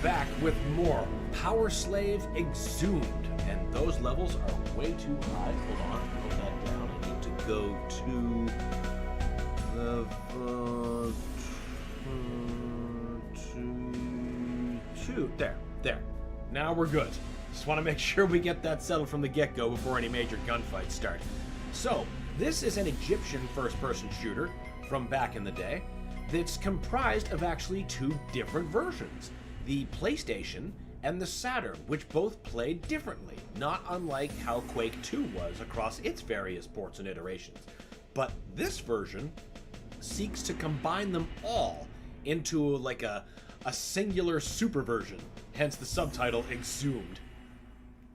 back with more PowerSlave Exhumed. And those levels are way too high. Hold on, put that down. I need to go to the There. Now we're good. Just want to make sure we get that settled from the get-go before any major gunfights start. So, this is an Egyptian first-person shooter from back in the day that's comprised of actually two different versions. The PlayStation and the Saturn, which both played differently, not unlike how Quake 2 was across its various ports and iterations. But this version seeks to combine them all into like a singular super version, hence the subtitle Exhumed.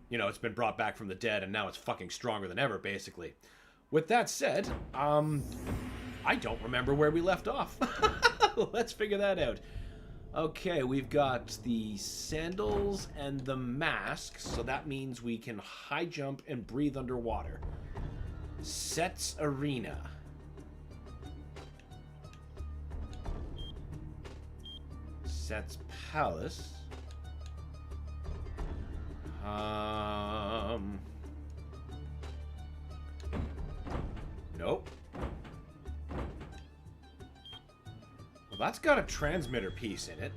You know, it's been brought back from the dead and now it's fucking stronger than ever, basically. With that said, I don't remember where we left off. Let's figure that out. Okay, we've got the sandals and the mask, so that means we can high jump and breathe underwater. Set's Arena. Set's Palace. Nope. Well, that's got a transmitter piece in it.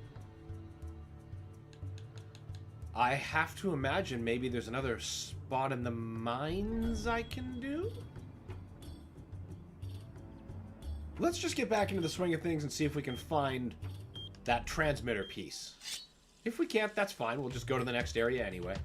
I have to imagine maybe there's another spot in the mines I can do? Let's just get back into the swing of things and see if we can find that transmitter piece. If we can't, that's fine. We'll just go to the next area anyway.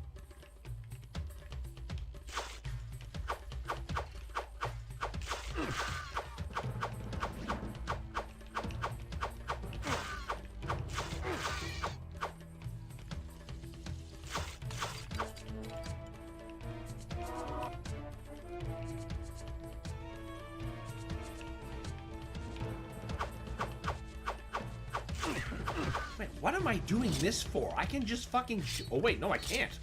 Wait, what am I doing this for? I can just fucking oh wait, no I can't.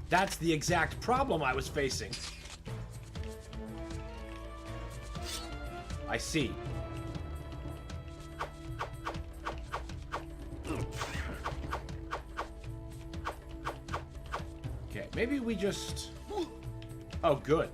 That's the exact problem I was facing. I see. Okay, maybe we just... Oh, good.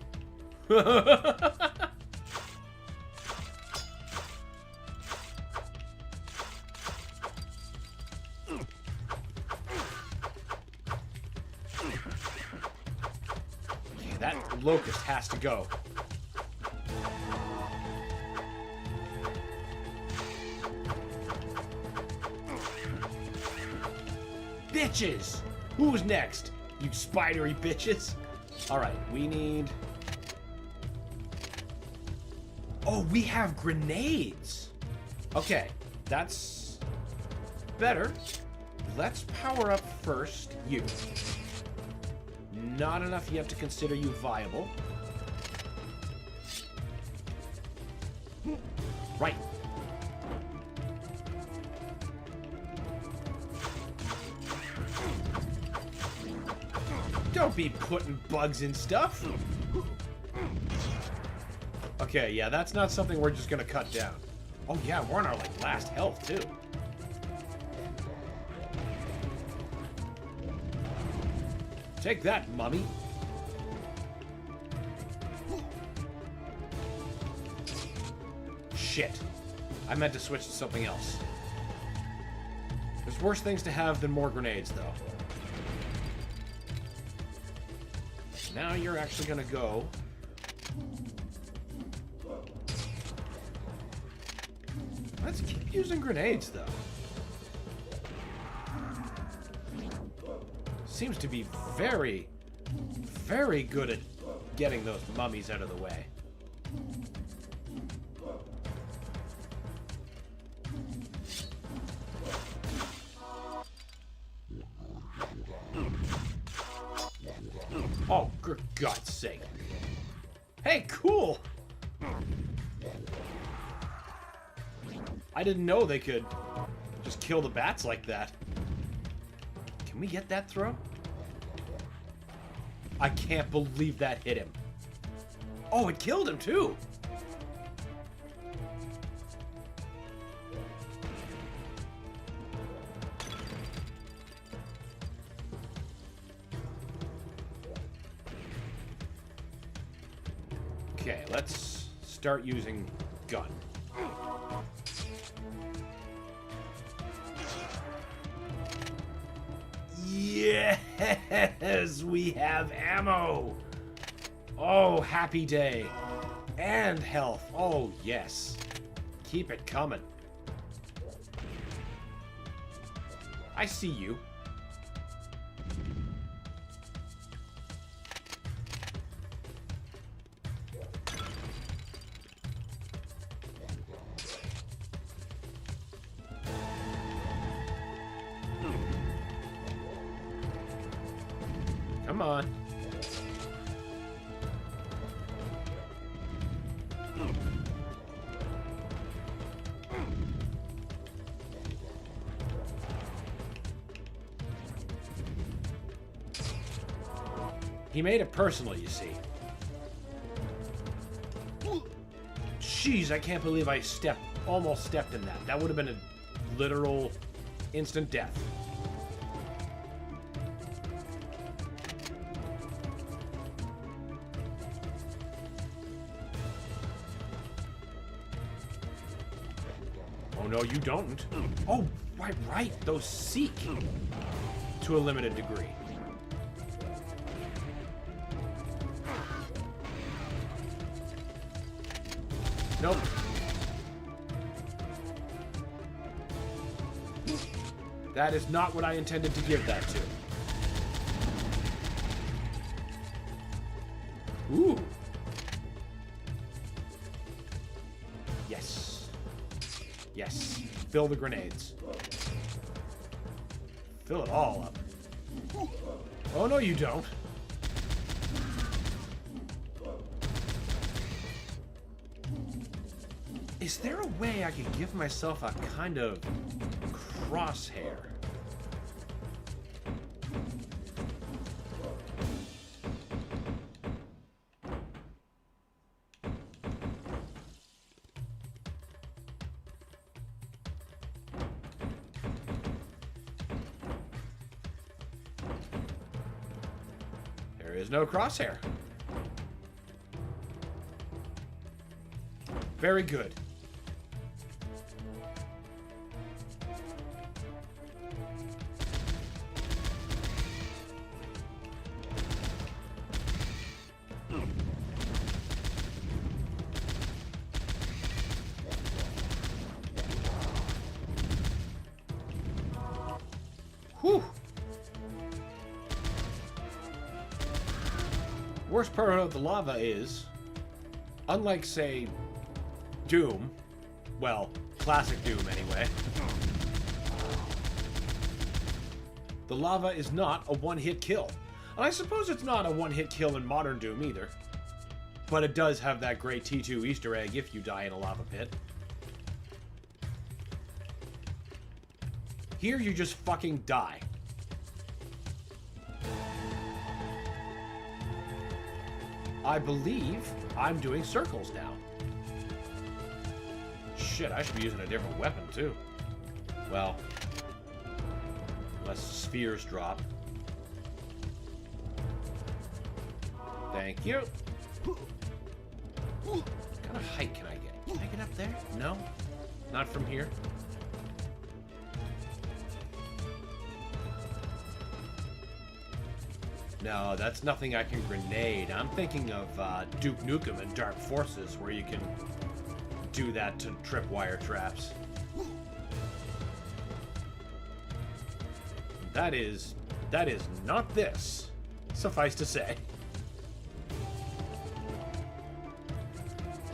That locust has to go. Bitches! Who's next? You spidery bitches? Alright, we need... Oh, we have grenades! Okay, that's better. Let's power up first you. Not enough yet to consider you viable. Right. Don't be putting bugs in stuff. Okay, yeah, that's not something we're just gonna cut down. Oh yeah, we're on our like last health too. Take that, mummy. Shit. I meant to switch to something else. There's worse things to have than more grenades, though. Now you're actually gonna go... Let's keep using grenades, though. Seems to be very, very good at getting those mummies out of the way. Oh, for God's sake. Hey, cool! I didn't know they could just kill the bats like that. Can we get that throw? I can't believe that hit him. Oh, it killed him too! Okay, let's start using gun. Yes, we have ammo. Oh, happy day. And health. Oh, yes. Keep it coming. I see you. Come on. He made it personal, you see. Jeez, I can't believe I almost stepped in that. That would have been a literal instant death. Oh, no, you don't. Oh, right. Those seek to a limited degree. Nope. That is not what I intended to give that to. Ooh. Yes. Yes. Fill the grenades. Fill it all up. Oh, no, you don't. Is there a way I could give myself a kind of crosshair? There is no crosshair. Very good. Whew. Worst part of the lava is, unlike, say, Doom, well, classic Doom anyway, the lava is not a one-hit kill. And I suppose it's not a one-hit kill in modern Doom either. But it does have that great T2 Easter egg if you die in a lava pit. Here you just fucking die. I believe I'm doing circles now. Shit, I should be using a different weapon too. Well, unless spheres drop. Thank you. What kind of height can I get? Can I get up there? No? Not from here? No, that's nothing I can grenade. I'm thinking of Duke Nukem and Dark Forces, where you can do that to tripwire traps. That is not this, suffice to say.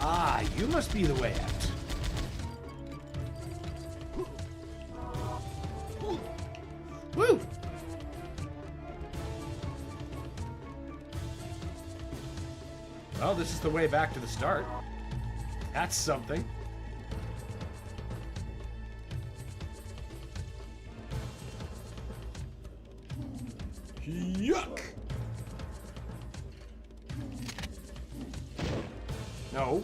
Ah, you must be the way out. Woo! Well, this is the way back to the start. That's something. Yuck! No.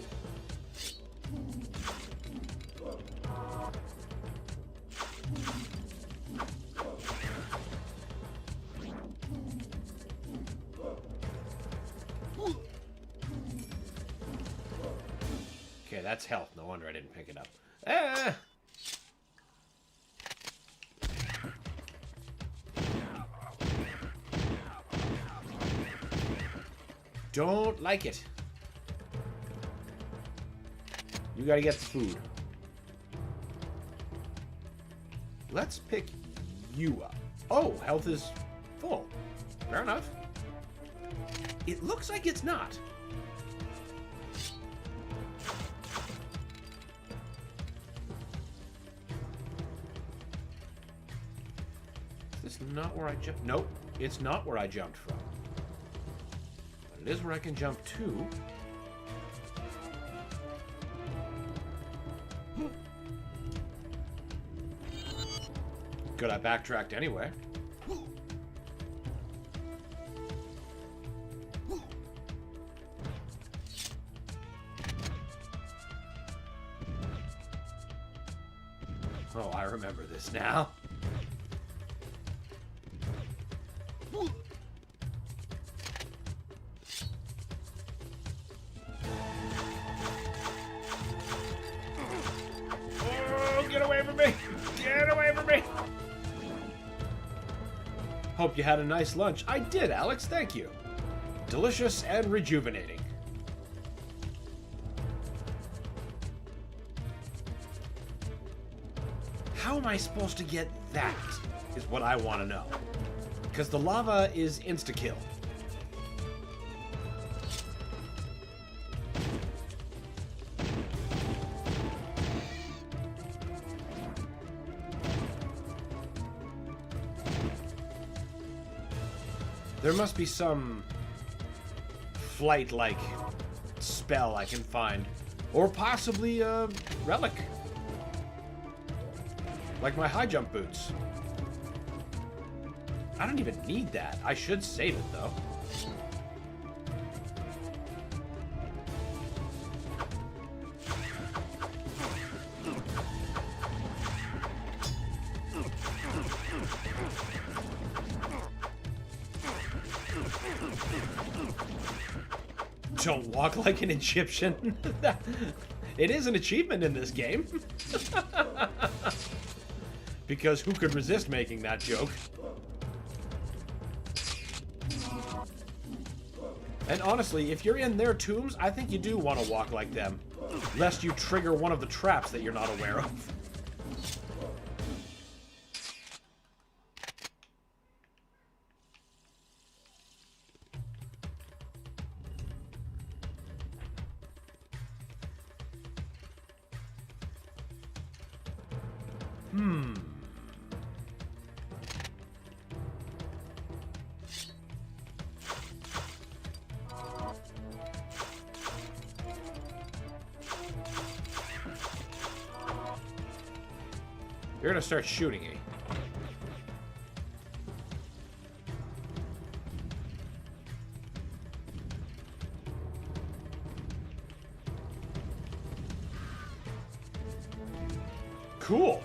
that's health. No wonder I didn't pick it up. Ah! Don't like it. You gotta get the food. Let's pick you up. Oh, health is full. Fair enough. It looks like it's not. Is this not where I jumped? Nope, it's not where I jumped from. But it is where I can jump to. Good, I backtracked anyway. Oh, I remember this now. Oh, get away from me! Get away from me! Hope you had a nice lunch. I did, Alex. Thank you. Delicious and rejuvenating. How am I supposed to get that? Is what I want to know. Because the lava is insta-kill. There must be some flight-like spell I can find. Or possibly a relic. Like my high jump boots. I don't even need that. I should save it, though. Don't walk like an Egyptian. It is an achievement in this game. Because who could resist making that joke? And honestly, if you're in their tombs, I think you do want to walk like them. Lest you trigger one of the traps that you're not aware of. You're gonna start shooting me. Cool.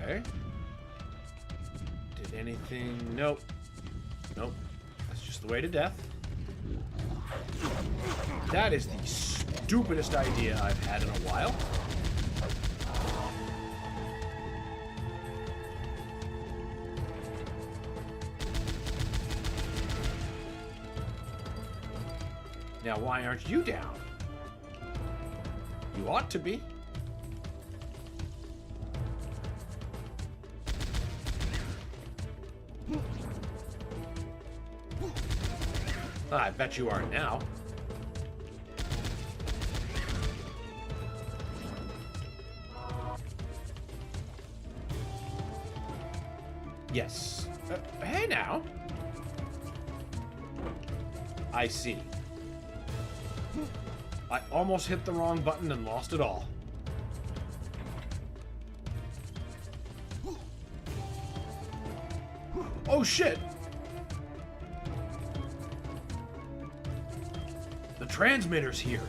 Okay. Did anything? Nope. Nope. That's just the way to death. That is the stupidest idea I've had in a while. Now, why aren't you down? You ought to be. I bet you aren't now. Yes. Hey now. I see. I almost hit the wrong button and lost it all. Oh shit! The transmitter's here.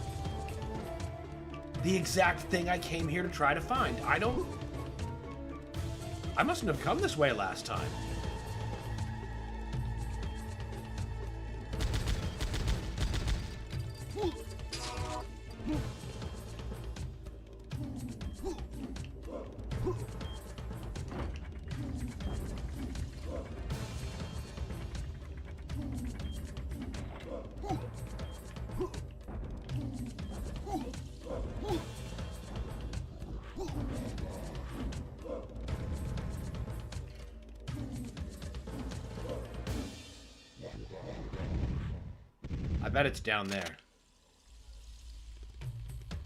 The exact thing I came here to try to find. I mustn't have come this way last time. I bet it's down there.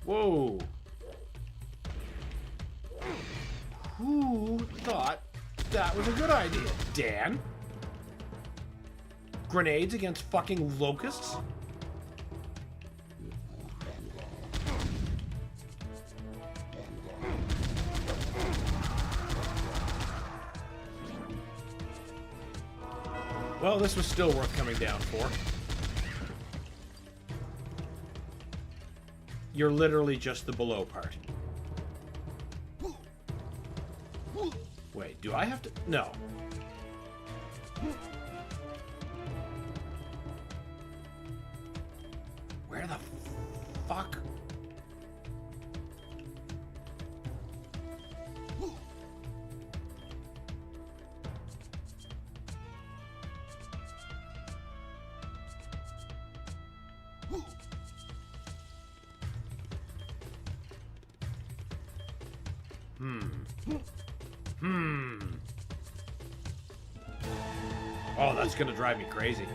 Whoa. Who thought that was a good idea? Dan? Grenades against fucking locusts? Well, this was still worth coming down for. You're literally just the below part. Wait, do I have to? No. Where the fuck? Oh, that's gonna drive me crazy.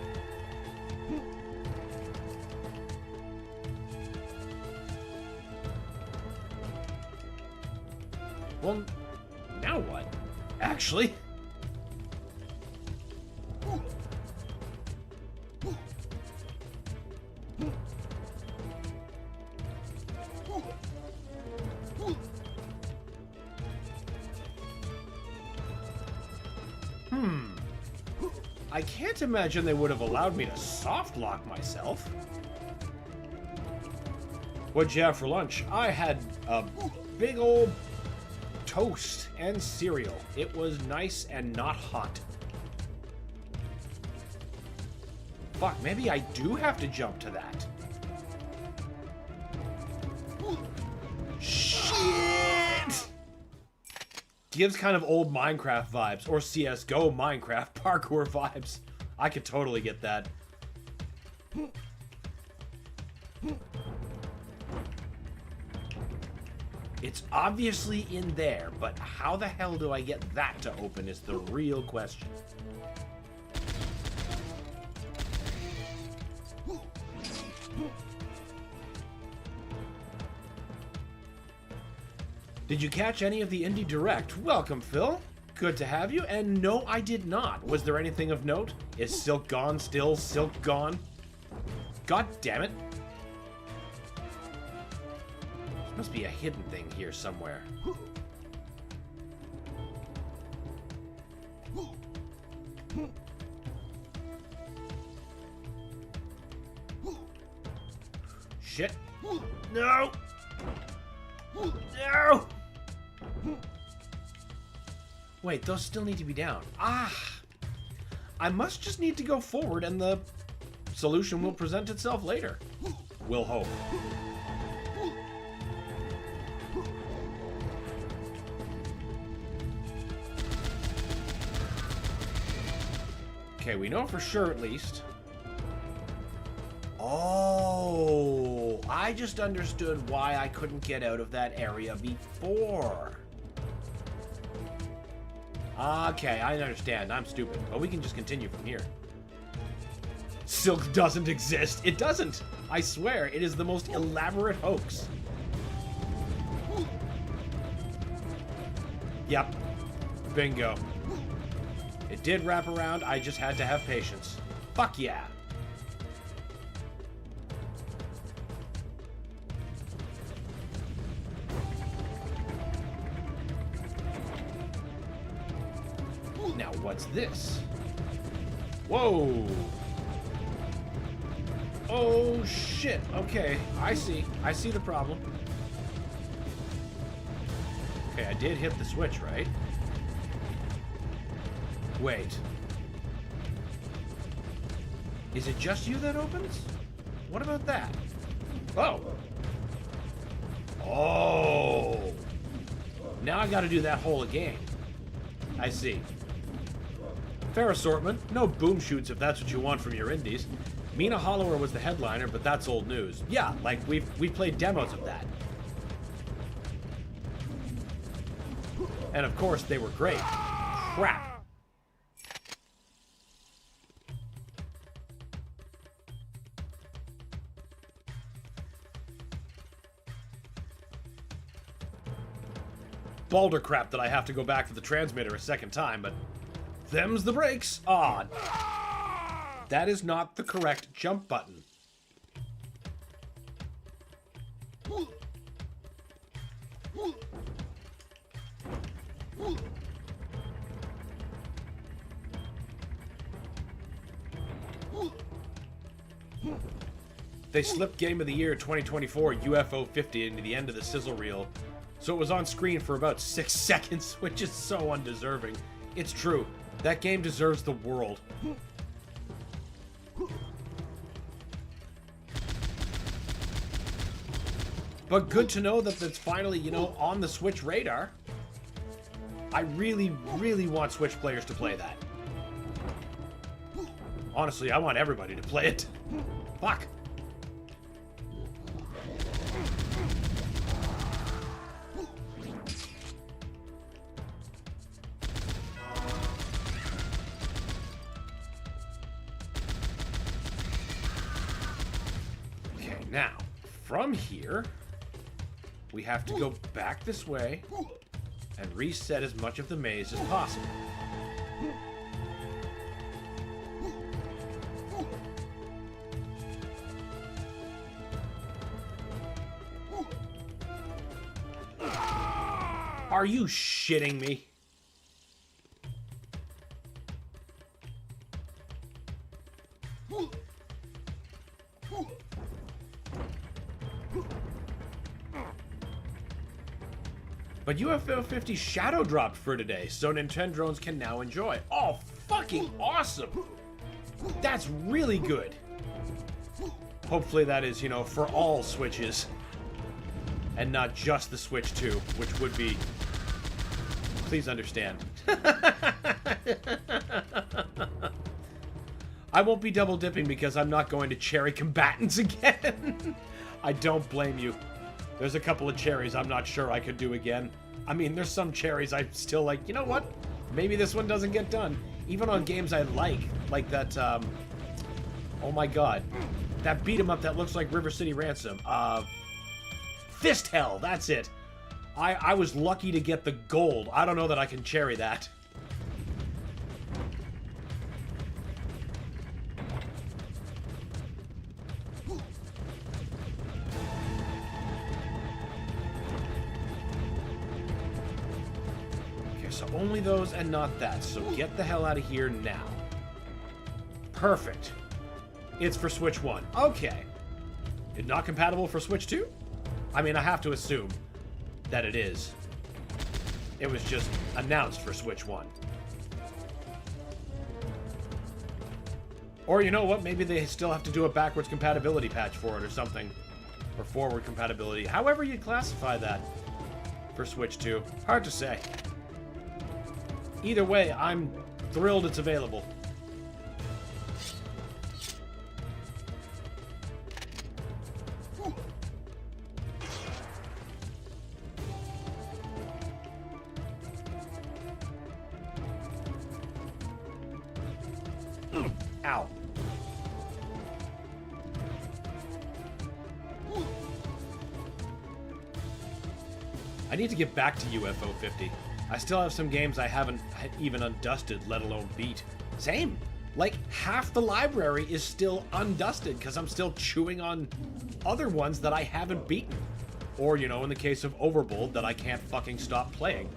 Well, now what? Actually... I can't imagine they would have allowed me to soft lock myself. What'd you have for lunch? I had a big old toast and cereal. It was nice and not hot. Fuck, maybe I do have to jump to that. Shit! Gives kind of old Minecraft vibes, or CSGO Minecraft parkour vibes. I could totally get that. It's obviously in there, but how the hell do I get that to open is the real question. Did you catch any of the Indie Direct? Welcome, Phil. Good to have you. And no, I did not. Was there anything of note? Is Silk gone still? Silk gone? God damn it. There must be a hidden thing here somewhere. Shit. No! No! Wait, those still need to be down. Ah! I must just need to go forward and the solution will present itself later. We'll hope. Okay, we know for sure at least. Oh, I just understood why I couldn't get out of that area before. Okay, I understand. I'm stupid. But we can just continue from here. Silk doesn't exist. It doesn't. I swear, it is the most elaborate hoax. Yep. Bingo. It did wrap around. I just had to have patience. Fuck yeah. Now, what's this? Whoa! Oh, shit. Okay, I see. I see the problem. Okay, I did hit the switch, right? Wait. Is it just you that opens? What about that? Oh! Oh! Now I gotta do that hole again. I see. Fair assortment. No boom shoots if that's what you want from your indies. Mina Hollower was the headliner, but that's old news. Yeah, like, we've played demos of that. And of course, they were great. Crap. Balder crap that I have to go back for the transmitter a second time, but them's the breaks. Ah, that is not the correct jump button. They slipped Game of the Year 2024 UFO 50 into the end of the sizzle reel, so it was on screen for about 6 seconds, which is so undeserving. It's true. That game deserves the world. But good to know that it's finally, you know, on the Switch radar. I really, really want Switch players to play that. Honestly, I want everybody to play it. Fuck. Okay, now, from here, we have to go back this way and reset as much of the maze as possible. Are you shitting me? But UFO 50 shadow dropped for today, so Nintendrones can now enjoy. Oh, fucking awesome! That's really good. Hopefully that is, you know, for all Switches. And not just the Switch 2, which would be... Please understand. I won't be double dipping because I'm not going to cherry combatants again. I don't blame you. There's a couple of cherries I'm not sure I could do again. I mean, there's some cherries I'm still like, you know what? Maybe this one doesn't get done. Even on games I like that, oh my god. That beat 'em up that looks like River City Ransom. Fist Hell, that's it. I was lucky to get the gold. I don't know that I can cherry that. Okay, so only those and not that. So get the hell out of here now. Perfect. It's for Switch 1. Okay. It's not compatible for Switch 2? I mean, I have to assume that it is. It was just announced for Switch 1. Or you know what? Maybe they still have to do a backwards compatibility patch for it or something. Or forward compatibility. However you classify that for Switch 2. Hard to say. Either way, I'm thrilled it's available. Ow. I need to get back to UFO 50. I still have some games I haven't even undusted, let alone beat. Same. Like, half the library is still undusted because I'm still chewing on other ones that I haven't beaten. Or, you know, in the case of Overbold, that I can't fucking stop playing.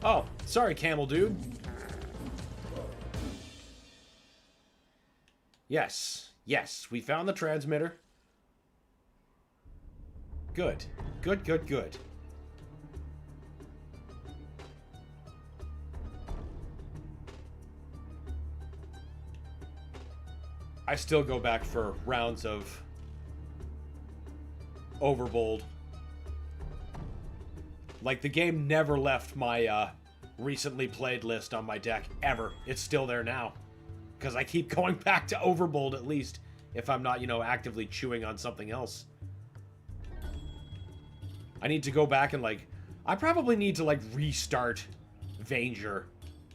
Oh, sorry, camel dude. Yes. Yes, we found the transmitter. Good. Good, good, good. I still go back for rounds of Overbold. Like, the game never left my recently played list on my deck, ever. It's still there now. Because I keep going back to Overbold, at least, if I'm not, you know, actively chewing on something else. I need to go back and, like... I probably need to, like, restart Vanger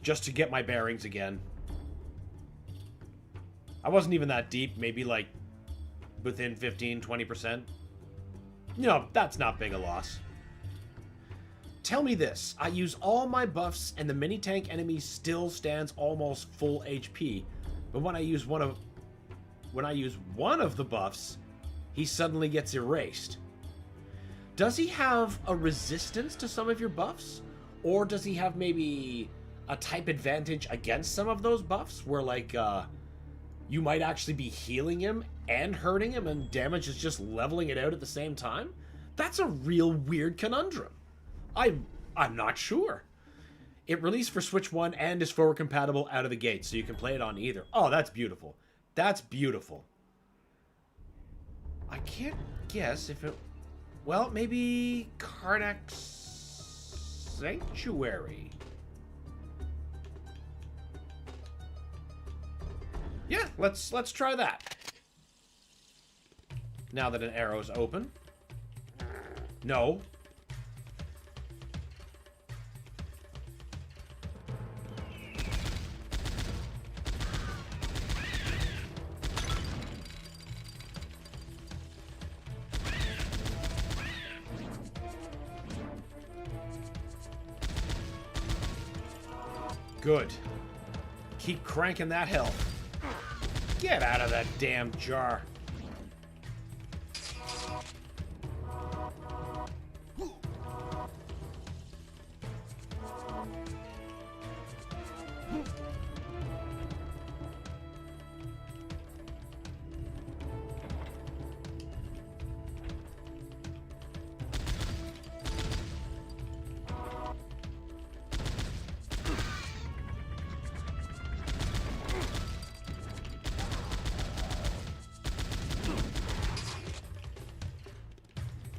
just to get my bearings again. I wasn't even that deep, maybe, like, within 15-20%. You know, that's not big a loss. Tell me this, I use all my buffs and the mini-tank enemy still stands almost full HP, but when I use one of the buffs, he suddenly gets erased. Does he have a resistance to some of your buffs? Or does he have maybe a type advantage against some of those buffs, where, like, you might actually be healing him and hurting him, and damage is just leveling it out at the same time? That's a real weird conundrum. I'm not sure. It released for Switch 1 and is forward compatible out of the gate, so you can play it on either. Oh, that's beautiful. That's beautiful. I can't guess if it... Well, maybe Karnak Sanctuary. Yeah, let's try that. Now that an arrow's open. No. Good. Keep cranking that health. Get out of that damn jar.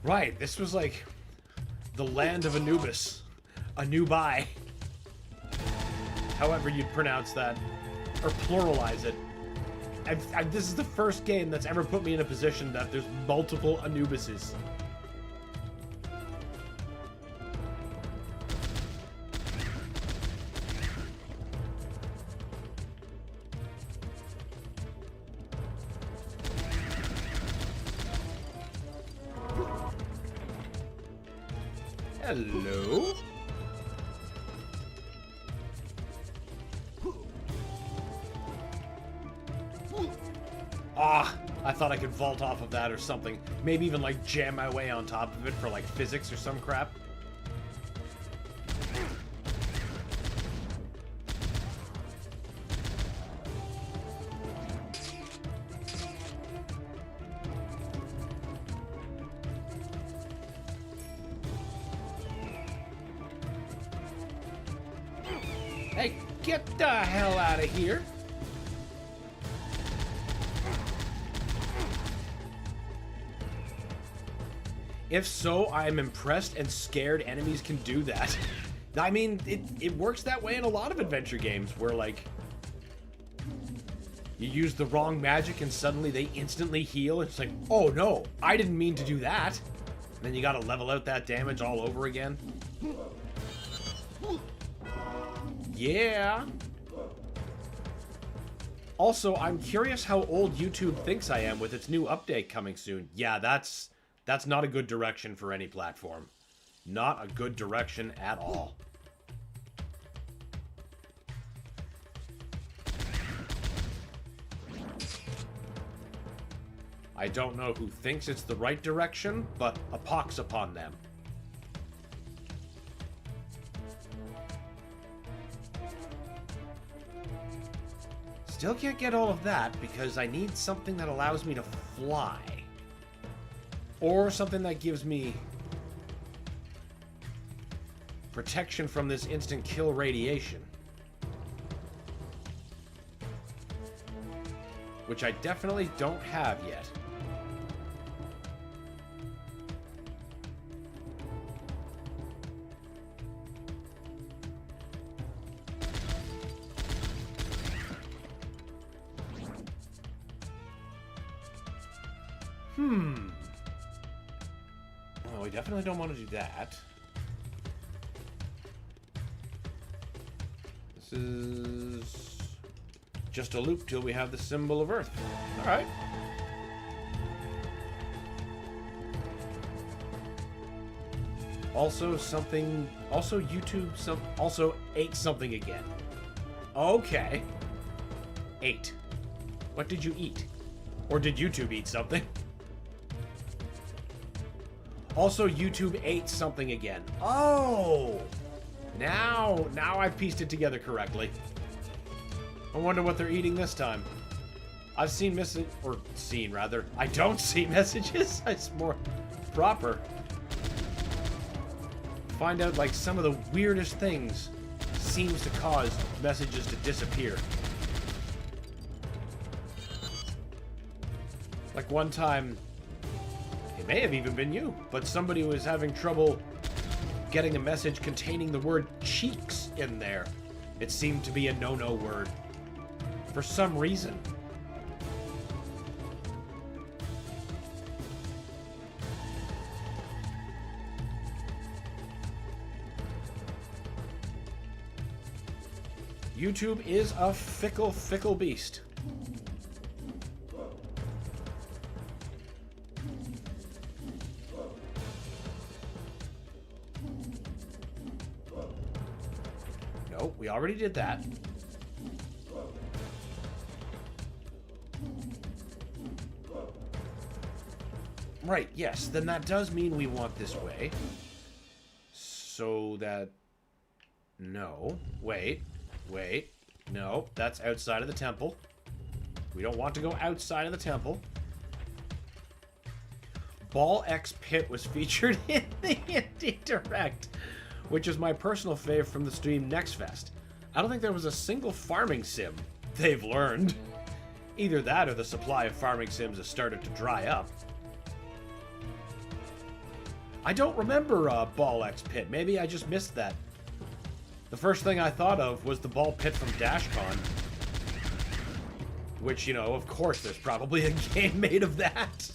Right, this was like the land of Anubis. Anubai. However you'd pronounce that. Or pluralize it. This is the first game that's ever put me in a position that there's multiple Anubises. Hello? Ah, I thought I could vault off of that or something. Maybe even, like, jam my way on top of it for, like, physics or some crap. Hey, get the hell out of here! If so, I'm impressed and scared enemies can do that. I mean, it works that way in a lot of adventure games, where, like, you use the wrong magic and suddenly they instantly heal. It's like, oh no, I didn't mean to do that. And then you gotta level out that damage all over again. Yeah. Also, I'm curious how old YouTube thinks I am with its new update coming soon. Yeah, that's not a good direction for any platform. Not a good direction at all. I don't know who thinks it's the right direction, but a pox upon them. Still can't get all of that because I need something that allows me to fly. Or something that gives me protection from this instant kill radiation. Which I definitely don't have yet. Well, we definitely don't want to do that. This is just a loop till we have the symbol of Earth. Alright. Also something... Also YouTube also ate something again. Okay. Ate. What did you eat? Or did YouTube eat something? Also, YouTube ate something again. Oh! Now I've pieced it together correctly. I wonder what they're eating this time. I've seen rather. I don't see messages. It's more proper. Find out, like, some of the weirdest things seems to cause messages to disappear. Like one time, it may have even been you, but somebody was having trouble getting a message containing the word cheeks in there. It seemed to be a no-no word. For some reason. YouTube is a fickle, fickle beast. Nope, we already did that. Right, yes, then that does mean we want this way. So that... No. Wait. No, that's outside of the temple. We don't want to go outside of the temple. Ball X Pit was featured in the Indie Direct, which is my personal fave from the stream Next Fest. I don't think there was a single farming sim they've learned. Either that or the supply of farming sims has started to dry up. I don't remember Ball X Pit. Maybe I just missed that. The first thing I thought of was the ball pit from DashCon. Which, you know, of course there's probably a game made of that.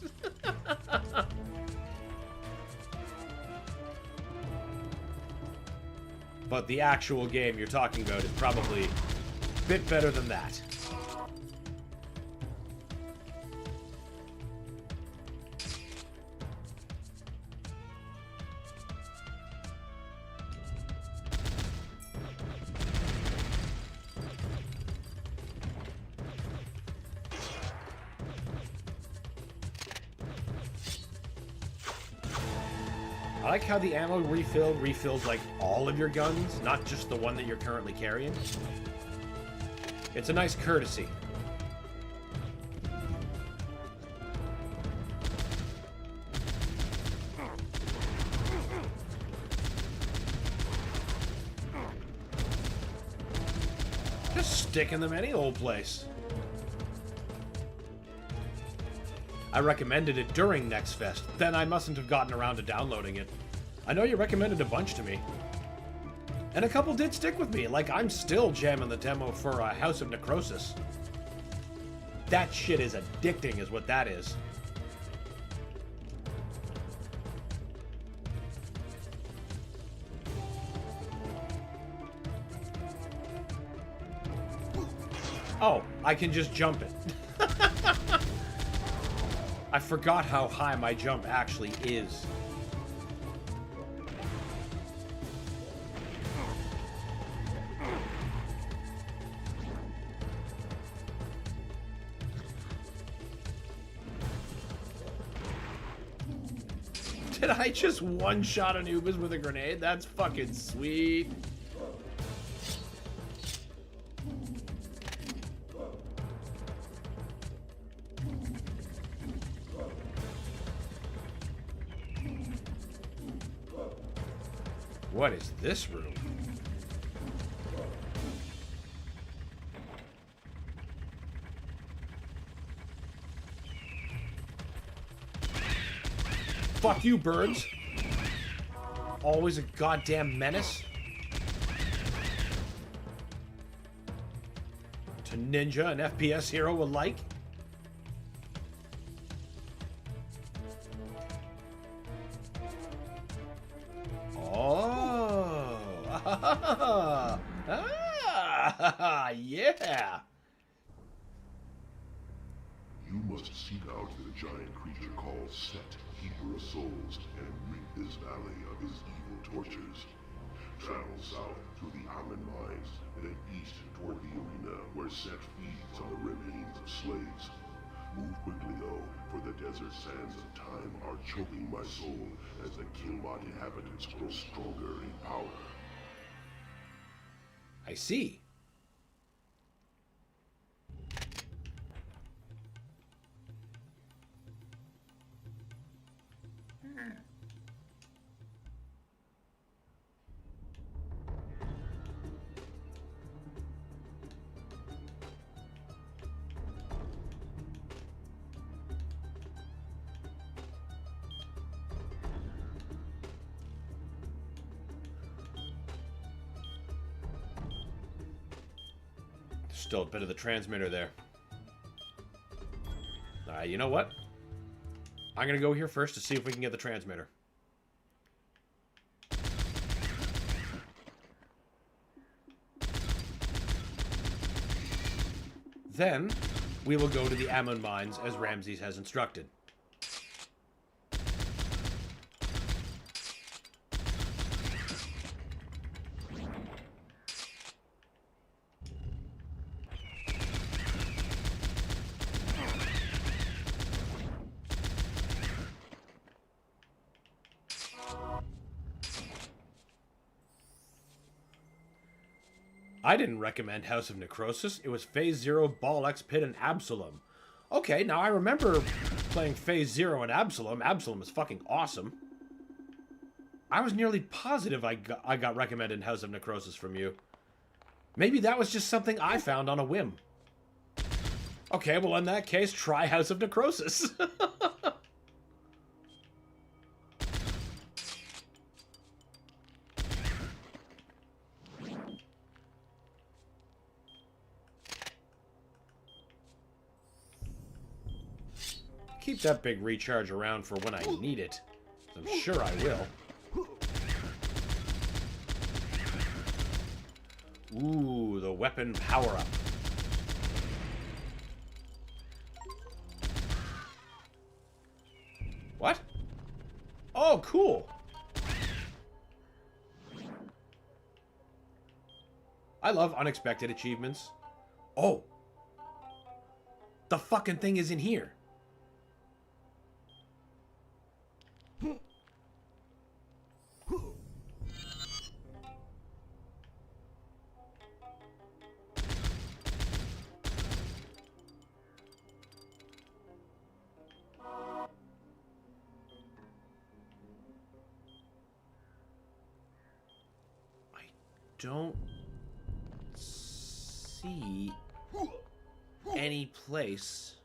But the actual game you're talking about is probably a bit better than that. I like how the ammo refills like all of your guns, not just the one that you're currently carrying. It's a nice courtesy. Just sticking them any old place. I recommended it during Next Fest. Then I mustn't have gotten around to downloading it. I know you recommended a bunch to me. And a couple did stick with me. Like, I'm still jamming the demo for House of Necrosis. That shit is addicting is what that is. Oh, I can just jump it. I forgot how high my jump actually is. Did I just one-shot Anubis with a grenade? That's fucking sweet. What is this room? Fuck you, birds. Always a goddamn menace. To ninja and FPS hero alike. Oh. Yeah. You must seek out the giant creature called Set, Keeper of Souls, and rid this valley of his evil tortures. Travel south through the Almond Mines, then east toward the arena where Set feeds on the remains of slaves. Move quickly though, for the desert sands of time are choking my soul as the Killbot inhabitants grow stronger in power. I see. Still a bit of the transmitter there. Alright, you know what? I'm gonna go here first to see if we can get the transmitter. Then, we will go to the Ammon Mines as Ramses has instructed. I didn't recommend House of Necrosis. It was Phase 0, Ball X Pit, and Absalom. Okay, now I remember playing Phase 0 and Absalom. Absalom is fucking awesome. I was nearly positive I got recommended House of Necrosis from you. Maybe that was just something I found on a whim. Okay, well in that case, try House of Necrosis. Keep that big recharge around for when I need it. I'm sure I will. Ooh, the weapon power-up. What? Oh, cool. I love unexpected achievements. Oh. The fucking thing is in here. Don't see any place.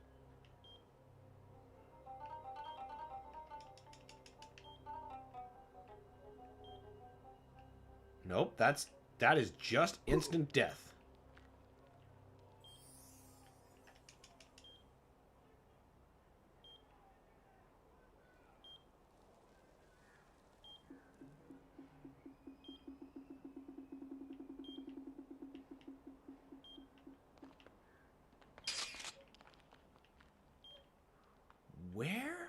Nope, that is just instant death. Where?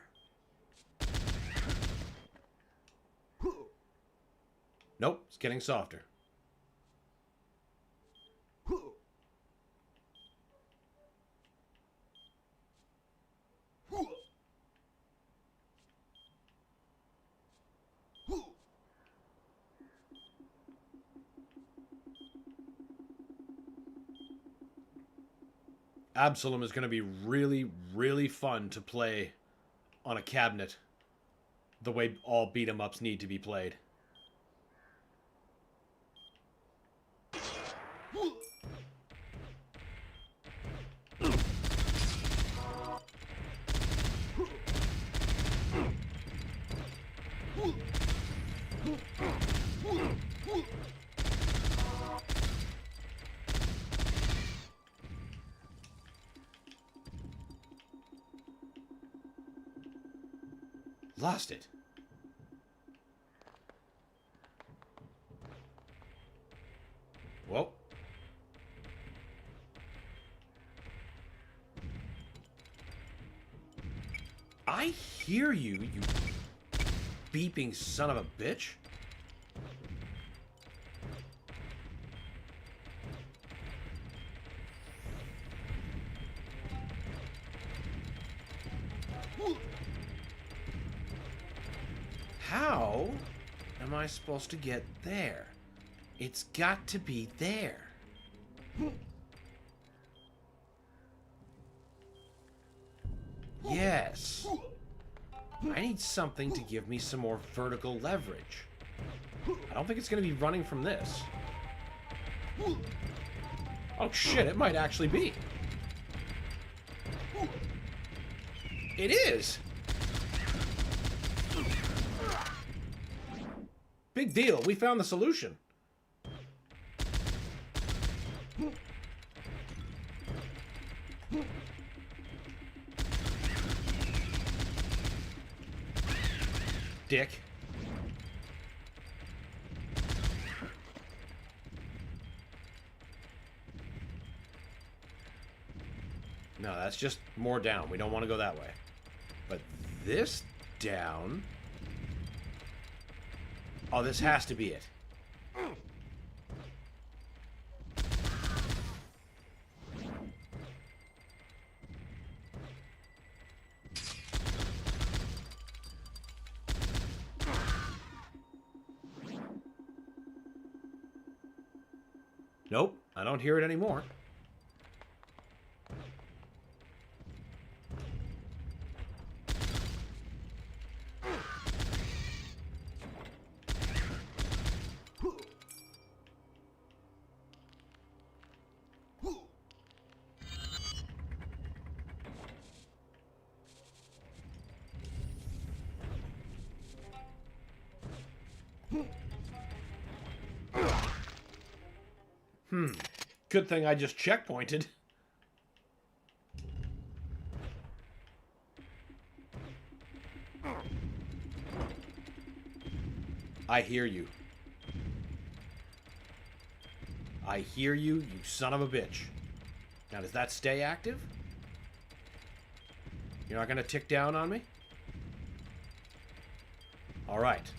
Nope, it's getting softer. Absalom is going to be really, really fun to play on a cabinet the way all beat-em-ups need to be played. Lost it. Well. I hear you, you beeping son of a bitch. How am I supposed to get there? It's got to be there. Yes. I need something to give me some more vertical leverage. I don't think it's going to be running from this. Oh shit, it might actually be. It is! Big deal, we found the solution. Dick. No, that's just more down. We don't want to go that way. But this down... Oh, this has to be it. Nope, I don't hear it anymore. Good thing I just checkpointed. I hear you. I hear you, you son of a bitch. Now, does that stay active? You're not gonna tick down on me? Alright.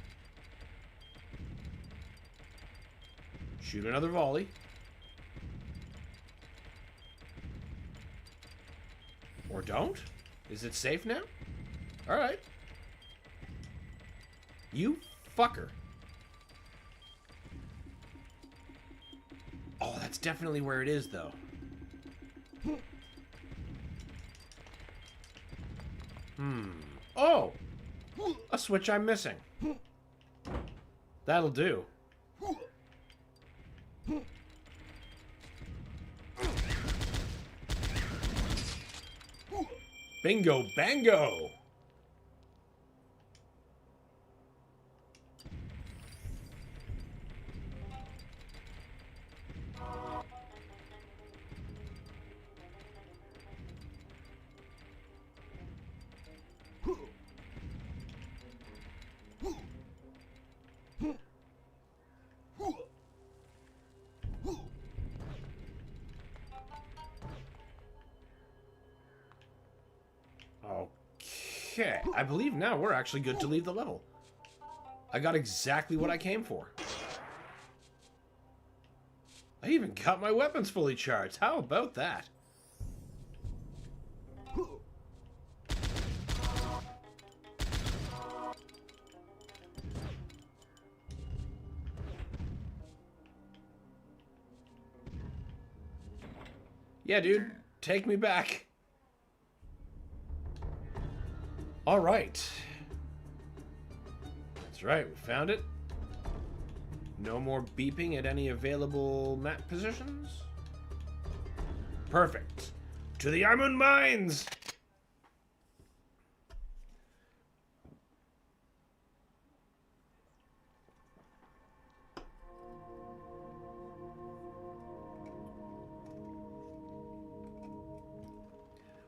Shoot another volley. Or don't? Is it safe now? Alright. You fucker. Oh, that's definitely where it is, though. Oh! A switch I'm missing. That'll do. Bingo bango! Okay, I believe now we're actually good to leave the level. I got exactly what I came for. I even got my weapons fully charged. How about that? Yeah, dude. Take me back. All right. That's right, we found it. No more beeping at any available map positions. Perfect. To the Armund Mines!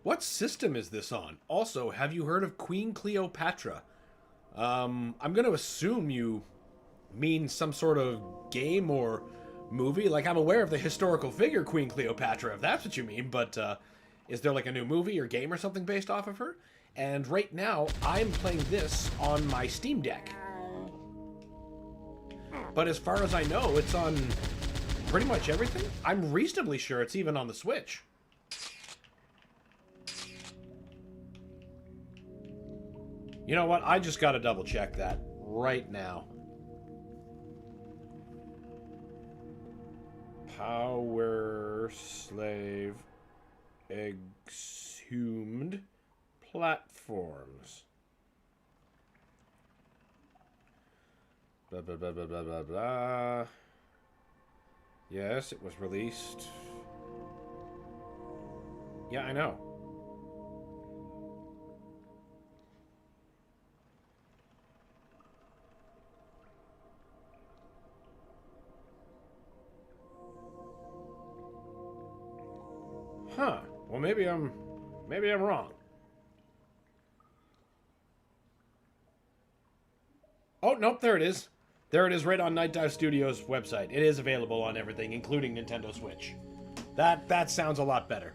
What system is this on? Also, have you heard of Queen Cleopatra? I'm going to assume you mean some sort of game or movie. Like, I'm aware of the historical figure Queen Cleopatra, if that's what you mean, but is there like a new movie or game or something based off of her? And right now, I'm playing this on my Steam Deck. But as far as I know, it's on pretty much everything. I'm reasonably sure it's even on the Switch. You know what? I just gotta double check that right now. PowerSlave Exhumed platforms. Blah, blah, blah, blah, blah, blah, blah. Yes, it was released. Yeah, I know. Huh. Well, maybe I'm wrong. Oh, nope, there it is. There it is right on Night Dive Studios' website. It is available on everything, including Nintendo Switch. That sounds a lot better.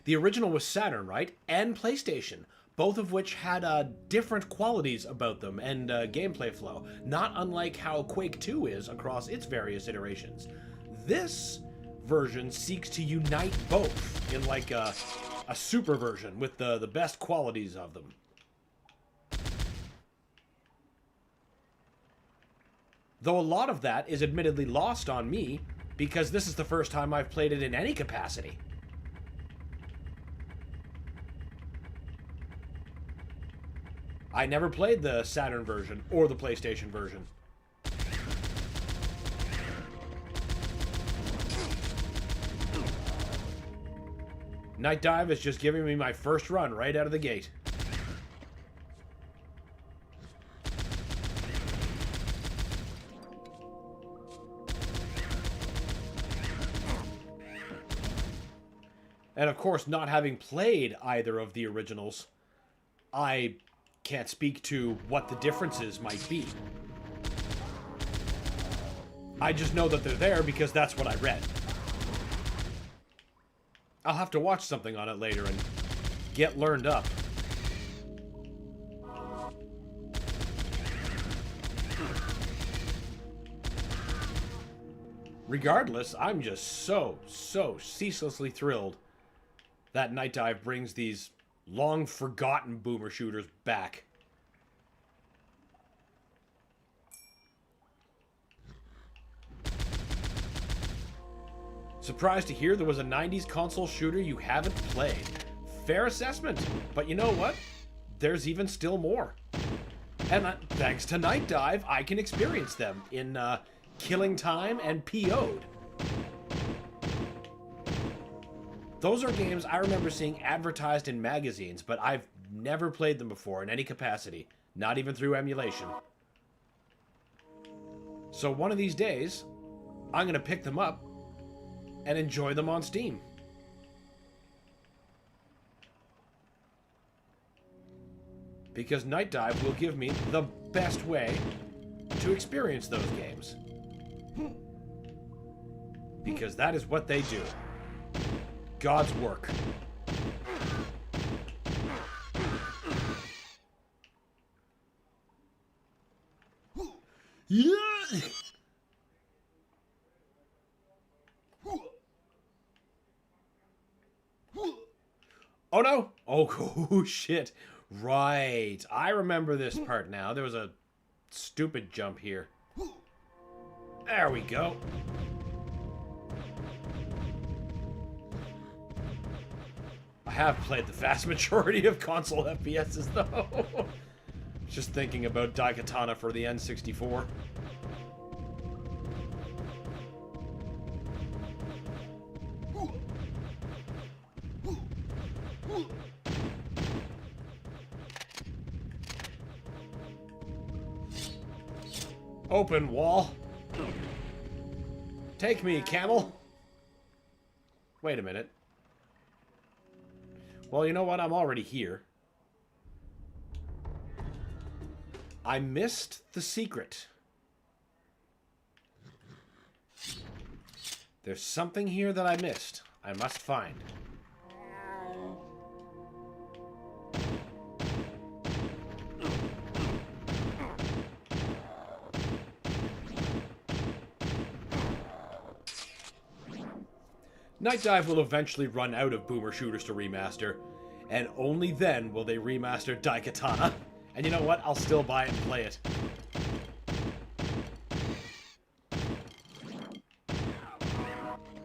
The original was Saturn, right? And PlayStation, both of which had different qualities about them and gameplay flow, not unlike how Quake 2 is across its various iterations. This version seeks to unite both in like a super version with the best qualities of them. Though a lot of that is admittedly lost on me, because this is the first time I've played it in any capacity. I never played the Saturn version or the PlayStation version. Night Dive is just giving me my first run right out of the gate. And of course, not having played either of the originals, I can't speak to what the differences might be. I just know that they're there because that's what I read. I'll have to watch something on it later and get learned up. Regardless, I'm just so ceaselessly thrilled that Night Dive brings these long-forgotten boomer shooters back. Surprised to hear there was a 90s console shooter you haven't played. Fair assessment, but you know what? There's even still more. And thanks to Night Dive, I can experience them in Killing Time and PO'd. Those are games I remember seeing advertised in magazines, but I've never played them before in any capacity, not even through emulation. So one of these days, I'm going to pick them up and enjoy them on Steam. Because Night Dive will give me the best way to experience those games. Because that is what they do. God's work. Yeah. Oh no! Oh shit. Right. I remember this part now. There was a stupid jump here. There we go. I have played the vast majority of console FPSs though. Just thinking about Daikatana for the N64. Open wall. Take me, camel. Wait a minute. Well, you know what? I'm already here. I missed the secret. There's something here that I missed. I must find. Night Dive will eventually run out of boomer shooters to remaster, and only then will they remaster Daikatana. And you know what? I'll still buy it and play it.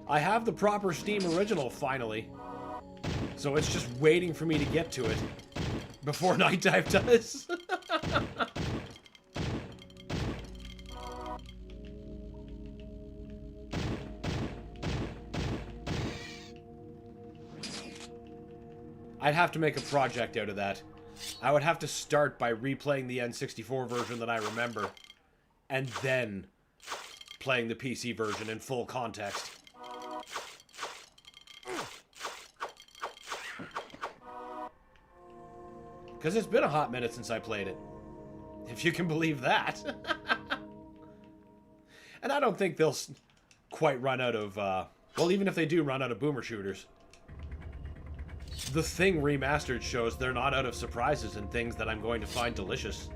I have the proper Steam original, finally. So it's just waiting for me to get to it. Before Night Dive does. I'd have to make a project out of that. I would have to start by replaying the N64 version that I remember. And then playing the PC version in full context. Because it's been a hot minute since I played it. If you can believe that. And I don't think they'll quite run out of... well, even if they do run out of boomer shooters. The Thing Remastered shows they're not out of surprises and things that I'm going to find delicious.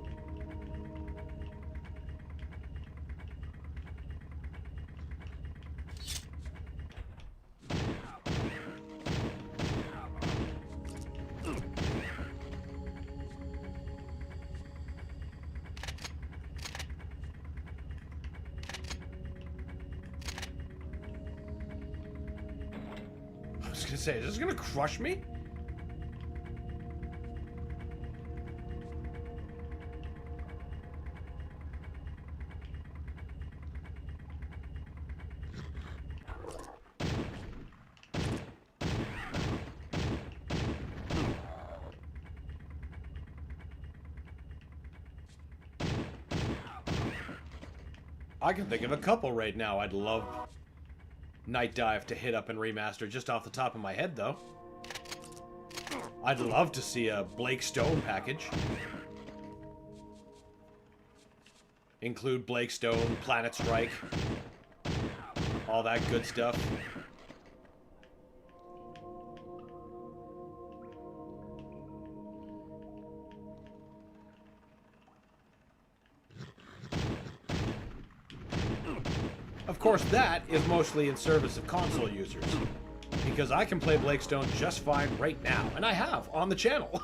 I was gonna say, is this gonna crush me? I can think of a couple right now I'd love Night Dive to hit up and remaster just off the top of my head, though. I'd love to see a Blake Stone package. Include Blake Stone, Planet Strike, all that good stuff. Of course, that is mostly in service of console users, because I can play Blake Stone just fine right now, and I have on the channel.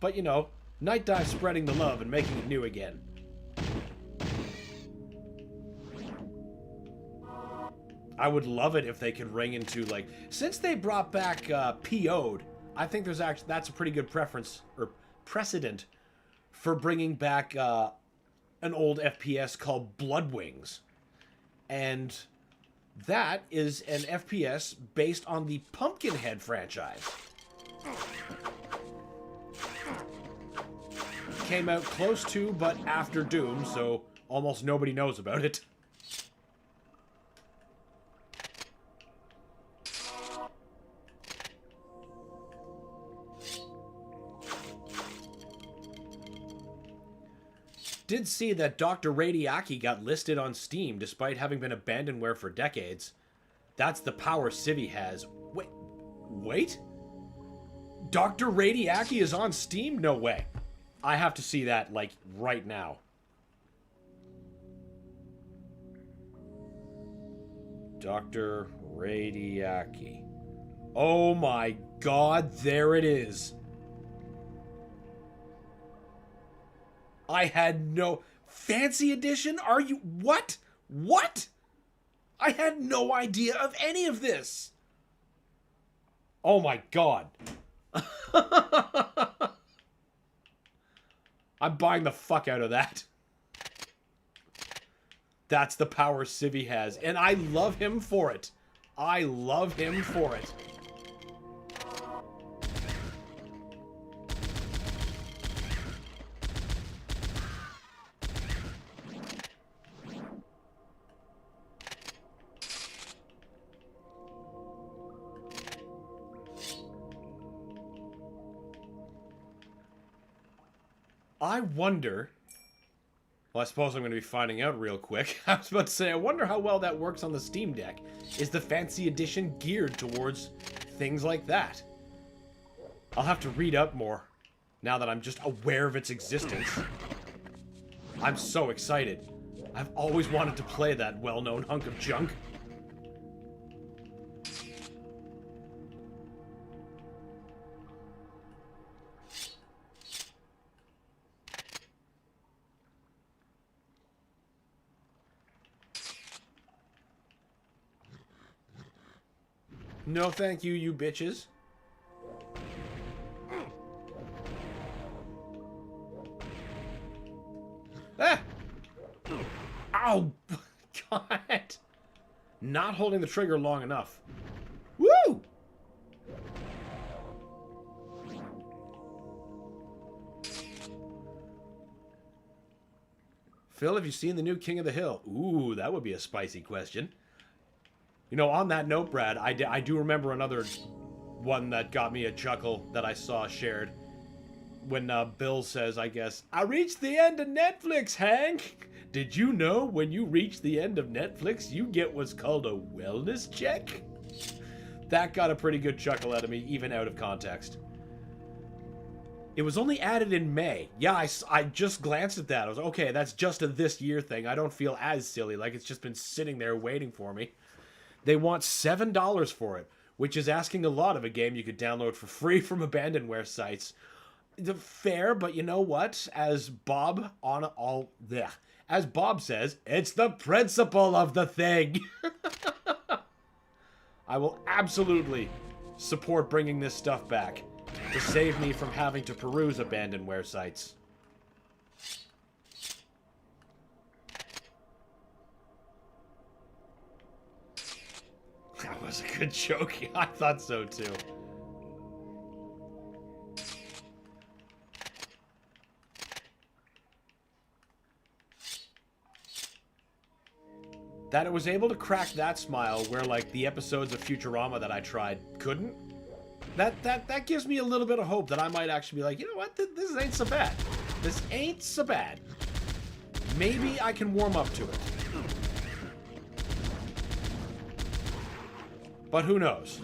But, you know, Night Dive spreading the love and making it new again. I would love it if they could ring into, like, since they brought back PO'd, I think there's actually, that's a pretty good preference, or precedent, for bringing back an old FPS called Blood Wings. And that is an FPS based on the Pumpkinhead franchise. Came out close to, but after Doom, so almost nobody knows about it. Did see that Dr. Radiaki got listed on Steam despite having been abandonware for decades. That's the power Civi has. Wait? Dr. Radiaki is on Steam? No way. I have to see that, like, right now. Dr. Radiaki. Oh my god, there it is. I had no... Fancy edition? Are you... What? What? I had no idea of any of this. Oh my god. I'm buying the fuck out of that. That's the power Civi has. And I love him for it. I love him for it. I wonder... Well, I suppose I'm going to be finding out real quick. I was about to say, I wonder how well that works on the Steam Deck. Is the Fancy Edition geared towards things like that? I'll have to read up more, now that I'm just aware of its existence. I'm so excited. I've always wanted to play that well-known hunk of junk. No thank you, you bitches. Ah! Ow! God! Not holding the trigger long enough. Woo! Phil, have you seen the new King of the Hill? Ooh, that would be a spicy question. You know, on that note, Brad, I do remember another one that got me a chuckle that I saw shared. When Bill says, I guess, I reached the end of Netflix, Hank. Did you know when you reach the end of Netflix, you get what's called a wellness check? That got a pretty good chuckle out of me, even out of context. It was only added in May. Yeah, I just glanced at that. I was like, okay, that's just a this year thing. I don't feel as silly, like it's just been sitting there waiting for me. They want $7 for it, which is asking a lot of a game you could download for free from abandonware sites. Fair, but you know what? As Bob says, it's the principle of the thing. I will absolutely support bringing this stuff back to save me from having to peruse abandonware sites. That was a good joke. I thought so too. That it was able to crack that smile where, like, the episodes of Futurama that I tried couldn't. That gives me a little bit of hope that I might actually be like, you know what, this ain't so bad. This ain't so bad. Maybe I can warm up to it. But who knows?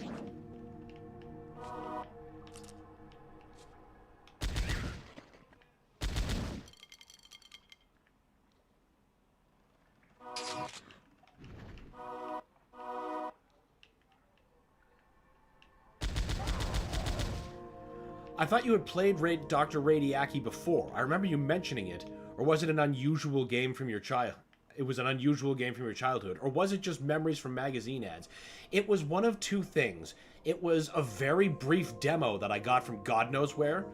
I thought you had played Dr. Radiaki before. I remember you mentioning it. Or was it an unusual game from your child? It was an unusual game from your childhood. Or was it just memories from magazine ads? It was one of two things. It was a very brief demo that I got from God knows where,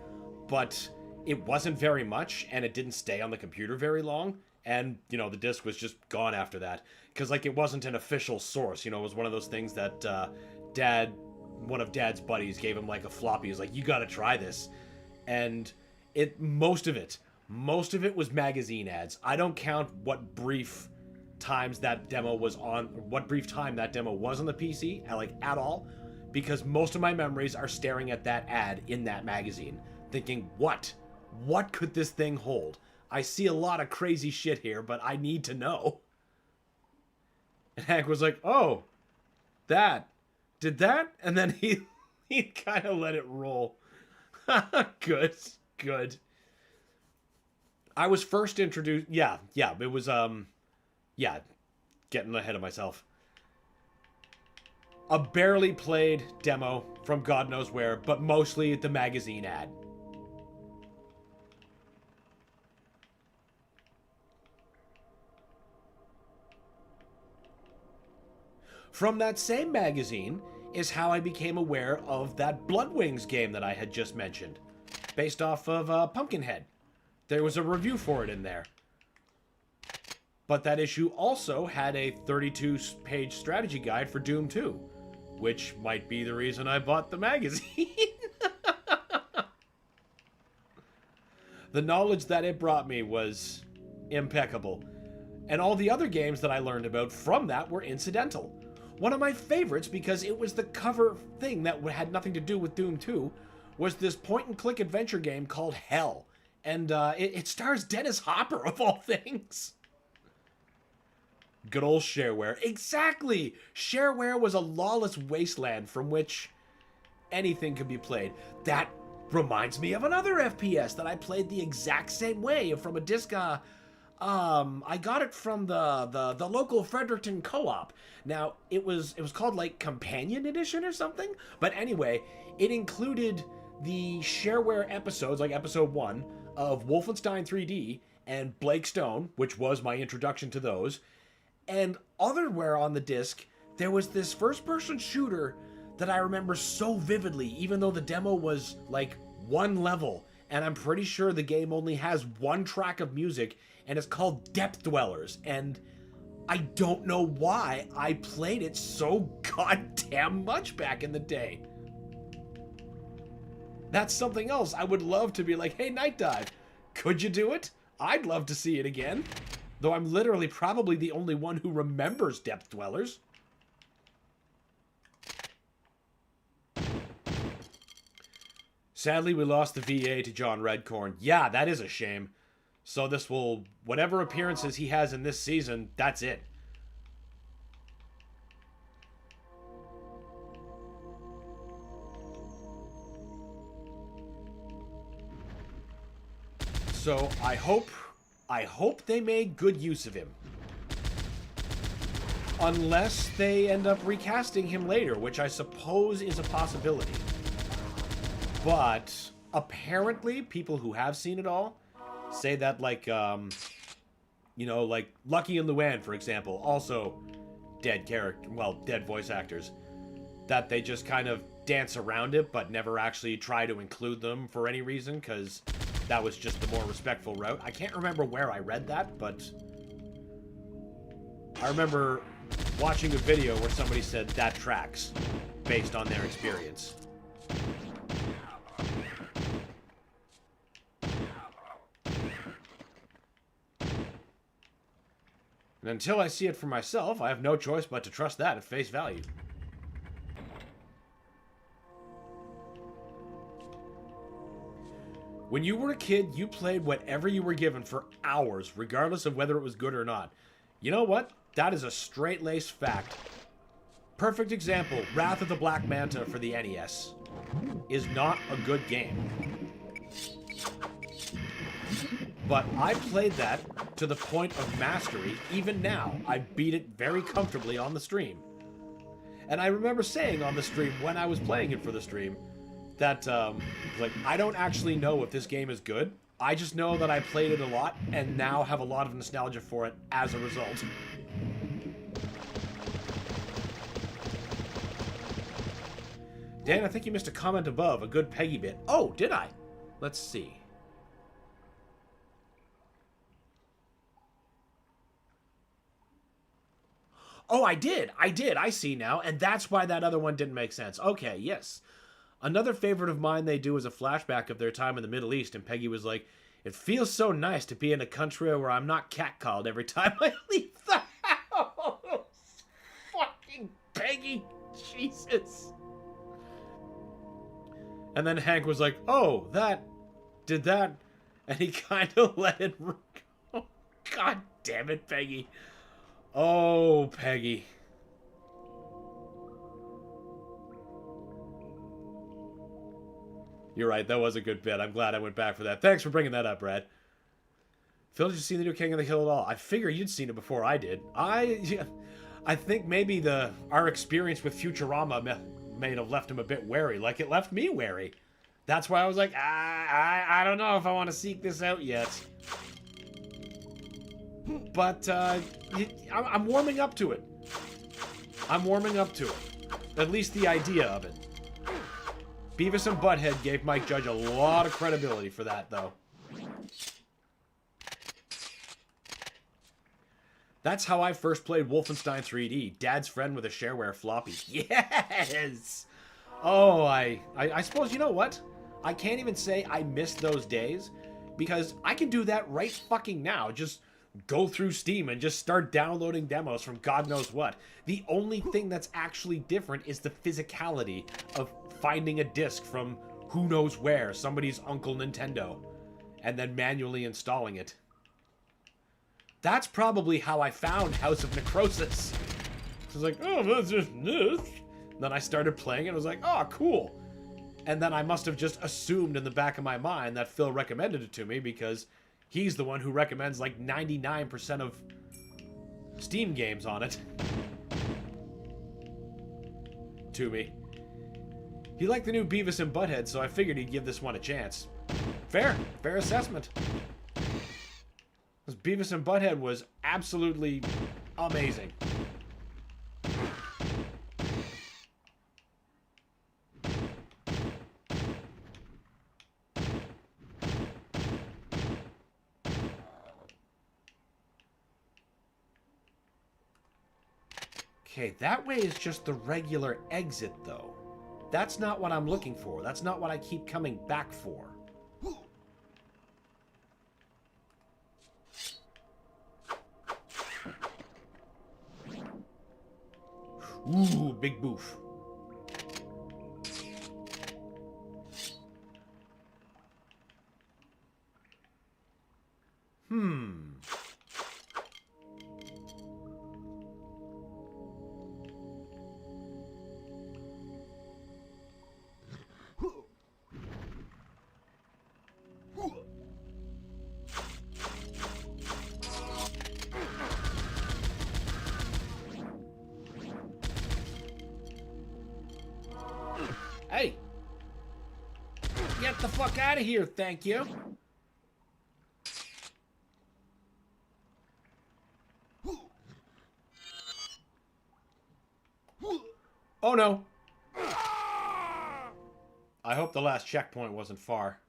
but it wasn't very much, and it didn't stay on the computer very long. And, you know, the disc was just gone after that. Because, like, it wasn't an official source. You know, it was one of those things that one of Dad's buddies gave him, like, a floppy. He was like, you gotta try this. And most of it was magazine ads. I don't count what brief times that demo was on, what brief time that demo was on the PC, at all, because most of my memories are staring at that ad in that magazine, thinking, what could this thing hold? I see a lot of crazy shit here, but I need to know. And Hank was like, oh, did that? And then he kind of let it roll. Good. I was first introduced... Yeah, it was, getting ahead of myself. A barely played demo from God knows where, but mostly the magazine ad. From that same magazine is how I became aware of that Bloodwings game that I had just mentioned, based off of Pumpkinhead. There was a review for it in there. But that issue also had a 32-page strategy guide for Doom 2, which might be the reason I bought the magazine. The knowledge that it brought me was impeccable. And all the other games that I learned about from that were incidental. One of my favorites, because it was the cover thing that had nothing to do with Doom 2, was this point-and-click adventure game called Hell. And it stars Dennis Hopper, of all things. Good old shareware. Exactly! Shareware was a lawless wasteland from which anything could be played. That reminds me of another FPS that I played the exact same way from a disc. I got it from the local Fredericton co-op. Now it was called like Companion Edition or something. But anyway, it included the shareware episodes, like episode 1 of Wolfenstein 3D and Blake Stone, which was my introduction to those. And otherwhere on the disc, there was this first-person shooter that I remember so vividly, even though the demo was like 1 level, and I'm pretty sure the game only has 1 track of music, and it's called Depth Dwellers, and I don't know why I played it so goddamn much back in the day. That's something else I would love to be like, hey, Night Dive, could you do it? I'd love to see it again. Though I'm literally probably the only one who remembers Depth Dwellers. Sadly, we lost the VA to John Redcorn. Yeah, that is a shame. So this will... whatever appearances he has in this season, that's it. So I hope they made good use of him. Unless they end up recasting him later, which I suppose is a possibility. But apparently, people who have seen it all say that, like, you know, like Lucky and Luann, for example, also dead voice actors, that they just kind of dance around it, but never actually try to include them for any reason, because that was just the more respectful route. I can't remember where I read that, but I remember watching a video where somebody said that tracks based on their experience. And until I see it for myself, I have no choice but to trust that at face value. When you were a kid, you played whatever you were given for hours, regardless of whether it was good or not. You know what? That is a straight-laced fact. Perfect example, Wrath of the Black Manta for the NES is not a good game. But I played that to the point of mastery. Even now, I beat it very comfortably on the stream. And I remember saying on the stream, when I was playing it for the stream, that, like, I don't actually know if this game is good. I just know that I played it a lot, and now have a lot of nostalgia for it as a result. Dan, I think you missed a comment above, a good Peggy bit. Oh, did I? Let's see. Oh, I did. I see now, and that's why that other one didn't make sense. Okay, yes. Another favorite of mine they do is a flashback of their time in the Middle East, and Peggy was like, it feels so nice to be in a country where I'm not catcalled every time I leave the house. Fucking Peggy. Jesus. And then Hank was like, oh, did that, and he kind of let it go. God damn it, Peggy. Oh, Peggy. You're right, that was a good bit. I'm glad I went back for that. Thanks for bringing that up, Brad. Phil, did you see the new King of the Hill at all? I figure you'd seen it before I did. I think maybe our experience with Futurama may have left him a bit wary, like it left me wary. That's why I was like, I don't know if I want to seek this out yet. But I'm warming up to it. I'm warming up to it. At least the idea of it. Beavis and Butthead gave Mike Judge a lot of credibility for that, though. That's how I first played Wolfenstein 3D. Dad's friend with a shareware floppy. Yes! Oh, I suppose, you know what? I can't even say I miss those days, because I can do that right fucking now. Just go through Steam and just start downloading demos from God knows what. The only thing that's actually different is the physicality of finding a disc from who knows where, somebody's Uncle Nintendo, and then manually installing it. That's probably how I found House of Necrosis. I was like, oh, that's just this. Then I started playing and was like, oh, cool. And then I must have just assumed in the back of my mind that Phil recommended it to me because he's the one who recommends like 99% of Steam games on it to me. He liked the new Beavis and Butthead, so I figured he'd give this one a chance. Fair assessment. Because Beavis and Butthead was absolutely amazing. Okay, that way is just the regular exit, though. That's not what I'm looking for. That's not what I keep coming back for. Ooh, big boof. Hey! Get the fuck out of here, thank you! Oh no! I hope the last checkpoint wasn't far.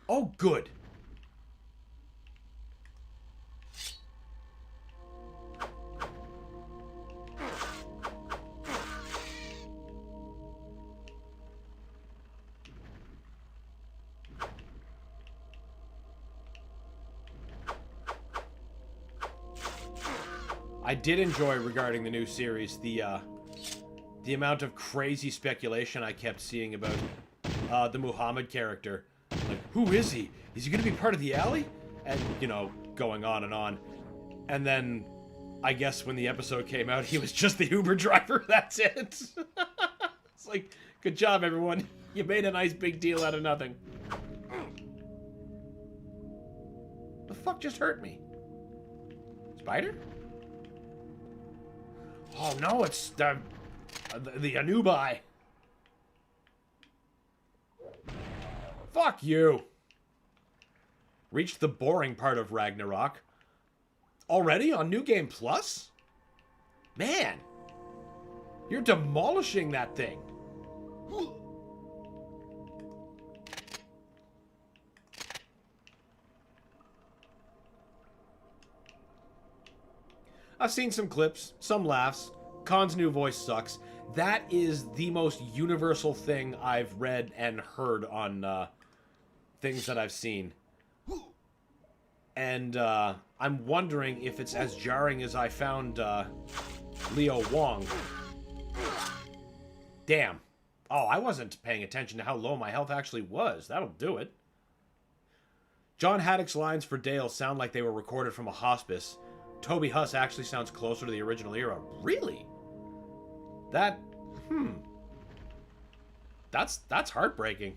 Oh, good! I did enjoy, regarding the new series, the amount of crazy speculation I kept seeing about the Muhammad character. Like, who is he? Is he going to be part of the alley? And, you know, going on and on. And then, I guess when the episode came out, he was just the Uber driver. That's it. It's like, good job, everyone. You made a nice big deal out of nothing. The fuck just hurt me? Spider? Oh no, it's the Anubai. Fuck you. Reached the boring part of Ragnarok. Already on New Game Plus? Man, you're demolishing that thing. I've seen some clips, some laughs. Khan's new voice sucks. That is the most universal thing I've read and heard on things that I've seen. And I'm wondering if it's as jarring as I found Leo Wong. Damn. Oh, I wasn't paying attention to how low my health actually was. That'll do it. John Haddock's lines for Dale sound like they were recorded from a hospice. Toby Huss actually sounds closer to the original era. Really? That... That's heartbreaking.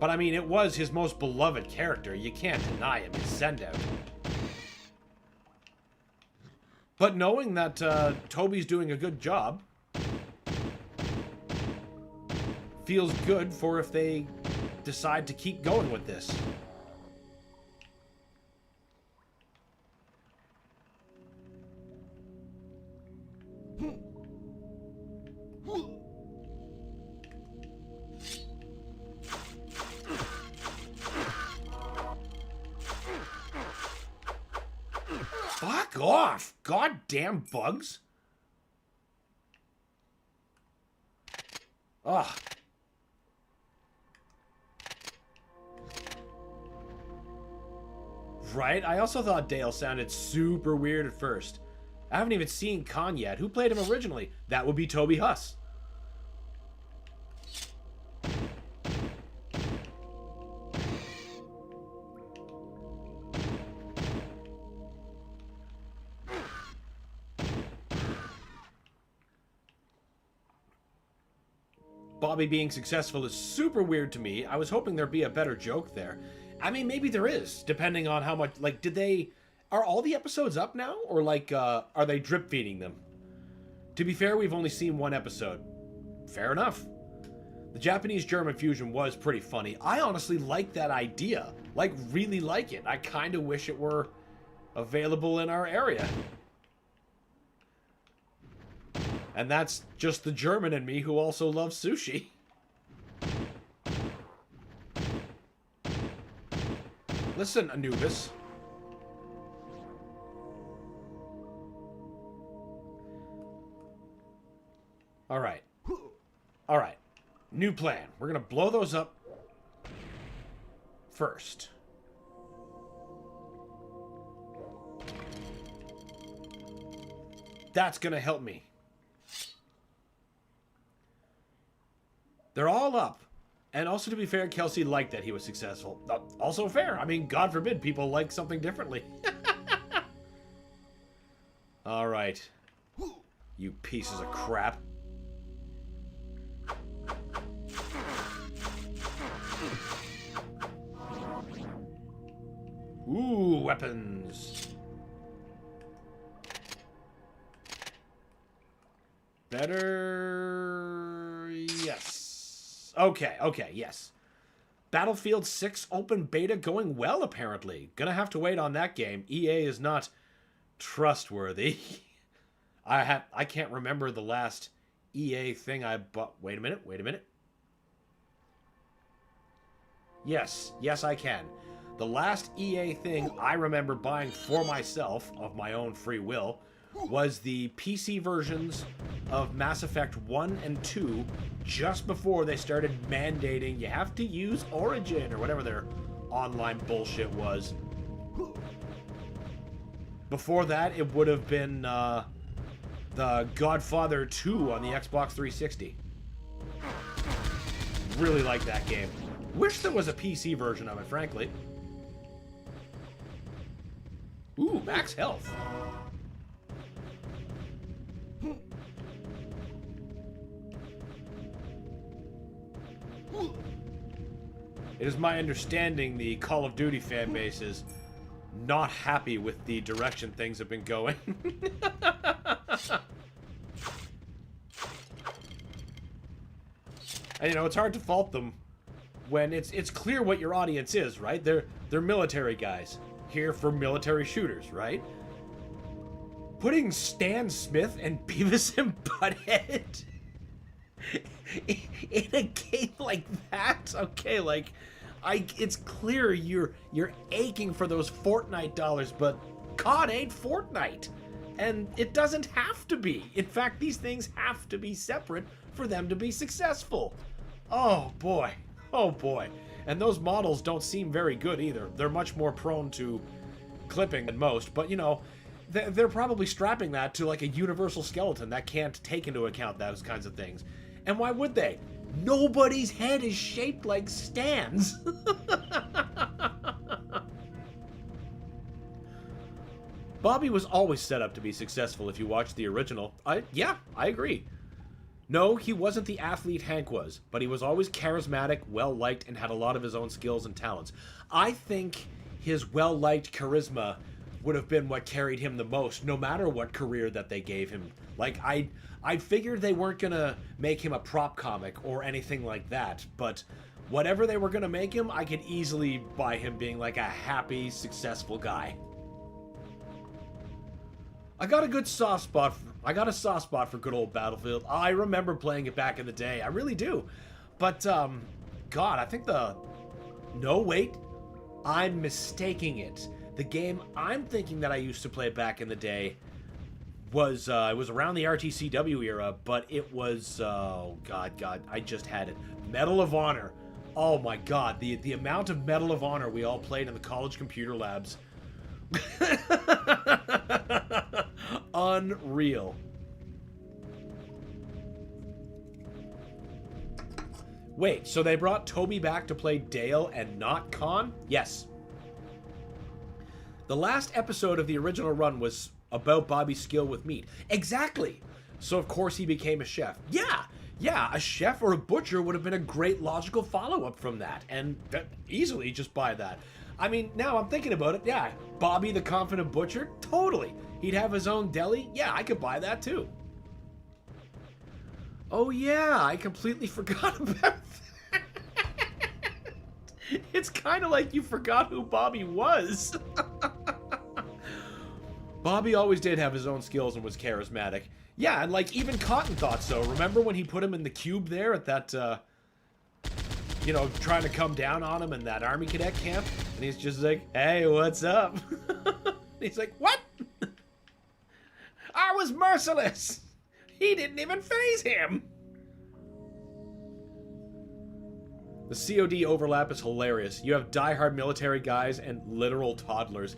But I mean, it was his most beloved character. You can't deny him his send-out. But knowing that Toby's doing a good job feels good for if they decide to keep going with this. Fuck off! Goddamn bugs! Ugh. Right? I also thought Dale sounded super weird at first. I haven't even seen Khan yet. Who played him originally? That would be Toby Huss. Bobby being successful is super weird to me. I was hoping there'd be a better joke there. I mean, maybe there is, depending on how much... Like, are all the episodes up now? Or, like, are they drip feeding them? To be fair, we've only seen one episode. Fair enough. The Japanese-German fusion was pretty funny. I honestly like that idea. Like, really like it. I kind of wish it were available in our area. And that's just the German in me who also loves sushi. Listen, Anubis. Alright. Alright. New plan. We're gonna blow those up first. That's gonna help me. They're all up. And also, to be fair, Kelsey liked that he was successful. Also fair. I mean, God forbid people like something differently. Alright. You pieces of crap. Ooh, weapons. Better... Yes. Okay, yes. Battlefield 6 open beta going well, apparently. Gonna have to wait on that game. EA is not trustworthy. I can't remember the last EA thing I bought. Wait a minute. Yes, I can. The last EA thing I remember buying for myself, of my own free will, was the PC versions of Mass Effect 1 and 2 just before they started mandating you have to use Origin or whatever their online bullshit was. Before that, it would have been the Godfather 2 on the Xbox 360. Really like that game. Wish there was a PC version of it, frankly. Ooh, max health. It is my understanding the Call of Duty fan base is not happy with the direction things have been going. And you know, it's hard to fault them when it's clear what your audience is, right? They're military guys here for military shooters, right? Putting Stan Smith and Beavis and Butthead in a game like that, okay, like it's clear you're aching for those Fortnite dollars, but COD ain't Fortnite, and it doesn't have to be. In fact, these things have to be separate for them to be successful. Oh boy, and those models don't seem very good either. They're much more prone to clipping than most, but you know, they're probably strapping that to like a universal skeleton that can't take into account those kinds of things. And why would they? Nobody's head is shaped like Stan's. Bobby was always set up to be successful if you watch the original. Yeah, I agree. No, he wasn't the athlete Hank was, but he was always charismatic, well-liked, and had a lot of his own skills and talents. I think his well-liked charisma would have been what carried him the most, no matter what career that they gave him. Like, I figured they weren't gonna make him a prop comic or anything like that, but whatever they were gonna make him, I could easily buy him being like a happy, successful guy. I got a soft spot for good old Battlefield. I remember playing it back in the day. I really do. But, God, I think no, wait. I'm mistaking it. The game I'm thinking that I used to play back in the day was, it was around the RTCW era, but it was, oh, God, I just had it. Medal of Honor. Oh, my God. The amount of Medal of Honor we all played in the college computer labs. Unreal. Wait, so they brought Toby back to play Dale and not Con? Yes. The last episode of the original run was about Bobby's skill with meat. Exactly. So of course he became a chef. Yeah, Yeah, a chef or a butcher would have been a great logical follow-up from that, and easily just buy that. I mean, now I'm thinking about it, yeah, Bobby the Confident Butcher, totally. He'd have his own deli, yeah, I could buy that too. Oh yeah, I completely forgot about that. It's kind of like you forgot who Bobby was. Bobby always did have his own skills and was charismatic. Yeah, and like even Cotton thought so. Remember when he put him in the cube there at that, you know, trying to come down on him in that army cadet camp? And he's just like, hey, what's up? He's like, what? I was merciless. He didn't even faze him. The COD overlap is hilarious. You have diehard military guys and literal toddlers.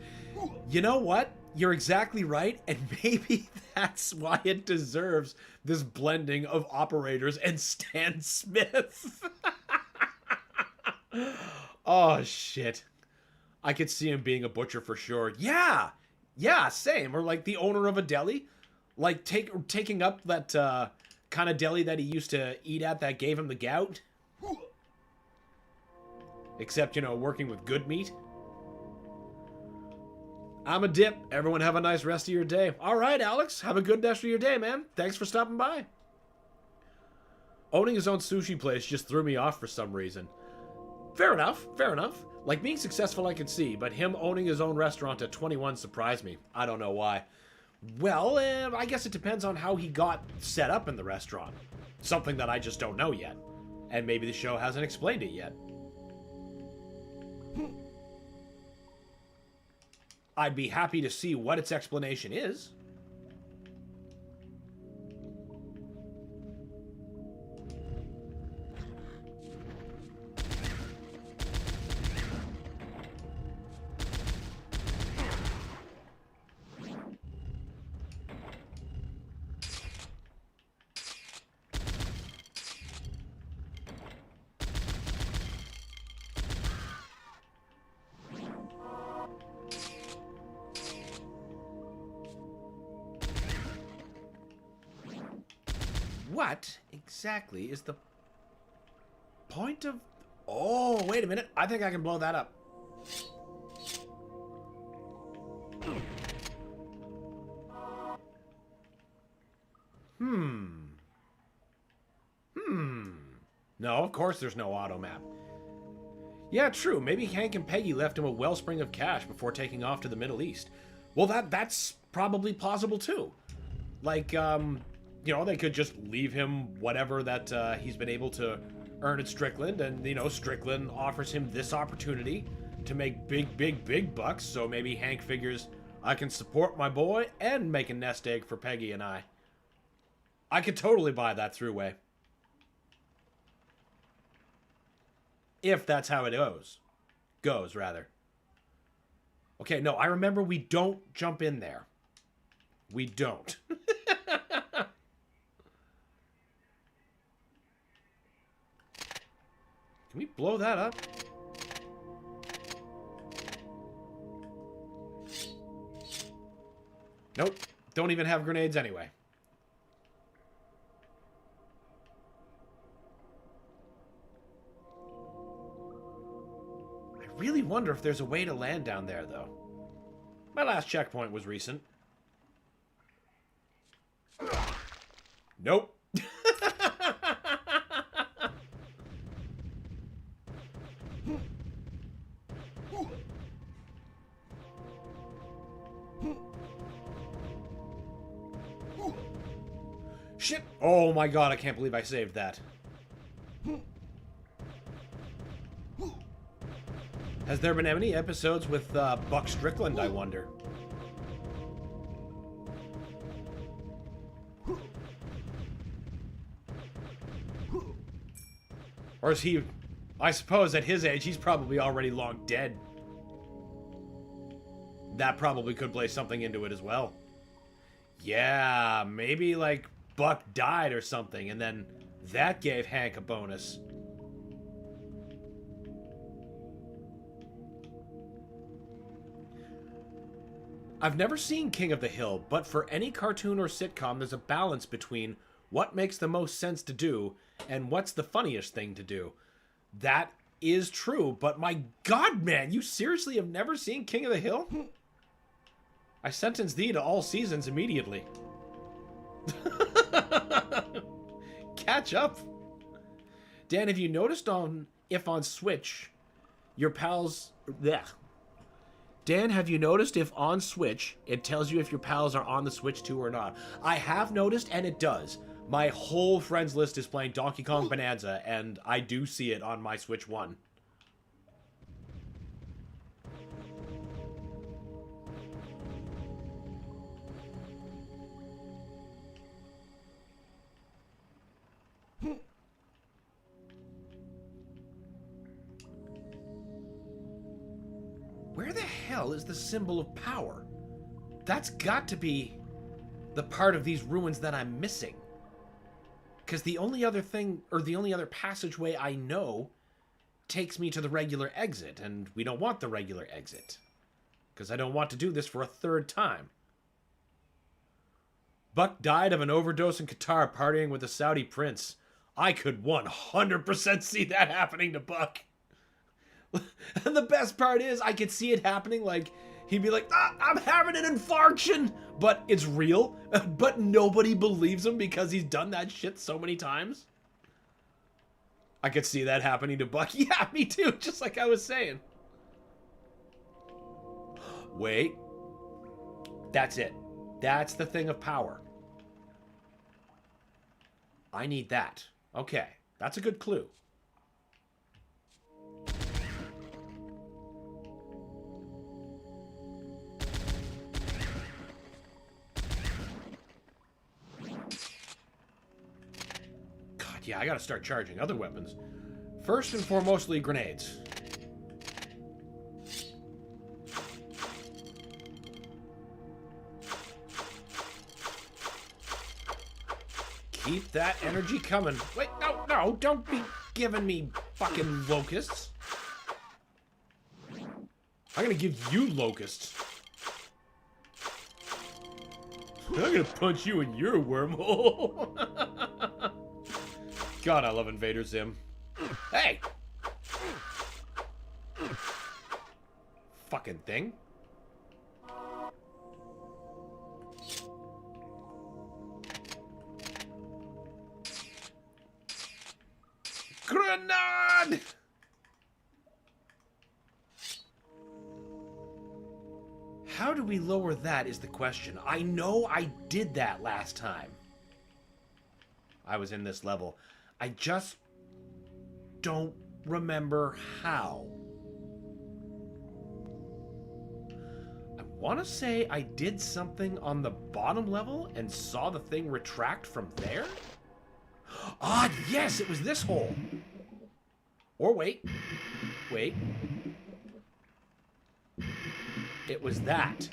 You know what? You're exactly right, and maybe that's why it deserves this blending of operators and Stan Smith. Oh, shit. I could see him being a butcher for sure. Yeah! Yeah, same. Or like the owner of a deli. Like taking up that kind of deli that he used to eat at that gave him the gout. Except, you know, working with good meat. I'm a dip. Everyone have a nice rest of your day. All right, Alex. Have a good rest of your day, man. Thanks for stopping by. Owning his own sushi place just threw me off for some reason. Fair enough. Fair enough. Like, being successful I can see, but him owning his own restaurant at 21 surprised me. I don't know why. Well, I guess it depends on how he got set up in the restaurant. Something that I just don't know yet. And maybe the show hasn't explained it yet. I'd be happy to see what its explanation is. What exactly is the point of... Oh, wait a minute. I think I can blow that up. No, of course there's no auto map. Yeah, true. Maybe Hank and Peggy left him a wellspring of cash before taking off to the Middle East. Well, that's probably plausible too. Like, you know, they could just leave him whatever that he's been able to earn at Strickland, and, you know, Strickland offers him this opportunity to make big bucks, so maybe Hank figures, I can support my boy and make a nest egg for Peggy and I. I could totally buy that throughway. If that's how it goes. Goes, rather. Okay, no, I remember we don't jump in there. We don't. Can we blow that up? Nope. Don't even have grenades anyway. I really wonder if there's a way to land down there, though. My last checkpoint was recent. Nope. Shit! Oh my god, I can't believe I saved that. Has there been any episodes with Buck Strickland, I wonder? Or is he... I suppose at his age, he's probably already long dead. That probably could play something into it as well. Yeah, maybe like Buck died or something, and then that gave Hank a bonus. I've never seen King of the Hill, but for any cartoon or sitcom, there's a balance between what makes the most sense to do, and what's the funniest thing to do. That is true, but my god, man, you seriously have never seen King of the Hill? I sentence thee to all seasons immediately. Catch up. Dan, have you noticed if on Switch, your pals... Blech. Dan, have you noticed if on Switch, it tells you if your pals are on the Switch too or not? I have noticed, and it does. My whole friends list is playing Donkey Kong Bonanza, and I do see it on my Switch 1. Where the hell is the symbol of power? That's got to be the part of these ruins that I'm missing. Because the only other thing, or the only other passageway I know takes me to the regular exit, and we don't want the regular exit. Because I don't want to do this for a third time. Buck died of an overdose in Qatar partying with a Saudi prince. I could 100% see that happening to Buck. And the best part is, I could see it happening, like, he'd be like, I'm having an infarction! But it's real, but nobody believes him because he's done that shit so many times. I could see that happening to Buck. Yeah, me too, just like I was saying. Wait. That's it. That's the thing of power. I need that. Okay, that's a good clue. Yeah, I gotta start charging other weapons. First and foremostly, grenades. Keep that energy coming. Wait, no, don't be giving me fucking locusts. I'm gonna give you locusts. I'm gonna punch you in your wormhole. God, I love Invader Zim. Hey! Fucking thing. Grenade! How do we lower that is the question. I know I did that last time I was in this level. I just don't remember how. I want to say I did something on the bottom level and saw the thing retract from there? Ah, yes, it was this hole. Or wait. Wait. It was that.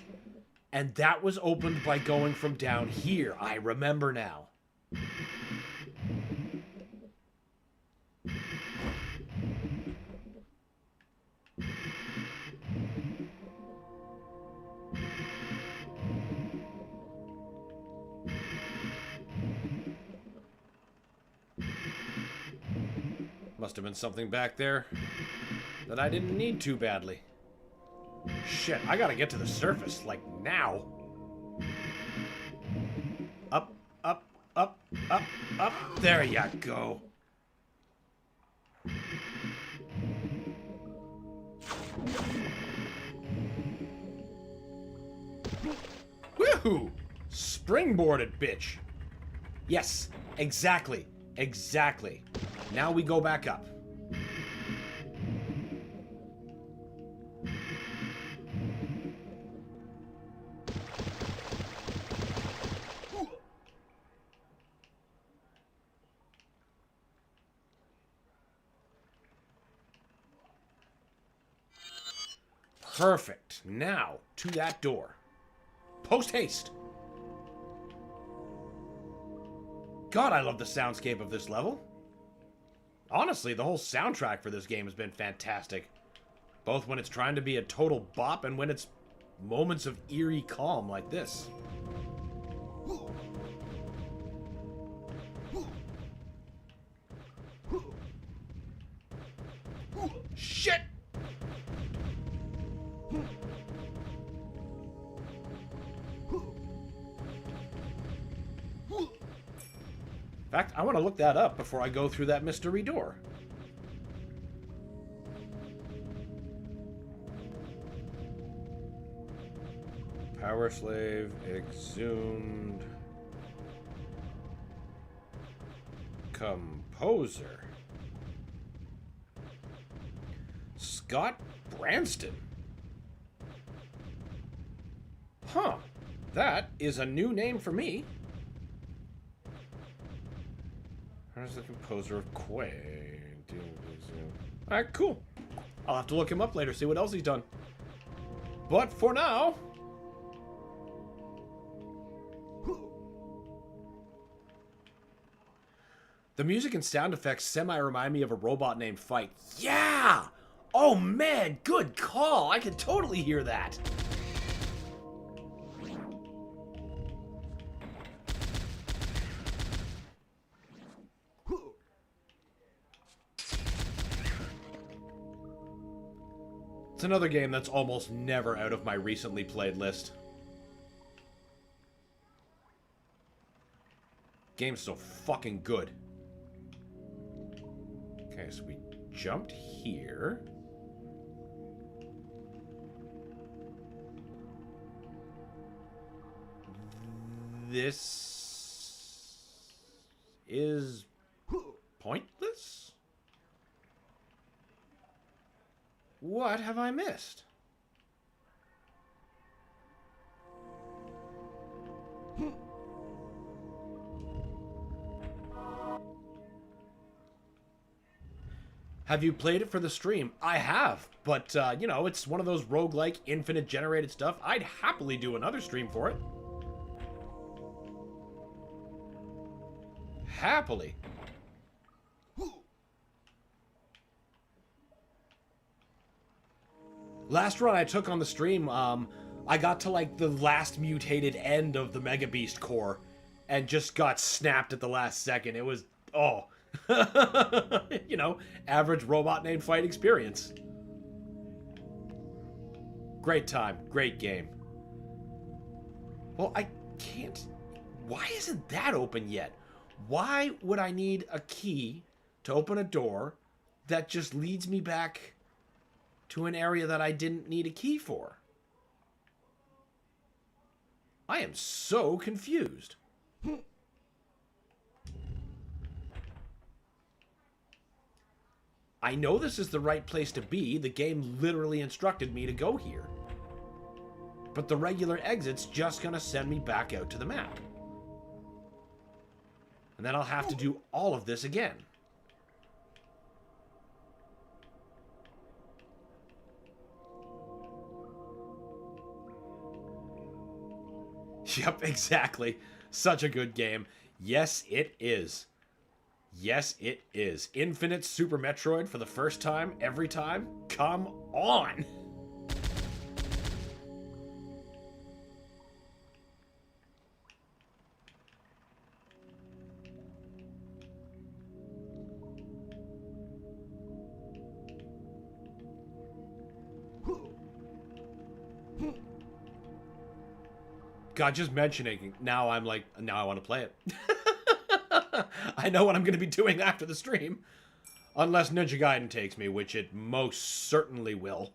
And that was opened by going from down here. I remember now. Must have been something back there that I didn't need too badly. Shit, I gotta get to the surface, like now. Up, up, up, up, up. There you go. Woohoo! Springboarded, bitch. Yes, exactly. Exactly. Now we go back up. Perfect. Now, to that door. Post haste. God, I love the soundscape of this level. Honestly, the whole soundtrack for this game has been fantastic. Both when it's trying to be a total bop and when it's moments of eerie calm like this. In fact, I want to look that up before I go through that mystery door. PowerSlave, Exhumed, Composer, Scott Branston. Huh, that is a new name for me. Where's the composer of Quay? Alright, cool. I'll have to look him up later, see what else he's done. But for now... the music and sound effects semi-remind me of a robot named Fight. Yeah! Oh man, good call! I can totally hear that! It's another game that's almost never out of my recently played list. Game's so fucking good. Okay, so we jumped here. This is pointless? What have I missed? Have you played it for the stream? I have, but, you know, it's one of those roguelike, infinite generated stuff. I'd happily do another stream for it. Happily. Last run I took on the stream, I got to, like, the last mutated end of the Mega Beast core, and just got snapped at the last second. It was, oh... you know, average robot named Fight experience. Great time, great game. Well, I can't... why isn't that open yet? Why would I need a key to open a door that just leads me back to an area that I didn't need a key for? I am so confused. I know this is the right place to be. The game literally instructed me to go here. But the regular exit's just gonna send me back out to the map. And then I'll have to do all of this again. Yep, exactly. Such a good game. Yes, it is. Yes, it is. Infinite Super Metroid for the first time, every time? Come on! God, just mentioning, now I'm like, now I want to play it. I know what I'm going to be doing after the stream. Unless Ninja Gaiden takes me, which it most certainly will.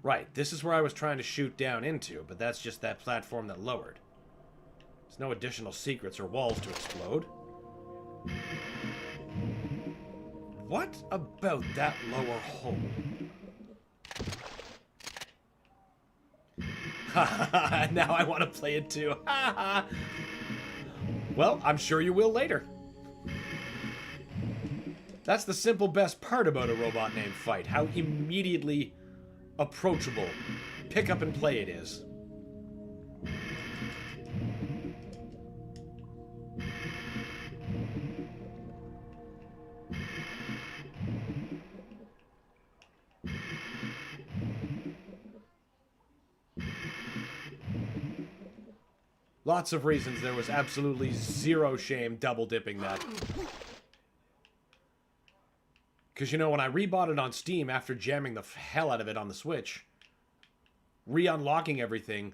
Right, this is where I was trying to shoot down into, but that's just that platform that lowered. There's no additional secrets or walls to explode. What about that lower hole? Now I want to play it too. Well, I'm sure you will later. That's the simple best part about a robot named Fight. How immediately approachable, pick up and play it is. Lots of reasons there was absolutely zero shame double dipping that. Because, you know, when I rebought it on Steam after jamming the hell out of it on the Switch, re-unlocking everything,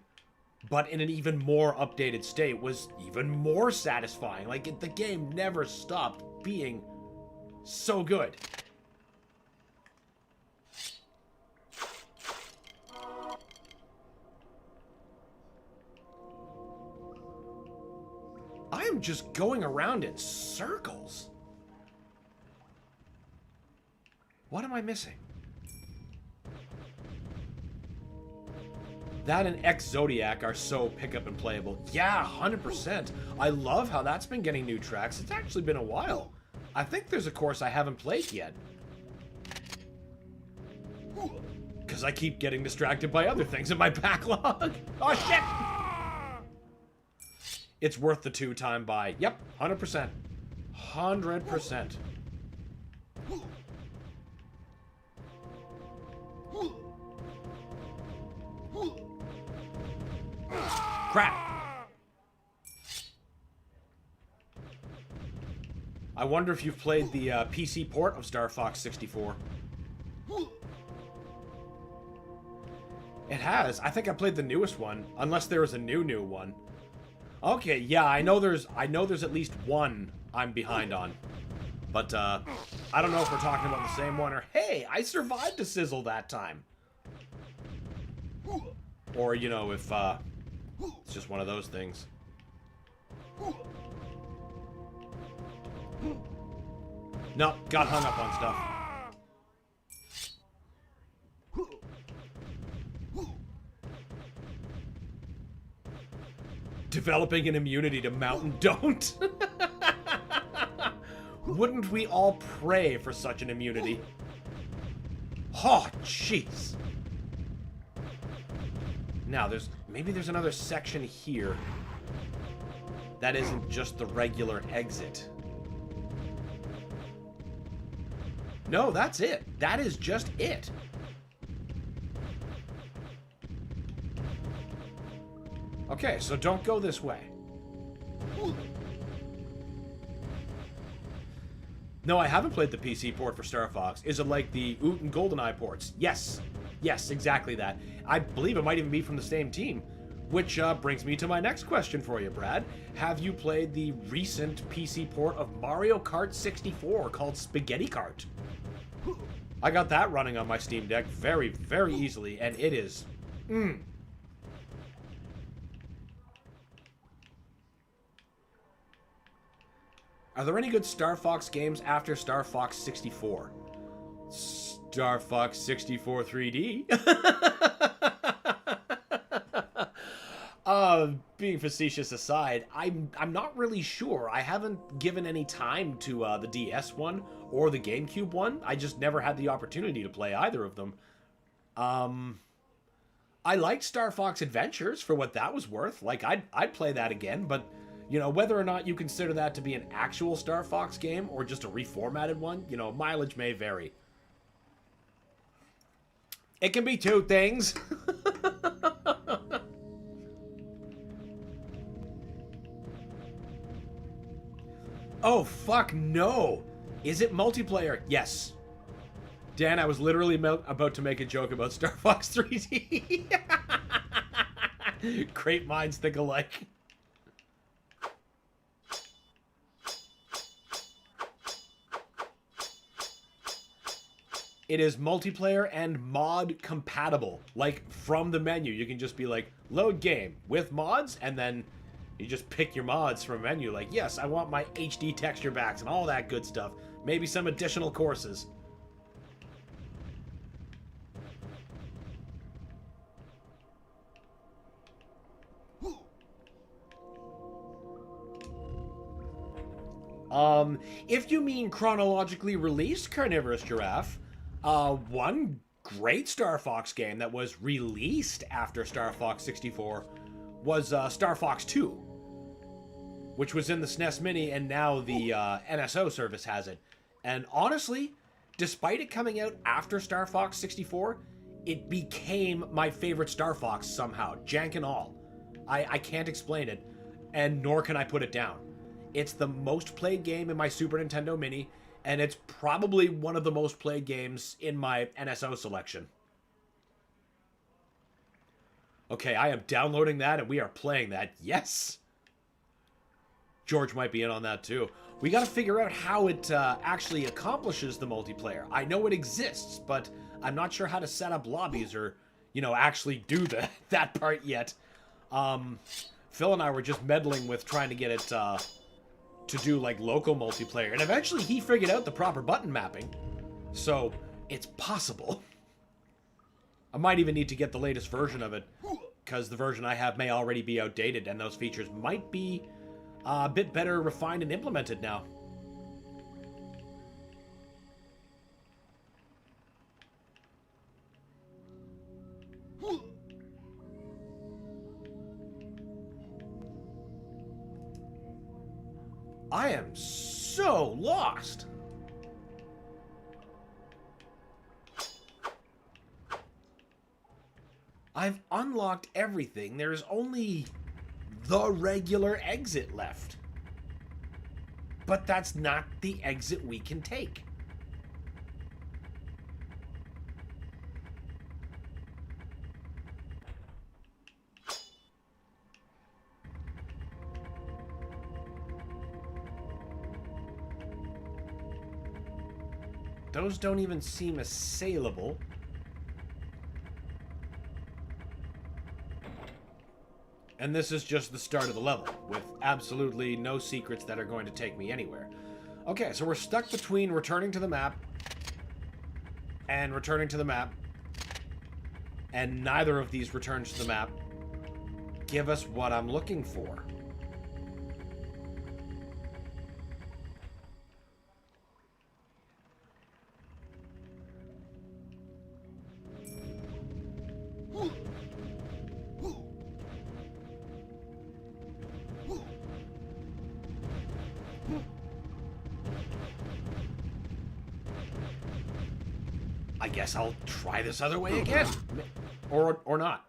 but in an even more updated state, was even more satisfying. Like, the game never stopped being so good. I am just going around in circles. What am I missing? That and X-Zodiac are so pick-up and playable. Yeah, 100%. I love how that's been getting new tracks. It's actually been a while. I think there's a course I haven't played yet. Because I keep getting distracted by other things in my backlog. Oh, shit! It's worth the 2-time buy. Yep, 100%. 100%. Crap! I wonder if you've played the PC port of Star Fox 64. It has. I think I played the newest one, unless there was a new one. Okay, yeah, I know there's at least one I'm behind on. But I don't know if we're talking about the same one, or hey, I survived a sizzle that time. Or, you know, if it's just one of those things. No, got hung up on stuff. Developing an immunity to Mountain Don't. Wouldn't we all pray for such an immunity? Oh, jeez. Now, maybe there's another section here that isn't just the regular exit. No, that's it. That is just it. Okay, so don't go this way. No, I haven't played the PC port for Star Fox. Is it like the Oot and GoldenEye ports? Yes. Yes, exactly that. I believe it might even be from the same team. Which brings me to my next question for you, Brad. Have you played the recent PC port of Mario Kart 64 called Spaghetti Kart? I got that running on my Steam Deck very, very easily, and it is... Are there any good Star Fox games after Star Fox 64? Star Fox 64 3D? Being facetious aside, I'm not really sure. I haven't given any time to the DS one or the GameCube one. I just never had the opportunity to play either of them. I liked Star Fox Adventures for what that was worth. Like, I'd play that again, but... You know, whether or not you consider that to be an actual Star Fox game or just a reformatted one, you know, mileage may vary. It can be two things. Oh, fuck no. Is it multiplayer? Yes. Dan, I was literally about to make a joke about Star Fox 3D. Great minds think alike. It is multiplayer and mod compatible. Like, from the menu, you can just be like, load game with mods, and then you just pick your mods from a menu. Like, yes, I want my HD texture backs and all that good stuff. Maybe some additional courses. If you mean chronologically released Carnivorous Giraffe, one great Star Fox game that was released after Star Fox 64 was Star Fox 2, which was in the SNES Mini, and now the NSO service has it. And honestly, despite it coming out after Star Fox 64, it became my favorite Star Fox somehow, jank and all. I can't explain it, and nor can I put it down. It's the most played game in my Super Nintendo Mini, and it's probably one of the most played games in my NSO selection. Okay, I am downloading that, and we are playing that. Yes! George might be in on that, too. We gotta figure out how it actually accomplishes the multiplayer. I know it exists, but I'm not sure how to set up lobbies or, you know, actually do that part yet. Phil and I were just meddling with trying to get it to do, like, local multiplayer. And eventually he figured out the proper button mapping. So, it's possible. I might even need to get the latest version of it, because the version I have may already be outdated, and those features might be a bit better refined and implemented now. I am so lost. I've unlocked everything. There's only the regular exit left. But that's not the exit we can take. Those don't even seem assailable. And this is just the start of the level, with absolutely no secrets that are going to take me anywhere. Okay, so we're stuck between returning to the map and returning to the map. And neither of these returns to the map give us what I'm looking for. I guess I'll try this other way again. Or not.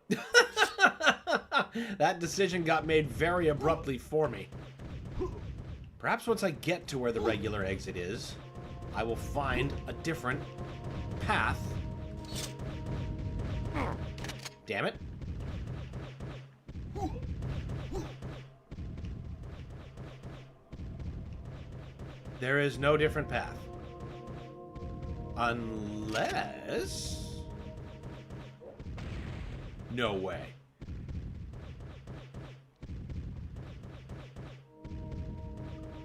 That decision got made very abruptly for me. Perhaps once I get to where the regular exit is, I will find a different path. Damn it. There is no different path. Unless... No way.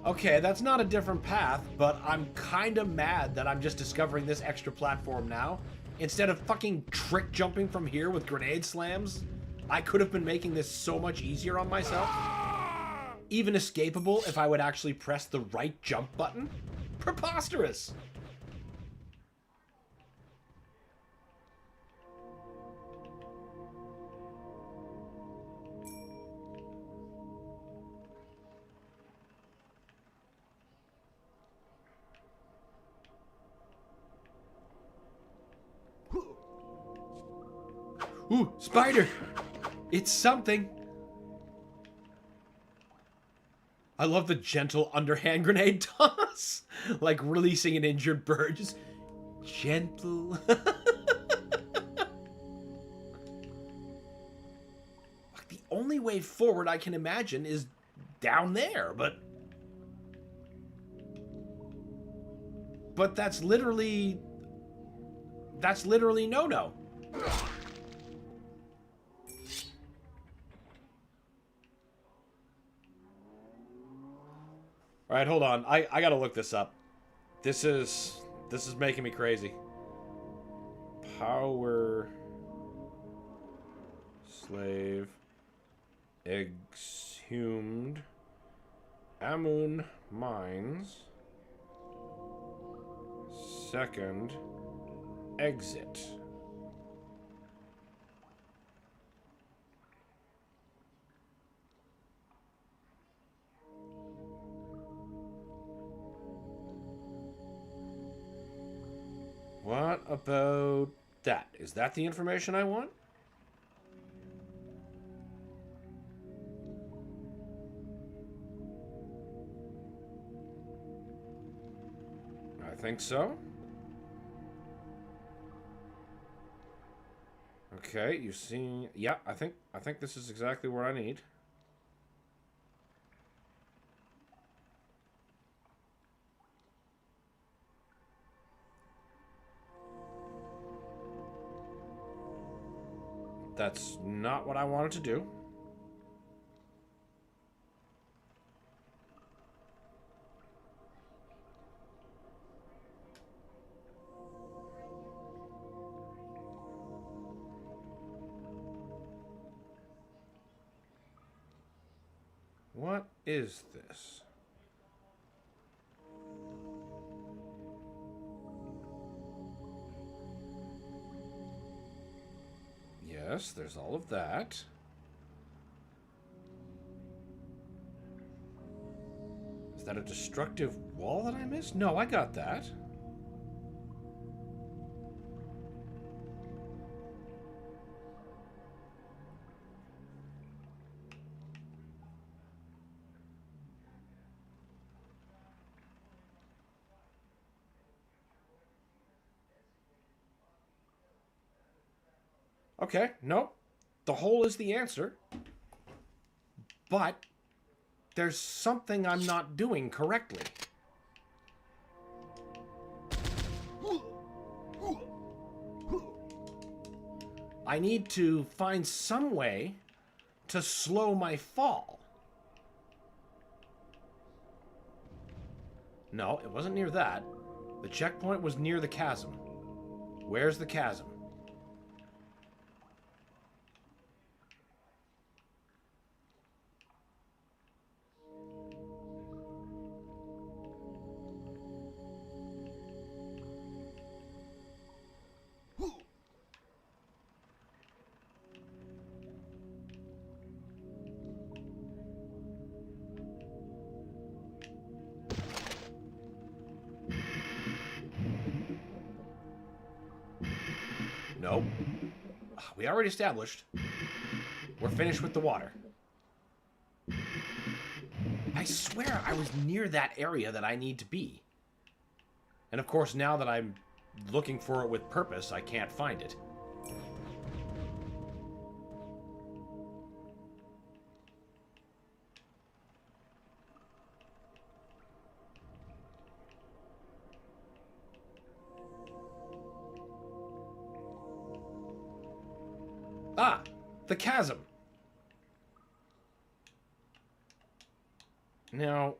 Okay, that's not a different path, but I'm kind of mad that I'm just discovering this extra platform now. Instead of fucking trick jumping from here with grenade slams, I could have been making this so much easier on myself. Even escapable if I would actually press the right jump button. Preposterous! Ooh, spider! It's something! I love the gentle underhand grenade toss. Like releasing an injured bird. Just gentle. The only way forward I can imagine is down there, but that's literally no-no. All right, hold on. I gotta look this up. This is making me crazy. PowerSlave Exhumed Amun Mines Second Exit. What about that? Is that the information I want? think so. Okay, you see... Yeah, I think this is exactly where I need. That's not what I wanted to do. What is this? Yes, there's all of that. Is that a destructive wall that I missed? No, I got that. Okay, nope. The hole is the answer. But there's something I'm not doing correctly. I need to find some way to slow my fall. No, it wasn't near that. The checkpoint was near the chasm. Where's the chasm? Nope. We already established. We're finished with the water. I swear I was near that area that I need to be. And of course, now that I'm looking for it with purpose, I can't find it. Ah, the chasm. Now,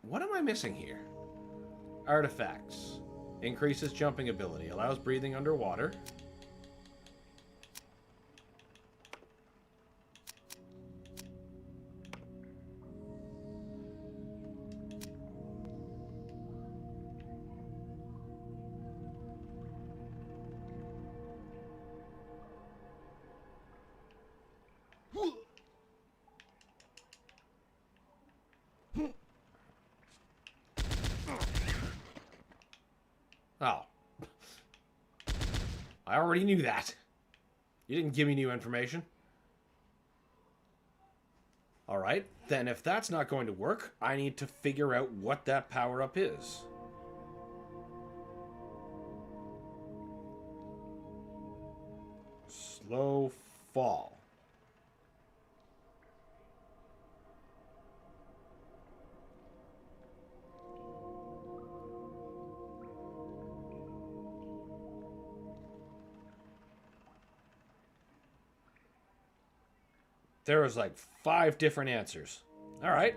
what am I missing here? Artifacts. Increases jumping ability. Allows breathing underwater. Oh. I already knew that. You didn't give me new information. Alright, then if that's not going to work, I need to figure out what that power-up is. Slow fall. There was like 5 different answers. All right.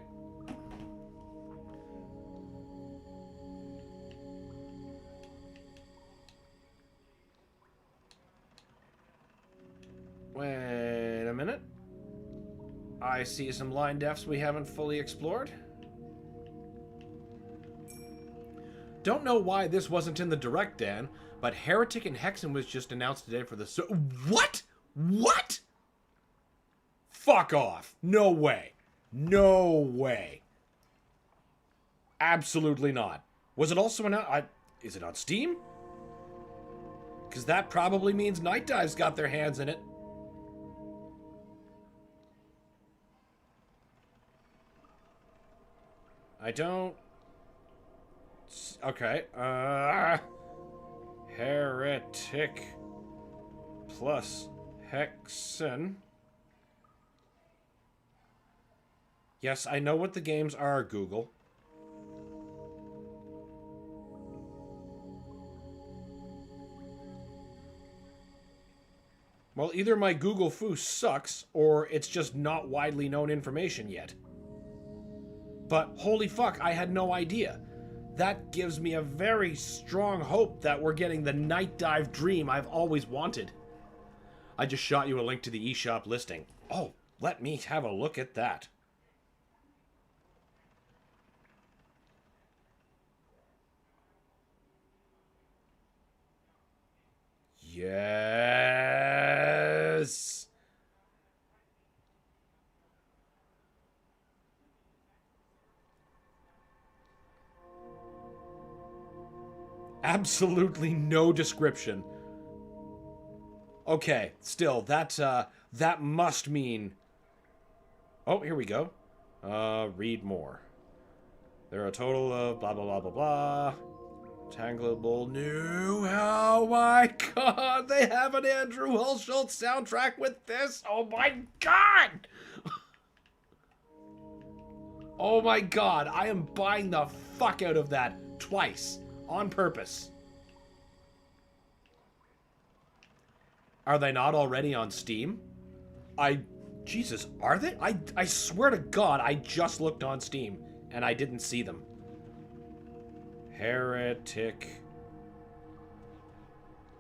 Wait a minute. I see some line defs we haven't fully explored. Don't know why this wasn't in the direct, Dan, but Heretic and Hexen was just announced today for the... What? What? Fuck off. No way. No way. Absolutely not. Was it also announced... Is it on Steam? Because that probably means Night Dive's got their hands in it. I don't... Okay. Heretic plus Hexen. Yes, I know what the games are, Google. Well, either my Google Foo sucks, or it's just not widely known information yet. But holy fuck, I had no idea. That gives me a very strong hope that we're getting the night dive dream I've always wanted. I just shot you a link to the eShop listing. Oh, let me have a look at that. Yes. Absolutely no description. Okay, still, that must mean... Oh, here we go. Read more. There are a total of blah, blah, blah, blah, blah. Tangleable new. Oh my god, they have an Andrew Hulshult soundtrack with this. Oh my god. Oh my god, I am buying the fuck out of that twice on purpose. Are they not already on Steam? Jesus, are they? I swear to God, I just looked on Steam and I didn't see them. Heretic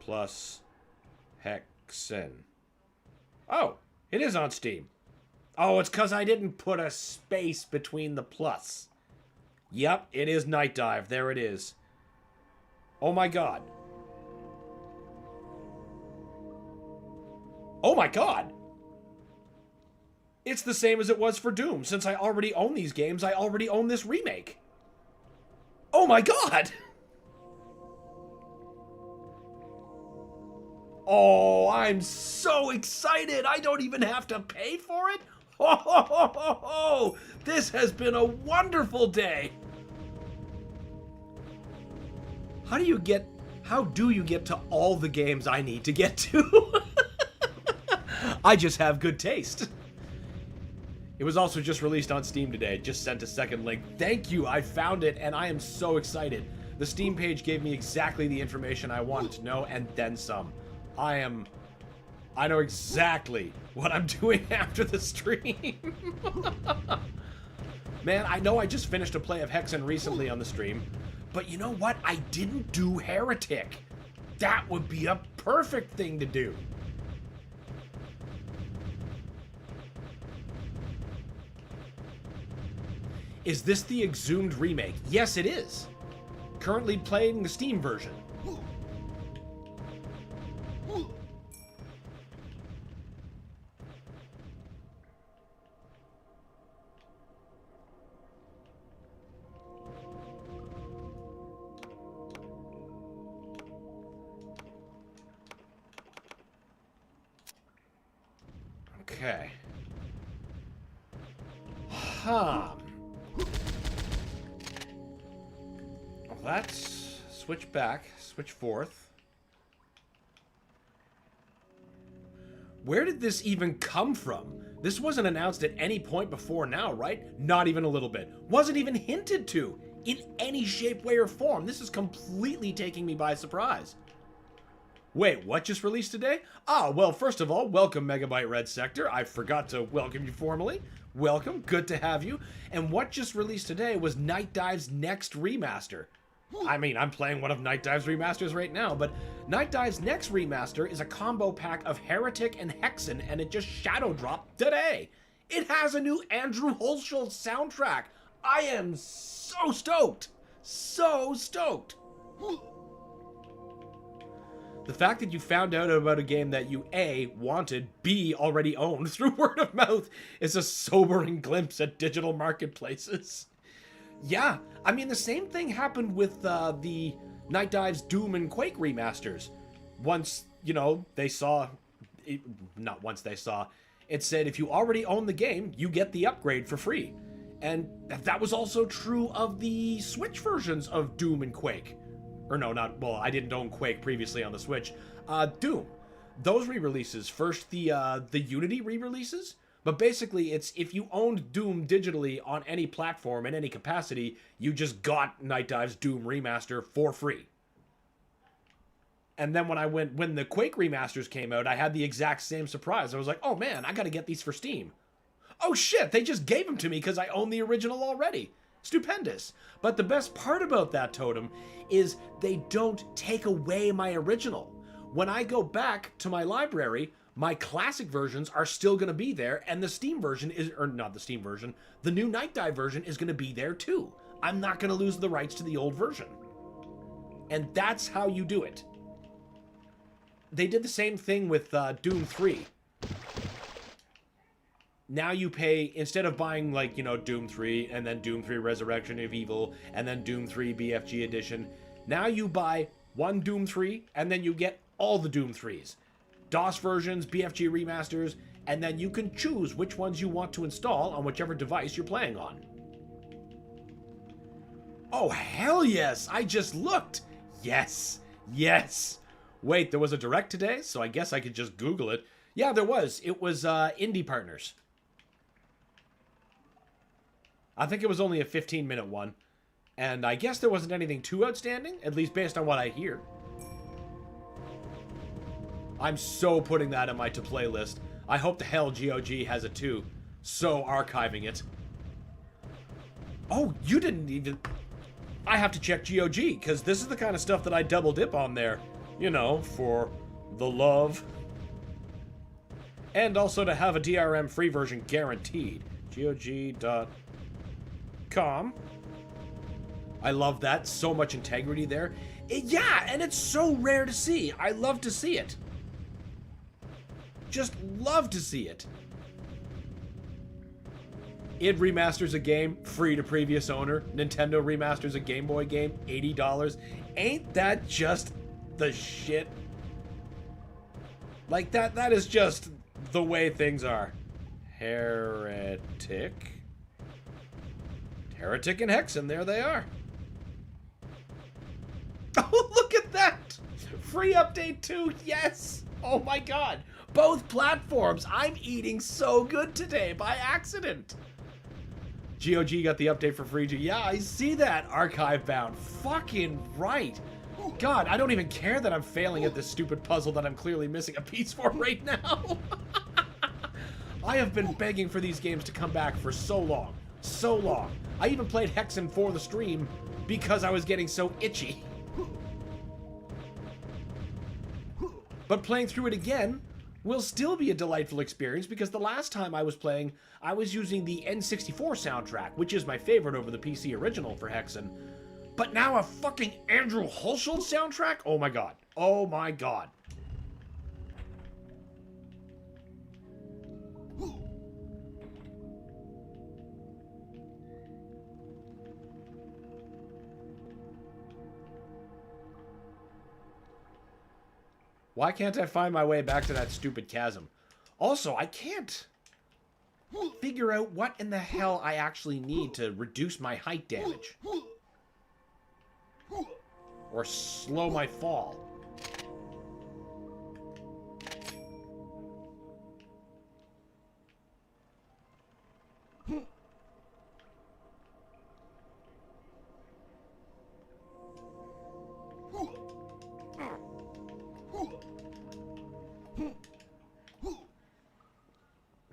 plus Hexen. Oh, it is on Steam. Oh, it's because I didn't put a space between the plus. Yep, it is Night Dive. There it is. Oh my god. Oh my god! It's the same as it was for Doom. Since I already own these games, I already own this remake. Oh my god! Oh, I'm so excited! I don't even have to pay for it? Ho ho ho ho ho! This has been a wonderful day! How do you get to all the games I need to get to? I just have good taste. It was also just released on Steam today. Just sent a second link. Thank you, I found it, and I am so excited. The Steam page gave me exactly the information I wanted to know, and then some. I know exactly what I'm doing after the stream. Man, I know I just finished a play of Hexen recently on the stream, but you know what? I didn't do Heretic. That would be a perfect thing to do. Is this the Exhumed remake? Yes, it is. Currently playing the Steam version. Okay. Huh. Let's switch back, switch forth. Where did this even come from? This wasn't announced at any point before now, right? Not even a little bit. Wasn't even hinted to in any shape, way, or form. This is completely taking me by surprise. Wait, what just released today? Ah, well, first of all, welcome Megabyte Red Sector. I forgot to welcome you formally. Welcome, good to have you. And what just released today was Night Dive's next remaster. I mean, I'm playing one of Night Dive's remasters right now, but Night Dive's next remaster is a combo pack of Heretic and Hexen, and it just shadow dropped today. It has a new Andrew Hulshult soundtrack. I am so stoked. So stoked. The fact that you found out about a game that you A, wanted, B, already owned through word of mouth is a sobering glimpse at digital marketplaces. Yeah, I mean, the same thing happened with the Night Dive's Doom and Quake remasters. Once, you know, they saw... Not once they saw. It said if you already own the game, you get the upgrade for free. And that was also true of the Switch versions of Doom and Quake. Or no, not, well, I didn't own Quake previously on the Switch. Doom. Those re-releases, first the Unity re-releases, but basically it's if you owned Doom digitally on any platform in any capacity, you just got Night Dive's Doom remaster for free. And then when the Quake remasters came out, I had the exact same surprise. I was like, oh man, I gotta get these for Steam. Oh shit, they just gave them to me because I own the original already. Stupendous. But the best part about that, Totem, is they don't take away my original. When I go back to my library, my classic versions are still going to be there, and the Steam version is, or not the Steam version, the new Night Dive version is going to be there too. I'm not going to lose the rights to the old version. And that's how you do it. They did the same thing with Doom 3. Now you pay, instead of buying, like, you know, Doom 3, and then Doom 3 Resurrection of Evil, and then Doom 3 BFG Edition, now you buy one Doom 3, and then you get all the Doom 3s. DOS versions, BFG remasters, and then you can choose which ones you want to install on whichever device you're playing on. Oh, hell yes! I just looked! Yes! Yes! Wait, there was a Direct today, so I guess I could just Google it. Yeah, there was. It was Indie Partners. I think it was only a 15-minute one. And I guess there wasn't anything too outstanding, at least based on what I hear. I'm so putting that in my to-play list. I hope the hell GOG has it too. So archiving it. Oh, you didn't even... I have to check GOG, because this is the kind of stuff that I double dip on there. You know, for the love. And also to have a DRM free version guaranteed. GOG.com. I love that. So much integrity there. Yeah, and it's so rare to see. I love to see it. Just love to see it. It remasters a game, free to previous owner. Nintendo remasters a Game Boy game, $80. Ain't that just the shit? Like, that is just the way things are. Heretic and Hexen, there they are. Oh, look at that! Free update 2, yes! Oh my god. Both platforms. I'm eating so good today by accident. GOG got the update for free too. Yeah, I see that. Archive bound. Fucking right. God, I don't even care that I'm failing at this stupid puzzle that I'm clearly missing a piece for right now. I have been begging for these games to come back for so long. So long. I even played Hexen for the stream because I was getting so itchy. But playing through it again will still be a delightful experience because the last time I was playing, I was using the N64 soundtrack, which is my favorite over the PC original for Hexen. But now a fucking Andrew Hulshult soundtrack? Oh my god. Oh my god. Why can't I find my way back to that stupid chasm? Also, I can't figure out what in the hell I actually need to reduce my height damage. Or slow my fall.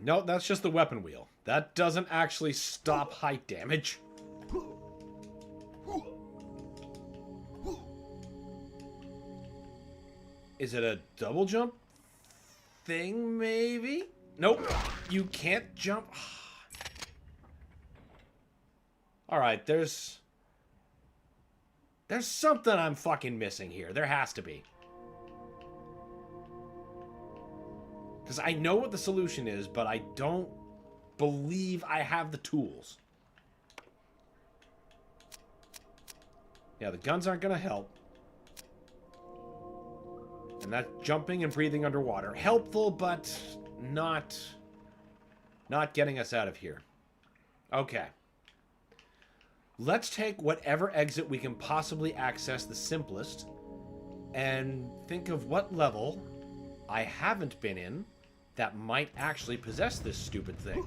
No, that's just the weapon wheel. That doesn't actually stop height damage. Is it a double jump thing, maybe? Nope. You can't jump. Alright, there's something I'm fucking missing here. There has to be. Because I know what the solution is, but I don't believe I have the tools. Yeah, the guns aren't going to help. And that jumping and breathing underwater. Helpful, but not getting us out of here. Okay. Let's take whatever exit we can possibly access the simplest and think of what level I haven't been in that might actually possess this stupid thing.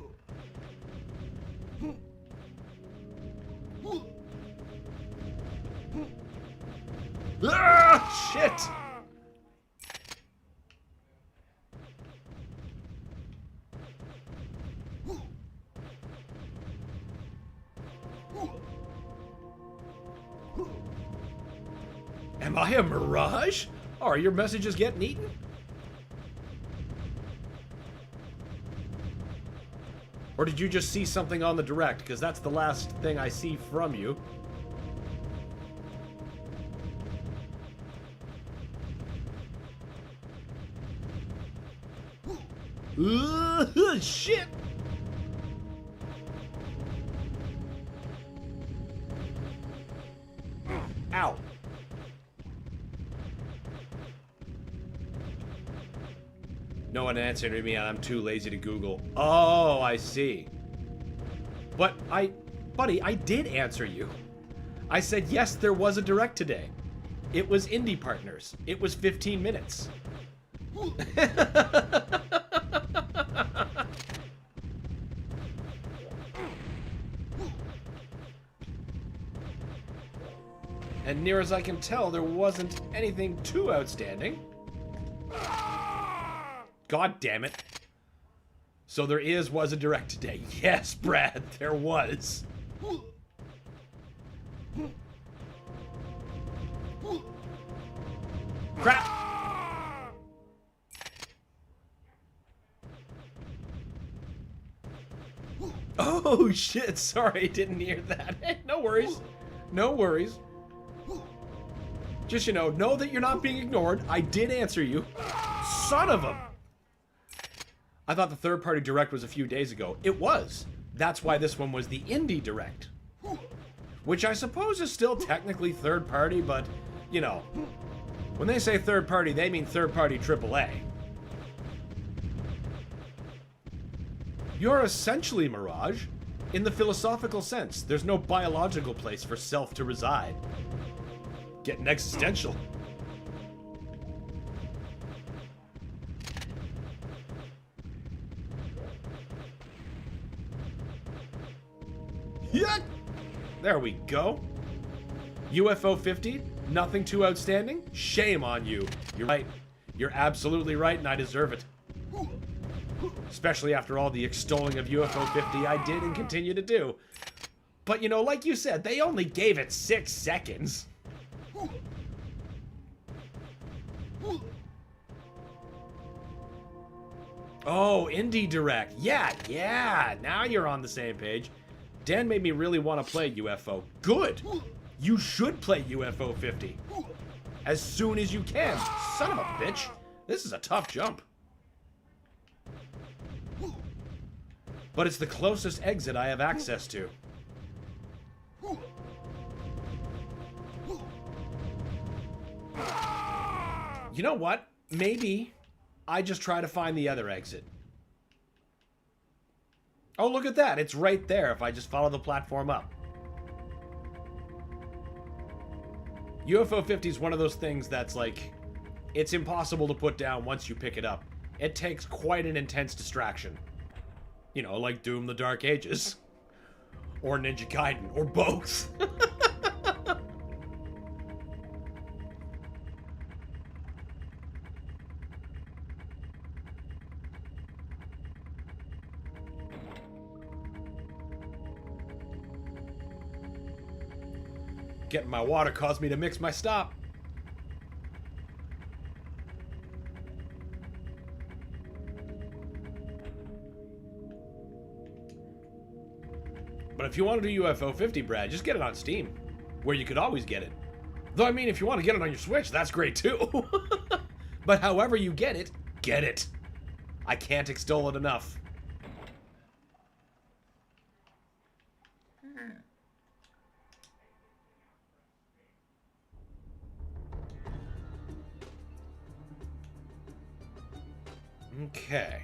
Ah, shit! Am I a mirage? Oh, are your messages getting eaten? Or did you just see something on the direct? Because that's the last thing I see from you. Shit! Ow. No one answered me and I'm too lazy to Google. Oh, I see. But buddy, I did answer you. I said, yes, there was a direct today. It was Indie Partners. It was 15 minutes. And near as I can tell, there wasn't anything too outstanding. God damn it. So there was a direct today. Yes, Brad, there was. Crap! Oh, shit, sorry, didn't hear that. Hey, no worries. No worries. Just, know that you're not being ignored. I did answer you. Son of a... I thought the third-party direct was a few days ago. It was. That's why this one was the indie direct. Which I suppose is still technically third-party, but, when they say third-party, they mean third-party AAA. You're essentially Mirage. In the philosophical sense, there's no biological place for self to reside. Getting existential. Yeah. There we go. UFO 50, nothing too outstanding? Shame on you. You're right. You're absolutely right, and I deserve it. Especially after all the extolling of UFO 50 I did and continue to do. But, like you said, they only gave it 6 seconds. Oh, Indie Direct. Yeah, now you're on the same page. Dan made me really want to play UFO. Good! You should play UFO 50. As soon as you can. Son of a bitch. This is a tough jump. But it's the closest exit I have access to. You know what? Maybe I just try to find the other exit. Oh, look at that. It's right there if I just follow the platform up. UFO 50 is one of those things that's like, it's impossible to put down once you pick it up. It takes quite an intense distraction. Like Doom the Dark Ages. Or Ninja Gaiden. Or both. Getting my water caused me to mix my stop. But if you want to do UFO 50, Brad, just get it on Steam, where you could always get it. Though, I mean, if you want to get it on your Switch, that's great too. But however you get it, get it. I can't extol it enough. Okay.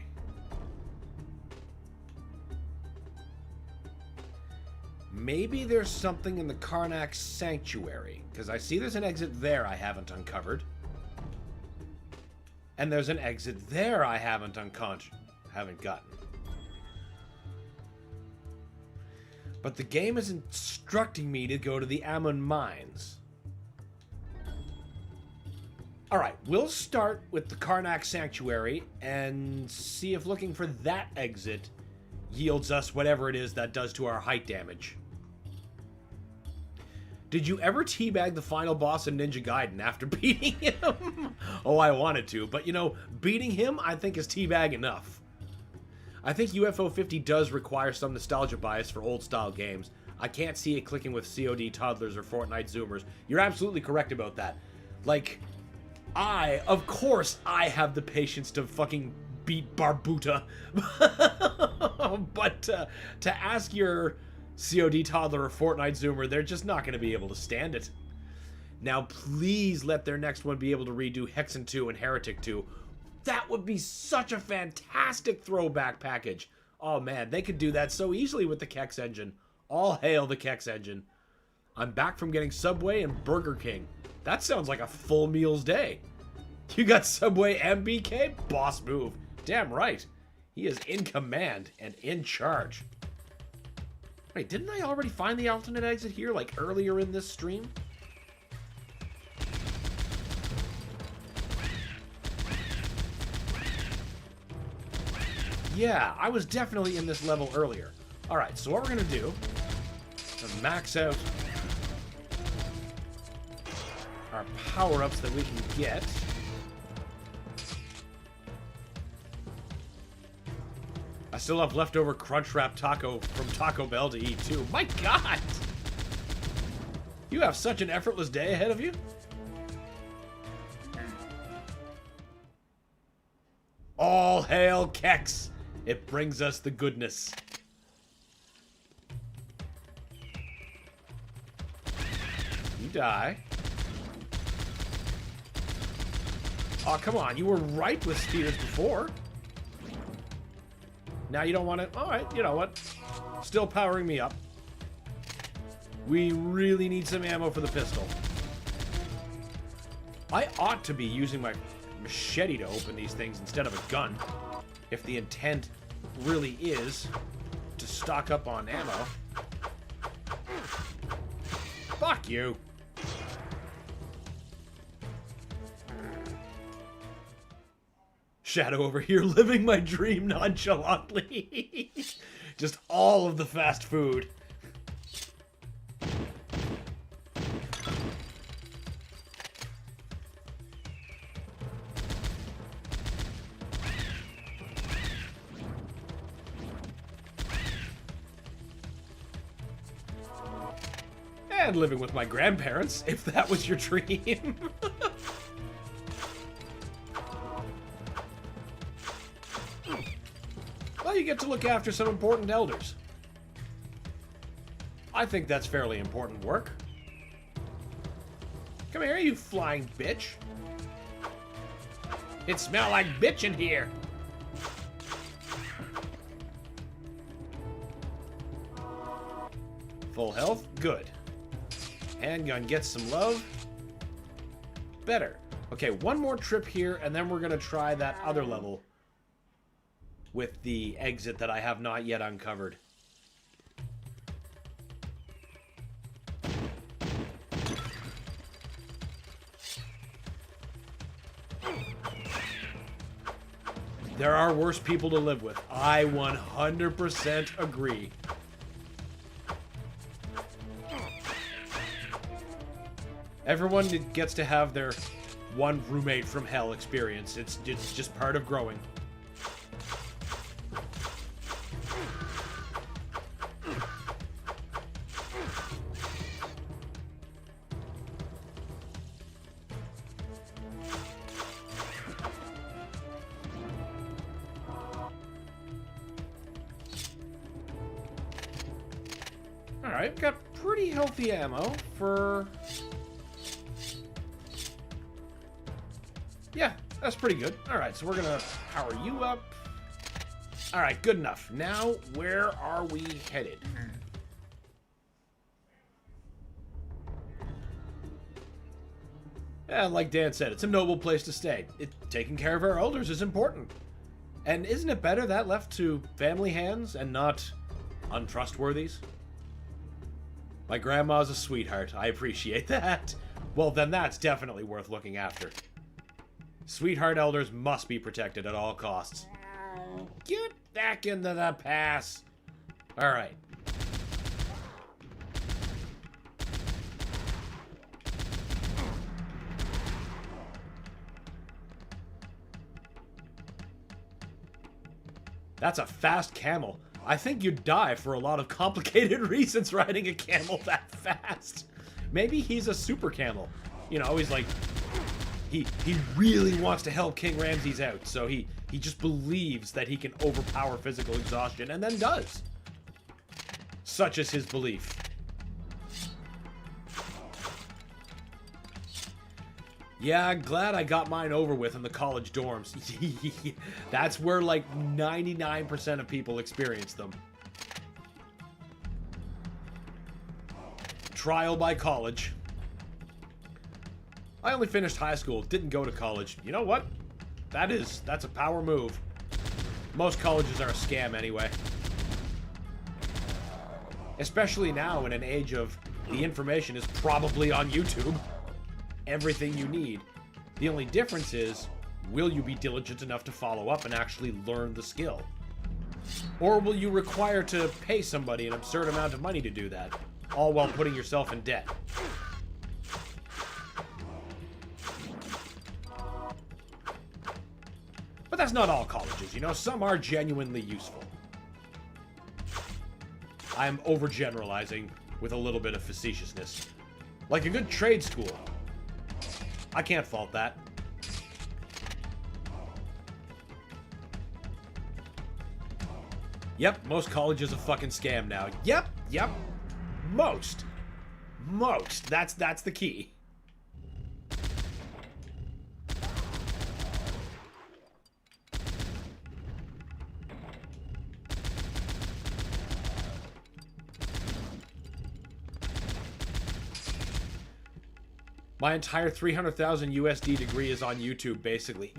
maybe there's something in the Karnak Sanctuary. Because I see there's an exit there I haven't uncovered. And there's an exit there I haven't gotten. But the game is instructing me to go to the Ammon Mines. Alright, we'll start with the Karnak Sanctuary and see if looking for that exit yields us whatever it is that does to our height damage. Did you ever teabag the final boss in Ninja Gaiden after beating him? Oh, I wanted to, but you know, beating him I think is teabag enough. I think UFO 50 does require some nostalgia bias for old style games. I can't see it clicking with COD toddlers or Fortnite zoomers. You're absolutely correct about that. Like, of course I have the patience to fucking beat Barbuta. But to ask your COD toddler or Fortnite zoomer, they're just not going to be able to stand it. Now, please let their next one be able to redo Hexen 2 and Heretic 2. That would be such a fantastic throwback package. Oh man, they could do that so easily with the Kex engine. All hail the Kex engine. I'm back from getting Subway and Burger King. That sounds like a full meals day. You got Subway and BK? Boss move. Damn right. He is in command and in charge. Wait, didn't I already find the alternate exit here, like, earlier in this stream? Yeah, I was definitely in this level earlier. Alright, so what we're gonna do is max out our power-ups that we can get. I still have leftover Crunchwrap Taco from Taco Bell to eat too. My God! You have such an effortless day ahead of you. All hail Kex! It brings us the goodness. You die. Oh, come on. You were right with spears before. Now you don't want to... Alright, you know what? Still powering me up. We really need some ammo for the pistol. I ought to be using my machete to open these things instead of a gun. If the intent really is to stock up on ammo. Fuck you. Shadow over here living my dream nonchalantly. Just all of the fast food. And living with my grandparents, if that was your dream. Well, you get to look after some important elders. I think that's fairly important work. Come here, you flying bitch. It smells like bitch in here. Full health, good. Handgun gets some love. Better. Okay, one more trip here, and then we're going to try that other level with the exit that I have not yet uncovered. There are worse people to live with. I 100% agree. Everyone gets to have their one roommate from hell experience. It's just part of growing. Alright, got pretty healthy ammo for... Yeah, that's pretty good. Alright, so we're gonna power you up. Alright, good enough. Now, where are we headed? And like Dan said, it's a noble place to stay. Taking care of our elders is important. And isn't it better that left to family hands and not untrustworthies? My grandma's a sweetheart. I appreciate that. Well, then that's definitely worth looking after. Sweetheart elders must be protected at all costs. Get back into the pass. Alright. That's a fast camel. I think you'd die for a lot of complicated reasons riding a camel that fast. Maybe he's a super camel. You know, he's like... He really wants to help King Ramses out, so he just believes that he can overpower physical exhaustion, and then does. Such is his belief. Yeah, glad I got mine over with in the college dorms. That's where like 99% of people experience them. Trial by college. I only finished high school, didn't go to college. You know what? That's a power move. Most colleges are a scam anyway. Especially now in an age of the information is probably on YouTube. Everything you need. The only difference is, will you be diligent enough to follow up and actually learn the skill? Or will you require to pay somebody an absurd amount of money to do that, all while putting yourself in debt? But that's not all colleges, you know, some are genuinely useful. I'm overgeneralizing with a little bit of facetiousness. Like a good trade school. I can't fault that. Yep, most colleges a fucking scam now. Yep. Most. That's the key. My entire 300,000 USD degree is on YouTube, basically.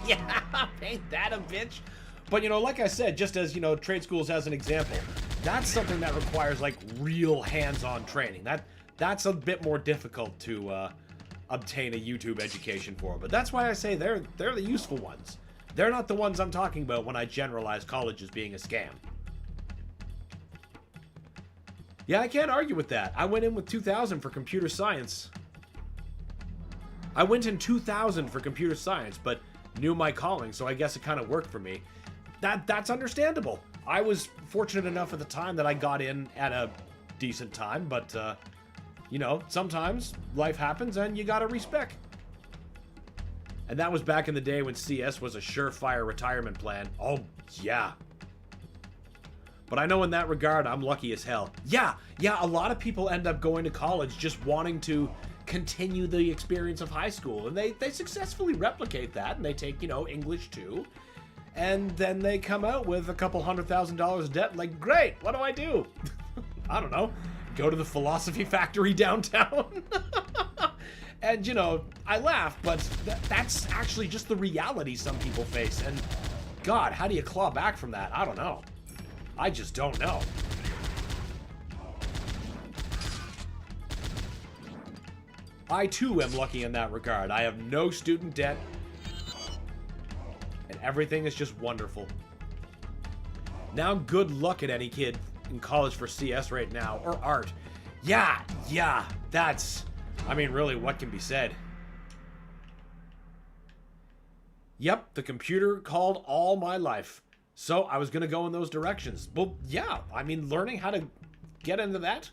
Yeah, ain't that a bitch? But, you know, like I said, just as, you know, trade schools as an example, that's something that requires, like, real hands-on training. That's a bit more difficult to obtain a YouTube education for. But that's why I say they're the useful ones. They're not the ones I'm talking about when I generalize college as being a scam. Yeah, I can't argue with that. I went in with 2,000 for computer science. I went in 2000 for computer science, but knew my calling, so I guess it kind of worked for me. That's understandable. I was fortunate enough at the time that I got in at a decent time, but, you know, sometimes life happens and you gotta respec. And that was back in the day when CS was a surefire retirement plan. Oh, yeah. But I know in that regard, I'm lucky as hell. Yeah, a lot of people end up going to college just wanting to continue the experience of high school, and they successfully replicate that, and they take, you know, English too, and then they come out with a couple $100,000 debt, like, great, what do I do? I don't know, go to the philosophy factory downtown. And, you know, I laugh, but that's actually just the reality some people face, and God, how do you claw back from that? I don't know. I just don't know. I too am lucky in that regard. I have no student debt, and everything is just wonderful. Now, good luck at any kid in college for CS right now, or art. Yeah, that's... I mean, really, what can be said? Yep, the computer called all my life. So, I was gonna go in those directions. Well, yeah, I mean, learning how to get into that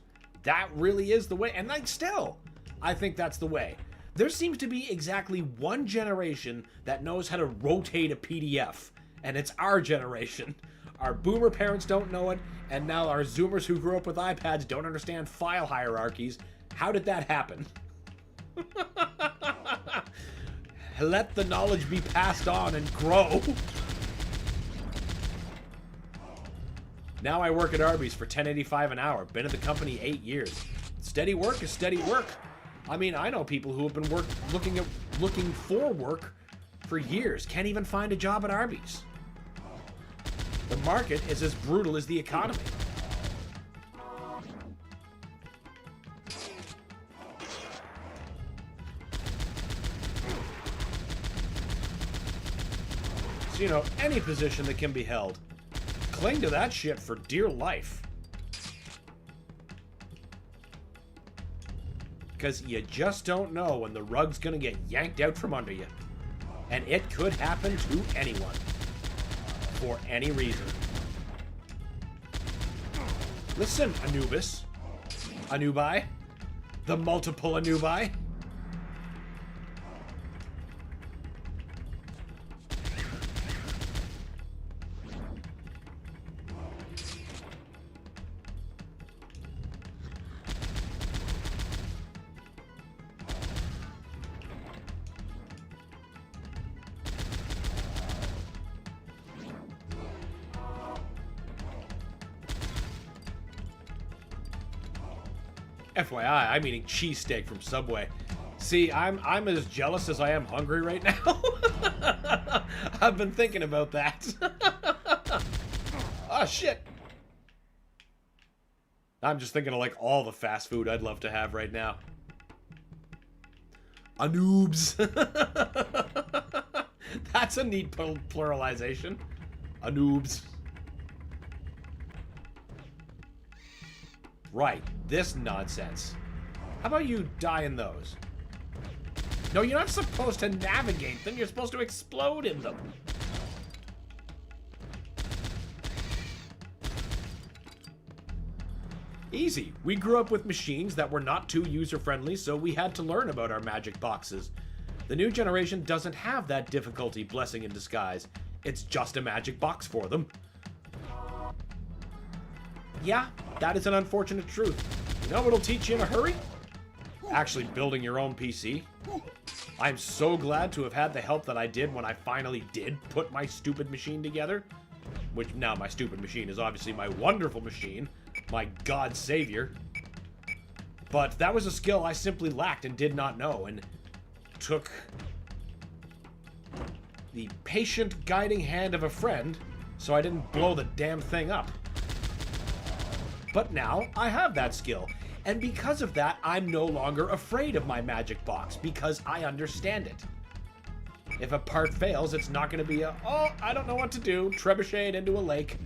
really is the way, and like, still... I think that's the way. There seems to be exactly one generation that knows how to rotate a PDF, and it's our generation. Our boomer parents don't know it, and now our zoomers who grew up with iPads don't understand file hierarchies. How did that happen? Let the knowledge be passed on and grow. Now I work at Arby's for $10.85 an hour. Been at the company 8 years. Steady work is steady work. I mean, I know people who have been looking for work for years, can't even find a job at Arby's. The market is as brutal as the economy. So, you know, any position that can be held, cling to that shit for dear life. Because you just don't know when the rug's gonna get yanked out from under you. And it could happen to anyone. For any reason. Listen, Anubis. Anubi. The multiple Anubi. FYI, I'm eating cheesesteak from Subway. See, I'm as jealous as I am hungry right now. I've been thinking about that. Oh, shit. I'm just thinking of, like, all the fast food I'd love to have right now. Anoobs. That's a neat pluralization. Anoobs. Right, this nonsense. How about you die in those? No, you're not supposed to navigate them. You're supposed to explode in them. Easy. We grew up with machines that were not too user-friendly, so we had to learn about our magic boxes. The new generation doesn't have that difficulty blessing in disguise. It's just a magic box for them. Yeah, that is an unfortunate truth. You know what'll teach you in a hurry? Actually building your own PC. I'm so glad to have had the help that I did when I finally did put my stupid machine together. Which now my stupid machine is obviously my wonderful machine. My God savior. But that was a skill I simply lacked and did not know, and took the patient guiding hand of a friend so I didn't blow the damn thing up. But now I have that skill, and because of that, I'm no longer afraid of my magic box, because I understand it. If a part fails, it's not going to be a, oh, I don't know what to do, trebuchet it into a lake.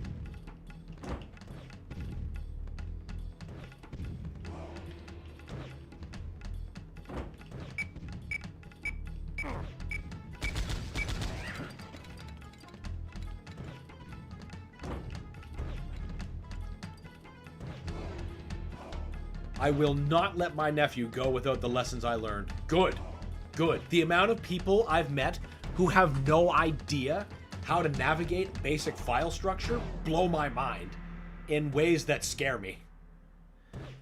I will not let my nephew go without the lessons I learned. Good. Good. The amount of people I've met who have no idea how to navigate basic file structure blow my mind in ways that scare me.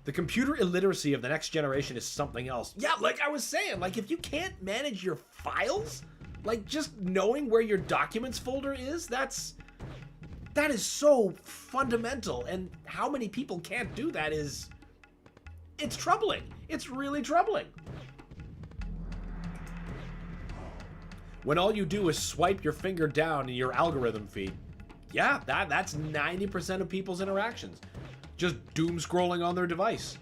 The computer illiteracy of the next generation is something else. Yeah, like I was saying, like if you can't manage your files, like just knowing where your documents folder is, that is so fundamental, and how many people can't do that is... It's troubling. It's really troubling. When all you do is swipe your finger down in your algorithm feed. Yeah, that's 90% of people's interactions. Just doom scrolling on their device.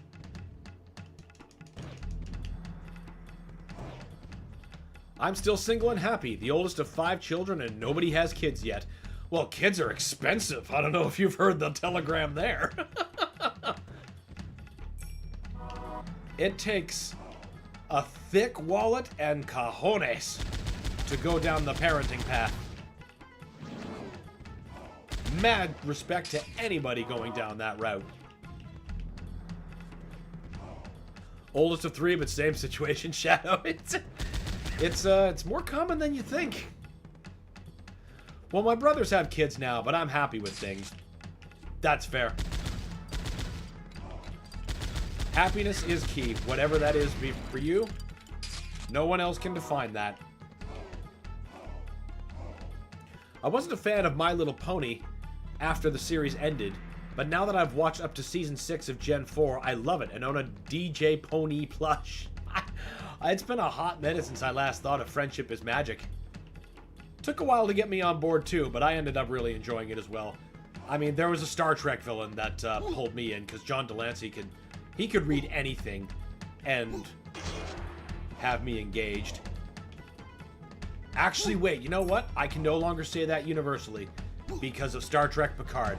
I'm still single and happy, the oldest of 5 children, and nobody has kids yet. Well, kids are expensive. I don't know if you've heard the telegram there. It takes a thick wallet and cojones to go down the parenting path. Mad respect to anybody going down that route. Oldest of 3, but same situation, Shadow. It's more common than you think. Well, my brothers have kids now, but I'm happy with things. That's fair. Happiness is key, whatever that is for you. No one else can define that. I wasn't a fan of My Little Pony after the series ended, but now that I've watched up to Season 6 of Gen 4, I love it and own a DJ Pony plush. It's been a hot minute since I last thought of Friendship is Magic. Took a while to get me on board too, but I ended up really enjoying it as well. I mean, there was a Star Trek villain that pulled me in, because John Delancey could read anything and have me engaged. Actually, wait, you know what? I can no longer say that universally because of Star Trek Picard.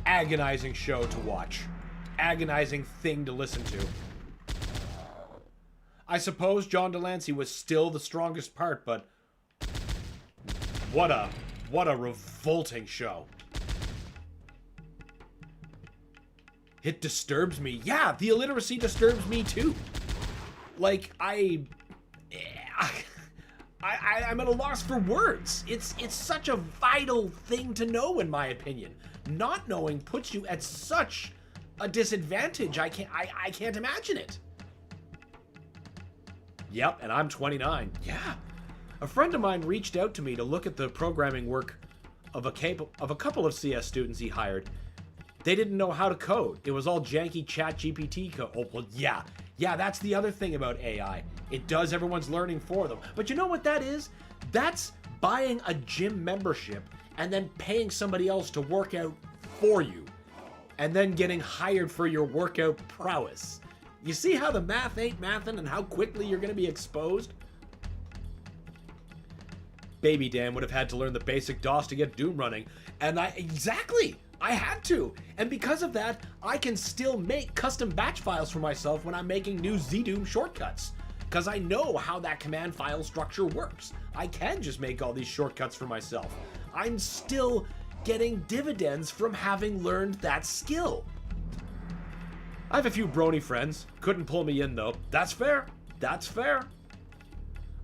Agonizing show to watch. Agonizing thing to listen to. I suppose John Delancey was still the strongest part, but what a revolting show. It disturbs me. Yeah, the illiteracy disturbs me too. Like, I'm at a loss for words. It's such a vital thing to know, in my opinion. Not knowing puts you at such a disadvantage. I can't imagine it. Yep, and I'm 29. Yeah. A friend of mine reached out to me to look at the programming work of a couple of CS students he hired. They didn't know how to code. It was all janky ChatGPT code. Oh, well, yeah. Yeah, that's the other thing about AI. It does everyone's learning for them. But you know what that is? That's buying a gym membership and then paying somebody else to work out for you. And then getting hired for your workout prowess. You see how the math ain't mathin' and how quickly you're going to be exposed? Baby Dan would have had to learn the basic DOS to get Doom running. And exactly! I had to! And because of that, I can still make custom batch files for myself when I'm making new ZDoom shortcuts. Because I know how that command file structure works. I can just make all these shortcuts for myself. I'm still getting dividends from having learned that skill. I have a few brony friends. Couldn't pull me in though. That's fair. That's fair.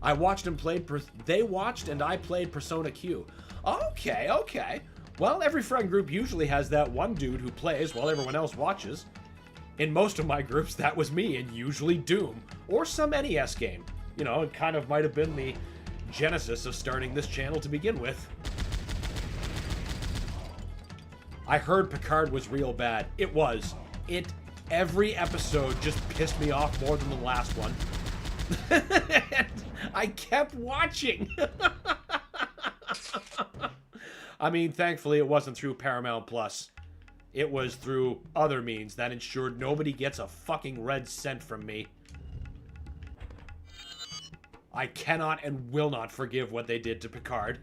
I watched and played. They watched and I played Persona Q. Okay, okay. Well, every friend group usually has that one dude who plays while everyone else watches. In most of my groups, that was me, and usually Doom or some NES game. You know, it kind of might have been the genesis of starting this channel to begin with. I heard Picard was real bad. It was. Every episode just pissed me off more than the last one. And I kept watching. I mean, thankfully it wasn't through Paramount Plus. It was through other means that ensured nobody gets a fucking red cent from me. I cannot and will not forgive what they did to Picard.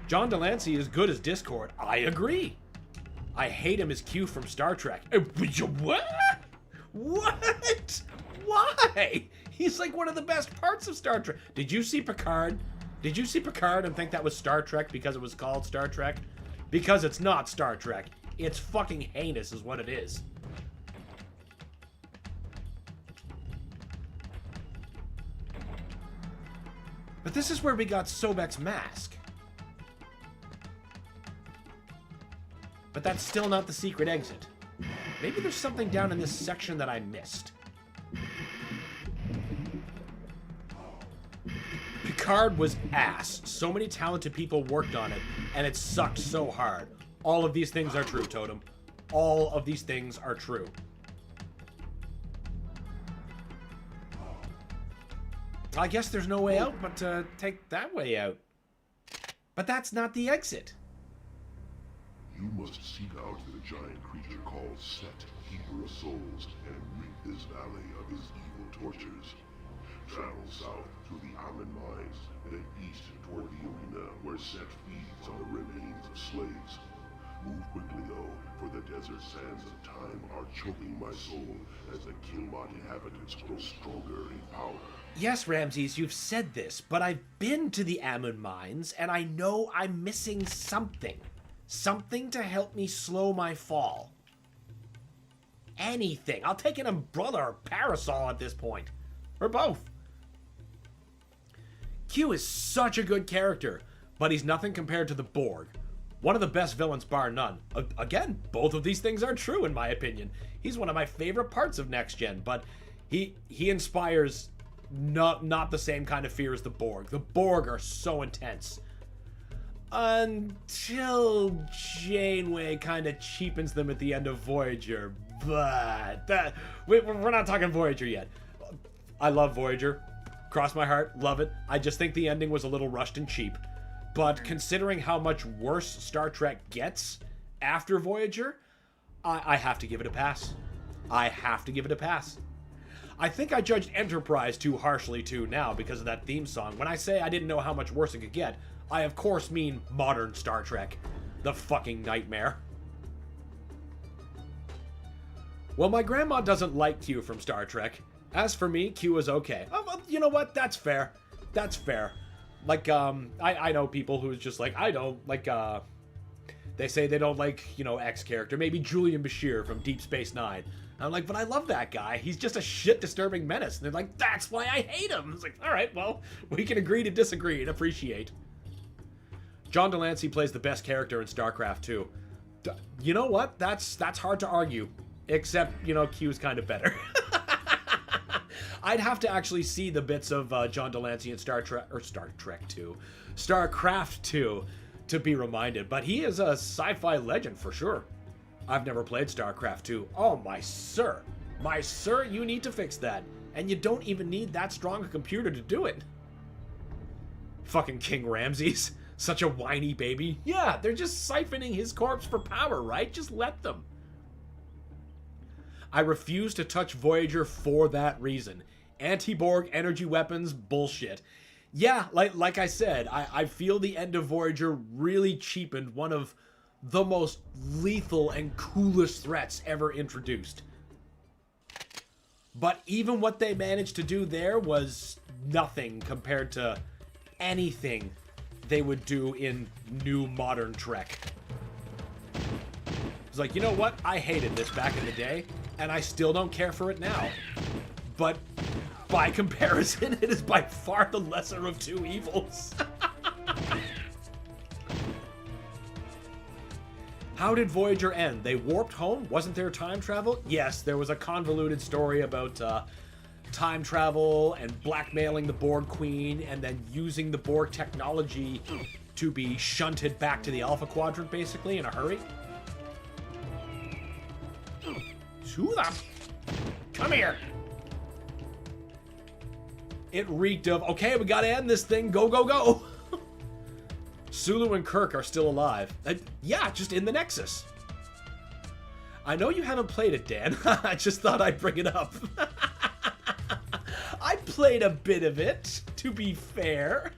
John Delancey is good as Discord. I agree. I hate him as Q from Star Trek. What? What? Why? He's like one of the best parts of Star Trek. Did you see Picard? Did you see Picard and think that was Star Trek because it was called Star Trek? Because it's not Star Trek. It's fucking heinous is what it is. But this is where we got Sobek's mask. But that's still not the secret exit. Maybe there's something down in this section that I missed. Picard was ass. So many talented people worked on it, and it sucked so hard. All of these things are true, Totem. All of these things are true. I guess there's no way out but to take that way out. But that's not the exit. You must seek out the giant creature called Set, Keeper of Souls, and rid this valley of his evil tortures. Travel south to the Allen Mines, and east toward the arena where Set feeds on the remains of slaves. Move quickly though, for the desert sands of time are choking my soul as the Killbot inhabitants grow stronger in power. Yes, Ramses, you've said this, but I've been to the Ammon Mines, and I know I'm missing something. Something to help me slow my fall. Anything. I'll take an umbrella or parasol at this point. Or both. Q is such a good character, but he's nothing compared to the Borg. One of the best villains, bar none. Again, both of these things are true in my opinion. He's one of my favorite parts of Next Gen, but he inspires not the same kind of fear as the Borg. The Borg are so intense. Until Janeway kind of cheapens them at the end of Voyager. But we're not talking Voyager yet. I love Voyager. Cross my heart, love it. I just think the ending was a little rushed and cheap. But considering how much worse Star Trek gets after Voyager, I have to give it a pass. I have to give it a pass. I think I judged Enterprise too harshly too now because of that theme song. When I say I didn't know how much worse it could get, I of course mean modern Star Trek. The fucking nightmare. Well, my grandma doesn't like Q from Star Trek. As for me, Q is okay. Oh, well, you know what? That's fair. That's fair. Like, I know people who's just like, I don't, like, they say they don't like, you know, X character. Maybe Julian Bashir from Deep Space Nine. I'm like, but I love that guy. He's just a shit disturbing menace. And they're like, that's why I hate him. It's like, all right, well, we can agree to disagree and appreciate. John Delancey plays the best character in StarCraft 2. You know what? That's hard to argue. Except, you know, Q's kind of better. I'd have to actually see the bits of John Delancey in StarCraft 2 to be reminded. But he is a sci-fi legend for sure. I've never played StarCraft 2. Oh, my sir, you need to fix that. And you don't even need that strong a computer to do it. Fucking King Ramses. Such a whiny baby. Yeah, they're just siphoning his corpse for power, right? Just let them. I refuse to touch Voyager for that reason. Anti-Borg energy weapons, bullshit. Yeah, like I said, I feel the end of Voyager really cheapened one of the most lethal and coolest threats ever introduced. But even what they managed to do there was nothing compared to anything they would do in new modern Trek. It's like, you know what? I hated this back in the day, and I still don't care for it now. But by comparison, it is by far the lesser of two evils. How did Voyager end? They warped home? Wasn't there time travel? Yes, there was a convoluted story about time travel and blackmailing the Borg Queen and then using the Borg technology to be shunted back to the Alpha Quadrant, basically, in a hurry. Come here. It reeked of, okay, we gotta end this thing, go, go, go. Sulu and Kirk are still alive. Yeah, just in the Nexus. I know you haven't played it, Dan. I just thought I'd bring it up. I played a bit of it, to be fair.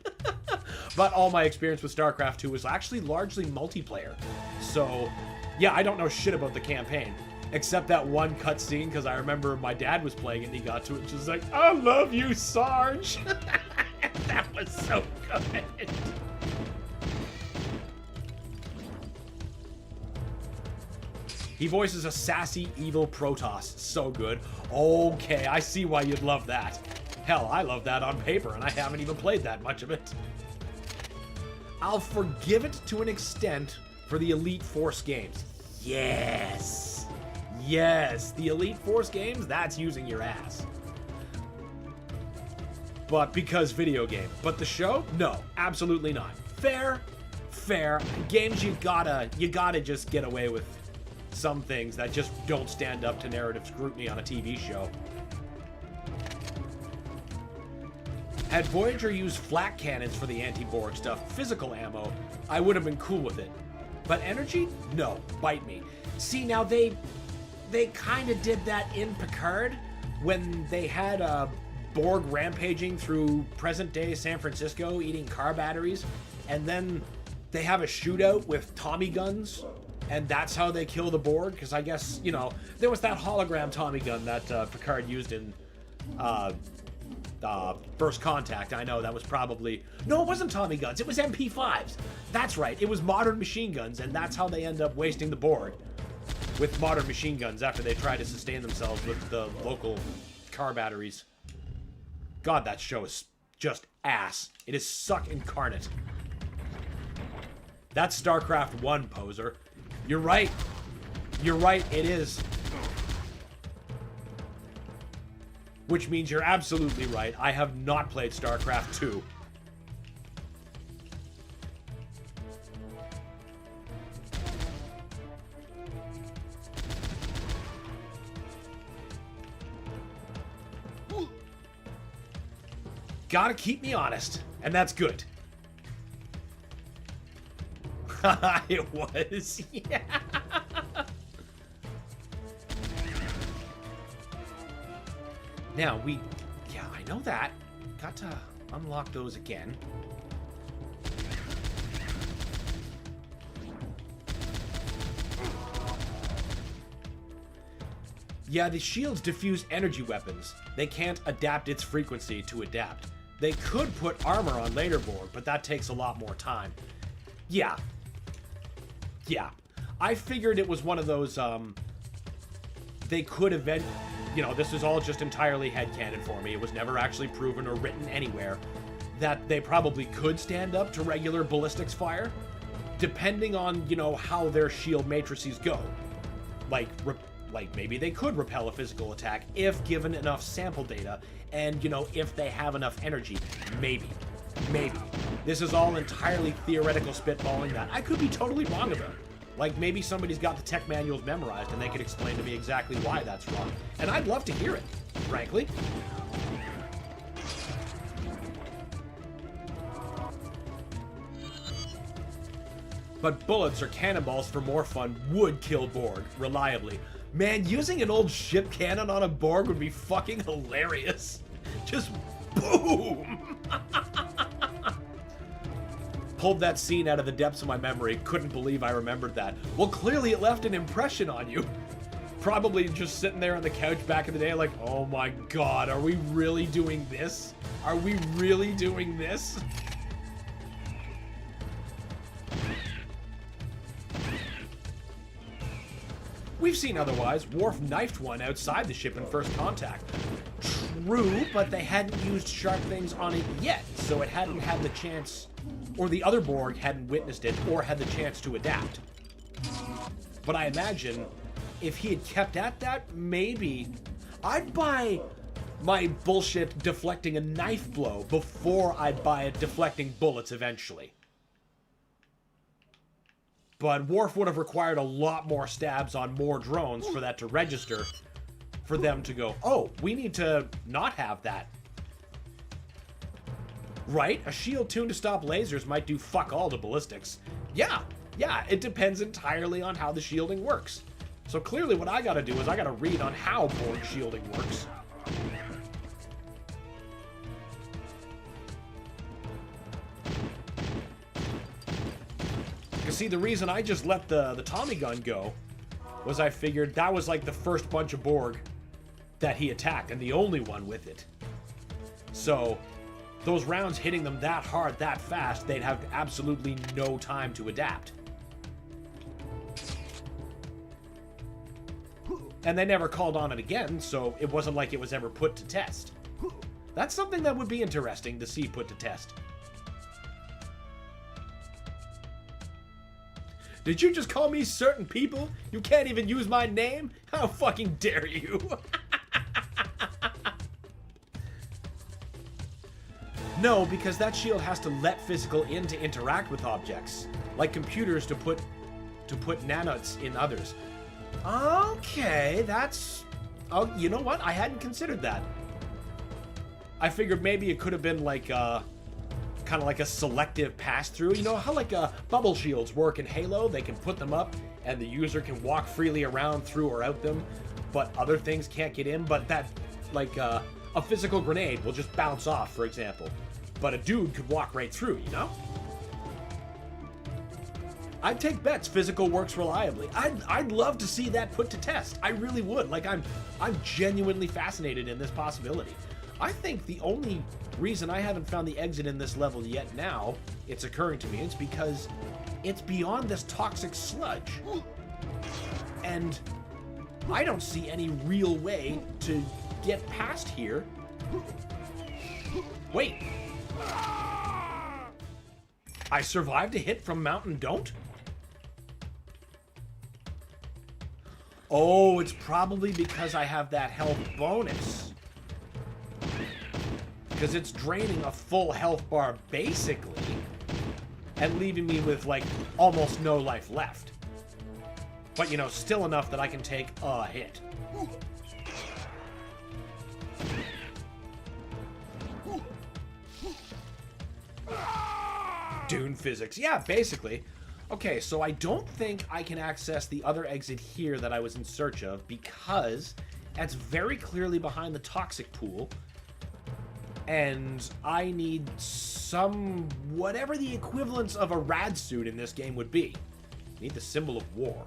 But all my experience with StarCraft 2 was actually largely multiplayer. So, yeah, I don't know shit about the campaign. Except that one cutscene, because I remember my dad was playing it and he got to it and just like, I love you, Sarge. That was so good. He voices a sassy, evil Protoss. So good. Okay, I see why you'd love that. Hell, I love that on paper, and I haven't even played that much of it. I'll forgive it to an extent for the Elite Force games. Yes. Yes, the Elite Force games, that's using your ass. But because video game. But the show? No, absolutely not. Fair. Games you gotta just get away with some things that just don't stand up to narrative scrutiny on a TV show. Had Voyager used flak cannons for the anti-Borg stuff, physical ammo, I would have been cool with it. But energy? No, bite me. See, now they kind of did that in Picard when they had Borg rampaging through present-day San Francisco eating car batteries, and then they have a shootout with Tommy guns. And that's how they kill the Borg, because I guess, you know, there was that hologram Tommy gun that Picard used in First Contact. I know, that was probably... No, it wasn't Tommy guns, it was MP5s. That's right, it was modern machine guns, and that's how they end up wasting the Borg. With modern machine guns after they try to sustain themselves with the local car batteries. God, that show is just ass. It is suck incarnate. That's StarCraft 1, poser. You're right. You're right, it is. Which means you're absolutely right. I have not played StarCraft 2. Gotta keep me honest, and that's good. It was, yeah. Now, yeah, I know that. Got to unlock those again. Yeah, the shields diffuse energy weapons. They can't adapt its frequency to adapt. They could put armor on Leaderboard, but that takes a lot more time. Yeah. Yeah. I figured it was one of those, they could you know, this is all just entirely headcanon for me. It was never actually proven or written anywhere that they probably could stand up to regular ballistics fire, depending on, you know, how their shield matrices go. Like maybe they could repel a physical attack if given enough sample data, and, you know, if they have enough energy. Maybe. This is all entirely theoretical spitballing that I could be totally wrong about. Like, maybe somebody's got the tech manuals memorized and they could explain to me exactly why that's wrong. And I'd love to hear it, frankly. But bullets or cannonballs for more fun would kill Borg, reliably. Man, using an old ship cannon on a Borg would be fucking hilarious. Just boom! Pulled that scene out of the depths of my memory. Couldn't believe I remembered that. Well, clearly it left an impression on you. Probably just sitting there on the couch back in the day like, oh my god, are we really doing this? Are we really doing this? We've seen otherwise. Worf knifed one outside the ship in First Contact. True, but they hadn't used sharp things on it yet, so it hadn't had the chance, or the other Borg hadn't witnessed it or had the chance to adapt. But I imagine if he had kept at that, maybe I'd buy my bullshit deflecting a knife blow before I'd buy it deflecting bullets eventually. But Worf would have required a lot more stabs on more drones for that to register, for them to go, oh, we need to not have that. Right? A shield tuned to stop lasers might do fuck all to ballistics. Yeah, it depends entirely on how the shielding works. So clearly what I gotta do is I gotta read on how Borg shielding works. You see, the reason I just let the Tommy gun go was I figured that was like the first bunch of Borg that he attacked, and the only one with it. So, those rounds hitting them that hard, that fast, they'd have absolutely no time to adapt. And they never called on it again, so it wasn't like it was ever put to test. That's something that would be interesting to see put to test. Did you just call me certain people? You can't even use my name? How fucking dare you? No, because that shield has to let physical in to interact with objects, like computers to put nanots in others. Okay, that's... Oh, you know what? I hadn't considered that. I figured maybe it could have been like kind of like a selective pass-through. You know how like bubble shields work in Halo? They can put them up and the user can walk freely around through or out them, but other things can't get in. But that, like a physical grenade will just bounce off, for example. But a dude could walk right through, you know? I'd take bets physical works reliably. I'd love to see that put to test. I really would. Like, I'm genuinely fascinated in this possibility. I think the only reason I haven't found the exit in this level yet now, it's occurring to me, it's because it's beyond this toxic sludge. And I don't see any real way to get past here. Wait. I survived a hit from Mountain Don't? Oh, it's probably because I have that health bonus. Because it's draining a full health bar, basically, and leaving me with, like, almost no life left. But, you know, still enough that I can take a hit. Dune physics. Yeah, basically. Okay, so I don't think I can access the other exit here that I was in search of because that's very clearly behind the toxic pool. And I need some... whatever the equivalence of a rad suit in this game would be. I need the symbol of war.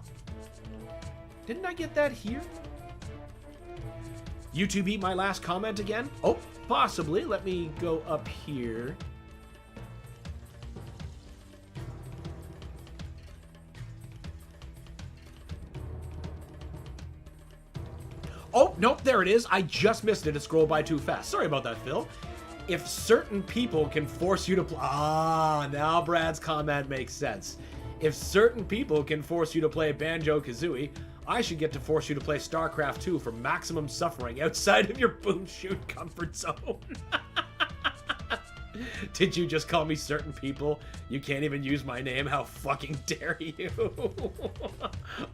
Didn't I get that here? YouTube eat my last comment again? Oh, possibly. Let me go up here. Oh, nope, there it is. I just missed it. It scrolled by too fast. Sorry about that, Phil. If certain people can force you to play... Ah, now Brad's comment makes sense. If certain people can force you to play Banjo-Kazooie, I should get to force you to play StarCraft 2 for maximum suffering outside of your boom-shoot comfort zone. Did you just call me certain people? You can't even use my name. How fucking dare you?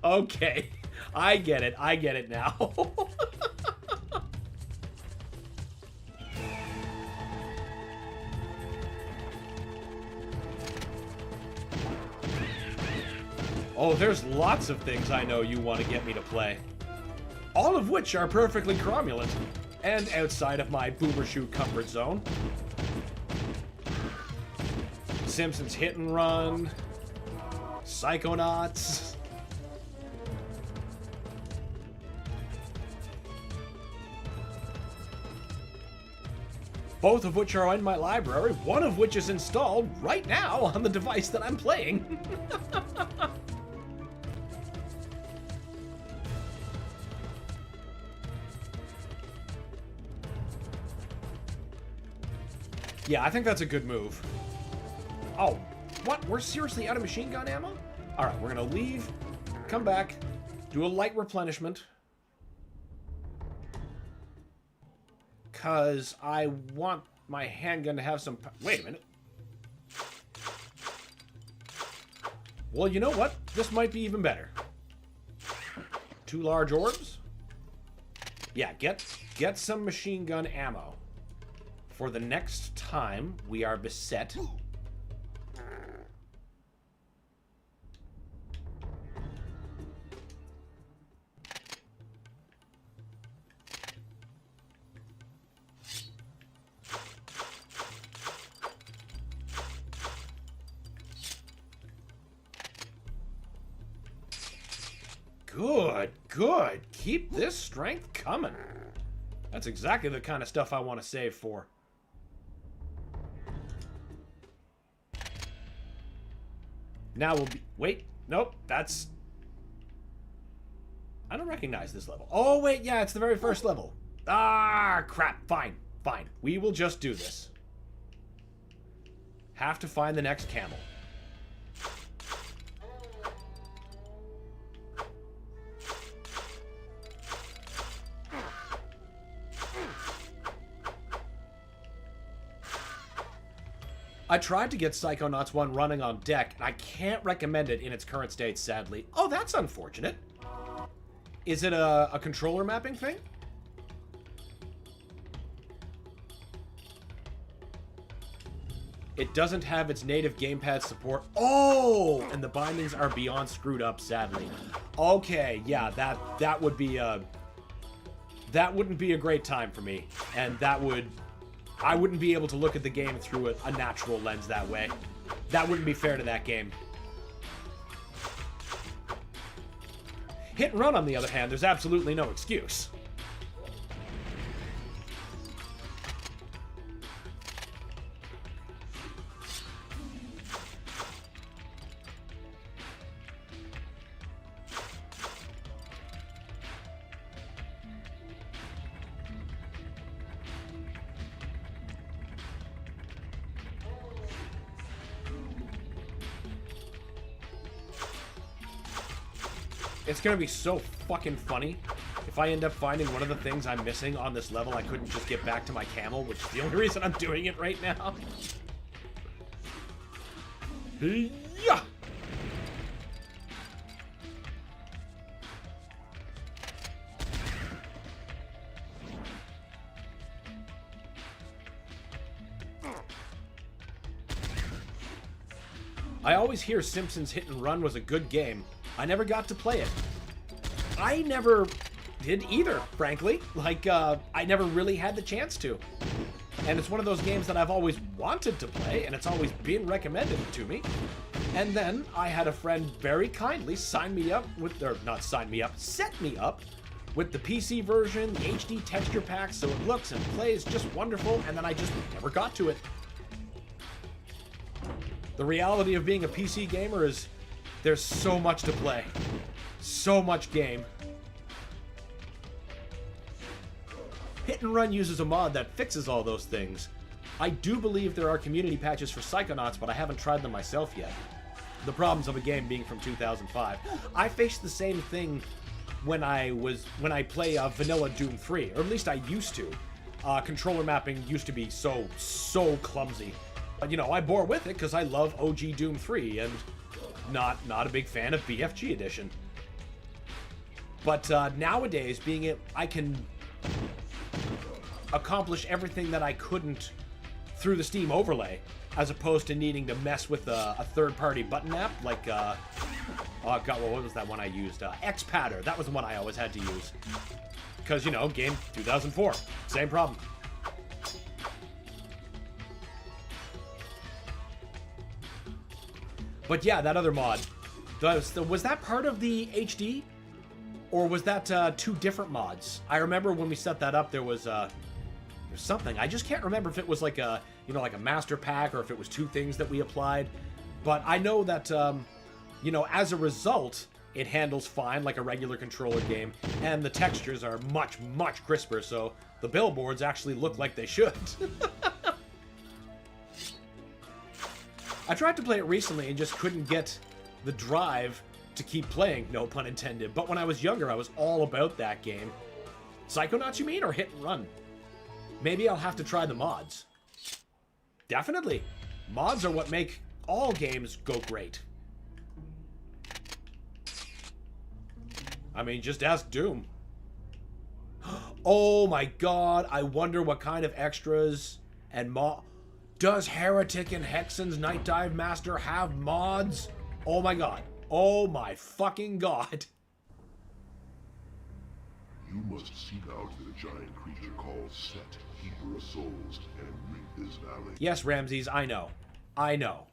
Okay. I get it. I get it now. Oh, there's lots of things I know you want to get me to play. All of which are perfectly cromulent. And outside of my boomer-shoot comfort zone. Simpsons Hit and Run. Psychonauts. Both of which are in my library, one of which is installed right now on the device that I'm playing. Yeah, I think that's a good move. Oh, what? We're seriously out of machine gun ammo? Alright, we're gonna leave, come back, do a light replenishment. Because I want my handgun to have some... Wait a minute. Well, you know what? This might be even better. 2 large orbs? Yeah, get some machine gun ammo. For the next time we are beset. Good, good. Keep this strength coming. That's exactly the kind of stuff I want to save for. Now we'll be... Wait. Nope. That's... I don't recognize this level. Oh, wait. Yeah, it's the very first level. Ah, crap. Fine. Fine. We will just do this. Have to find the next camel. I tried to get Psychonauts 1 running on deck, and I can't recommend it in its current state, sadly. Oh, that's unfortunate. Is it a controller mapping thing? It doesn't have its native gamepad support. Oh! And the bindings are beyond screwed up, sadly. Okay, yeah, that would be that wouldn't be a great time for me. And that would... I wouldn't be able to look at the game through a natural lens that way. That wouldn't be fair to that game. Hit and Run, on the other hand, there's absolutely no excuse. It's gonna be so fucking funny if I end up finding one of the things I'm missing on this level. I couldn't just get back to my camel, which is the only reason I'm doing it right now. Yeah. I always hear Simpsons Hit and Run was a good game. I never got to play it. I never did either, frankly. Like, I never really had the chance to. And it's one of those games that I've always wanted to play, and it's always been recommended to me. And then I had a friend very kindly sign me up with, or not sign me up, set me up with the PC version, the HD texture pack, so it looks and plays just wonderful, and then I just never got to it. The reality of being a PC gamer is there's so much to play. So much game. Hit and Run uses a mod that fixes all those things. I do believe there are community patches for Psychonauts, but I haven't tried them myself yet. The problems of a game being from 2005. I faced the same thing when I play vanilla Doom 3, or at least I used to. Controller mapping used to be so clumsy. But, you know, I bore with it because I love OG Doom 3 and not a big fan of BFG Edition. But nowadays, I can accomplish everything that I couldn't through the Steam overlay, as opposed to needing to mess with a third-party button app like, oh god, well, what was that one I used? X-Patter. That was the one I always had to use. Because, you know, game 2004. Same problem. But yeah, that other mod. Was that part of the HD? Or was that two different mods? I remember when we set that up, there was something. I just can't remember if it was like a, you know, like a master pack or if it was two things that we applied. But I know that, you know, as a result, it handles fine like a regular controller game, and the textures are much crisper, so the billboards actually look like they should. I tried to play it recently and just couldn't get the drive to keep playing, no pun intended. But when I was younger, I was all about that game. Psychonauts, you mean, or Hit and Run? Maybe I'll have to try the mods. Definitely. Mods are what make all games go great. I mean, just ask Doom. Oh my god, I wonder what kind of extras and Does Heretic and Hexen's Night Dive Master have mods? Oh my god. Oh my fucking god. You must seek out the giant creature called Set, Keeper of Souls, and rid this valley. Yes, Ramses, I know. I know.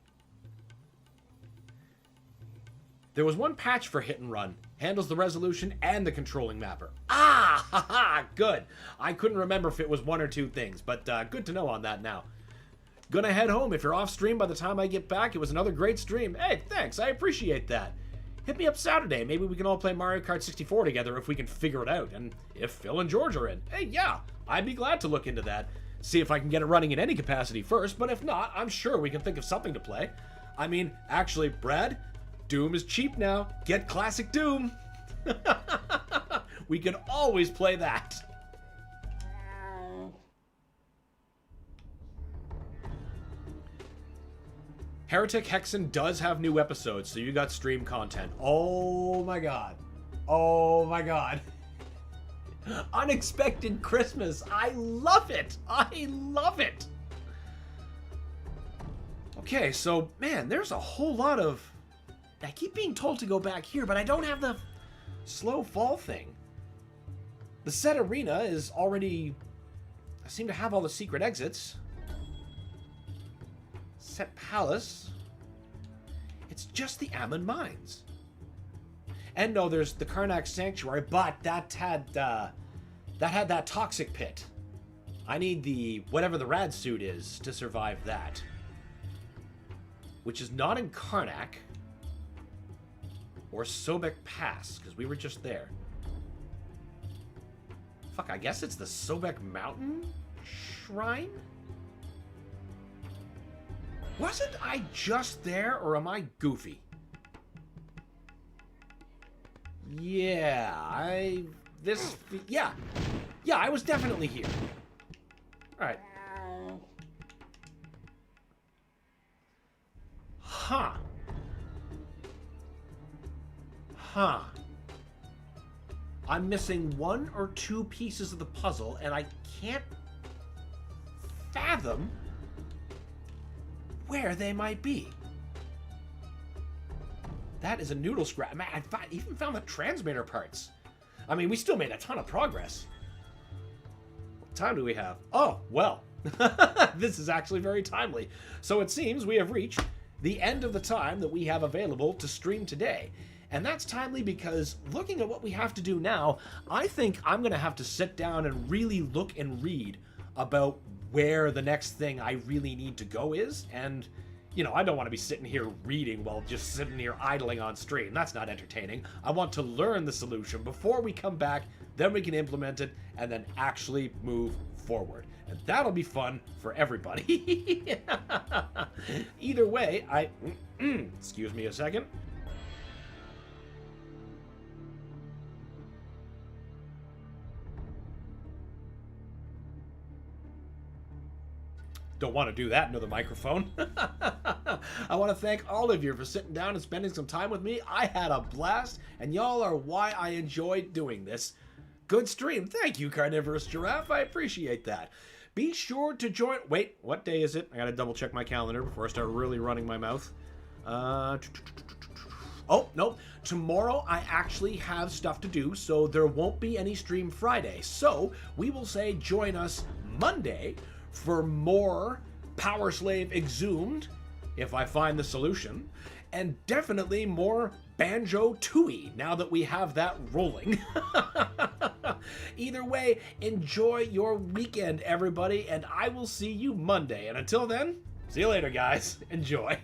There was one patch for Hit and Run. Handles the resolution and the controlling mapper. Ah! Haha! Good. I couldn't remember if it was one or two things, but good to know on that now. Gonna head home. If you're off stream by the time I get back, it was another great stream. Hey, thanks. I appreciate that. Hit me up Saturday. Maybe we can all play Mario Kart 64 together if we can figure it out. And if Phil and George are in. Hey, yeah. I'd be glad to look into that. See if I can get it running in any capacity first. But if not, I'm sure we can think of something to play. I mean, actually, Brad, Doom is cheap now. Get classic Doom. We can always play that. Heretic Hexen does have new episodes, so you got stream content. Oh my god. Oh my god. Unexpected Christmas. I love it. I love it. Okay, so, man, there's a whole lot of... I keep being told to go back here, but I don't have the slow fall thing. The set arena is already... I seem to have all the secret exits. Set Palace. It's just the Ammon Mines. And no, there's the Karnak Sanctuary, but that had that toxic pit. I need the whatever the rad suit is to survive that. Which is not in Karnak or Sobek Pass, because we were just there. Fuck, I guess it's the Sobek Mountain Shrine? Wasn't I just there, or am I goofy? Yeah, yeah, I was definitely here. Alright. Huh. I'm missing one or two pieces of the puzzle, and I can't fathom where they might be. That is a noodle scrap. Man, I even found the transmitter parts. I mean, we still made a ton of progress. What time do we have? Oh, well. This is actually very timely. So it seems we have reached the end of the time that we have available to stream today. And that's timely because looking at what we have to do now, I think I'm going to have to sit down and really look and read about where the next thing I really need to go is. And, you know, I don't want to be sitting here reading while just sitting here idling on stream. That's not entertaining. I want to learn the solution before we come back, then we can implement it, and then actually move forward. And that'll be fun for everybody. Either way, excuse me a second. Don't want to do that into the microphone. I want to thank all of you for sitting down and spending some time with me. I had a blast, and y'all are why I enjoyed doing this. Good stream. Thank you, Carnivorous Giraffe. I appreciate that. Be sure to join... Wait, what day is it? I gotta double check my calendar before I start really running my mouth. Oh, no. Tomorrow I actually have stuff to do, so there won't be any stream Friday. So we will say join us Monday for more PowerSlave Exhumed, if I find the solution, and definitely more Banjo-Tooie, now that we have that rolling. Either way, enjoy your weekend, everybody, and I will see you Monday. And until then, see you later, guys. Enjoy.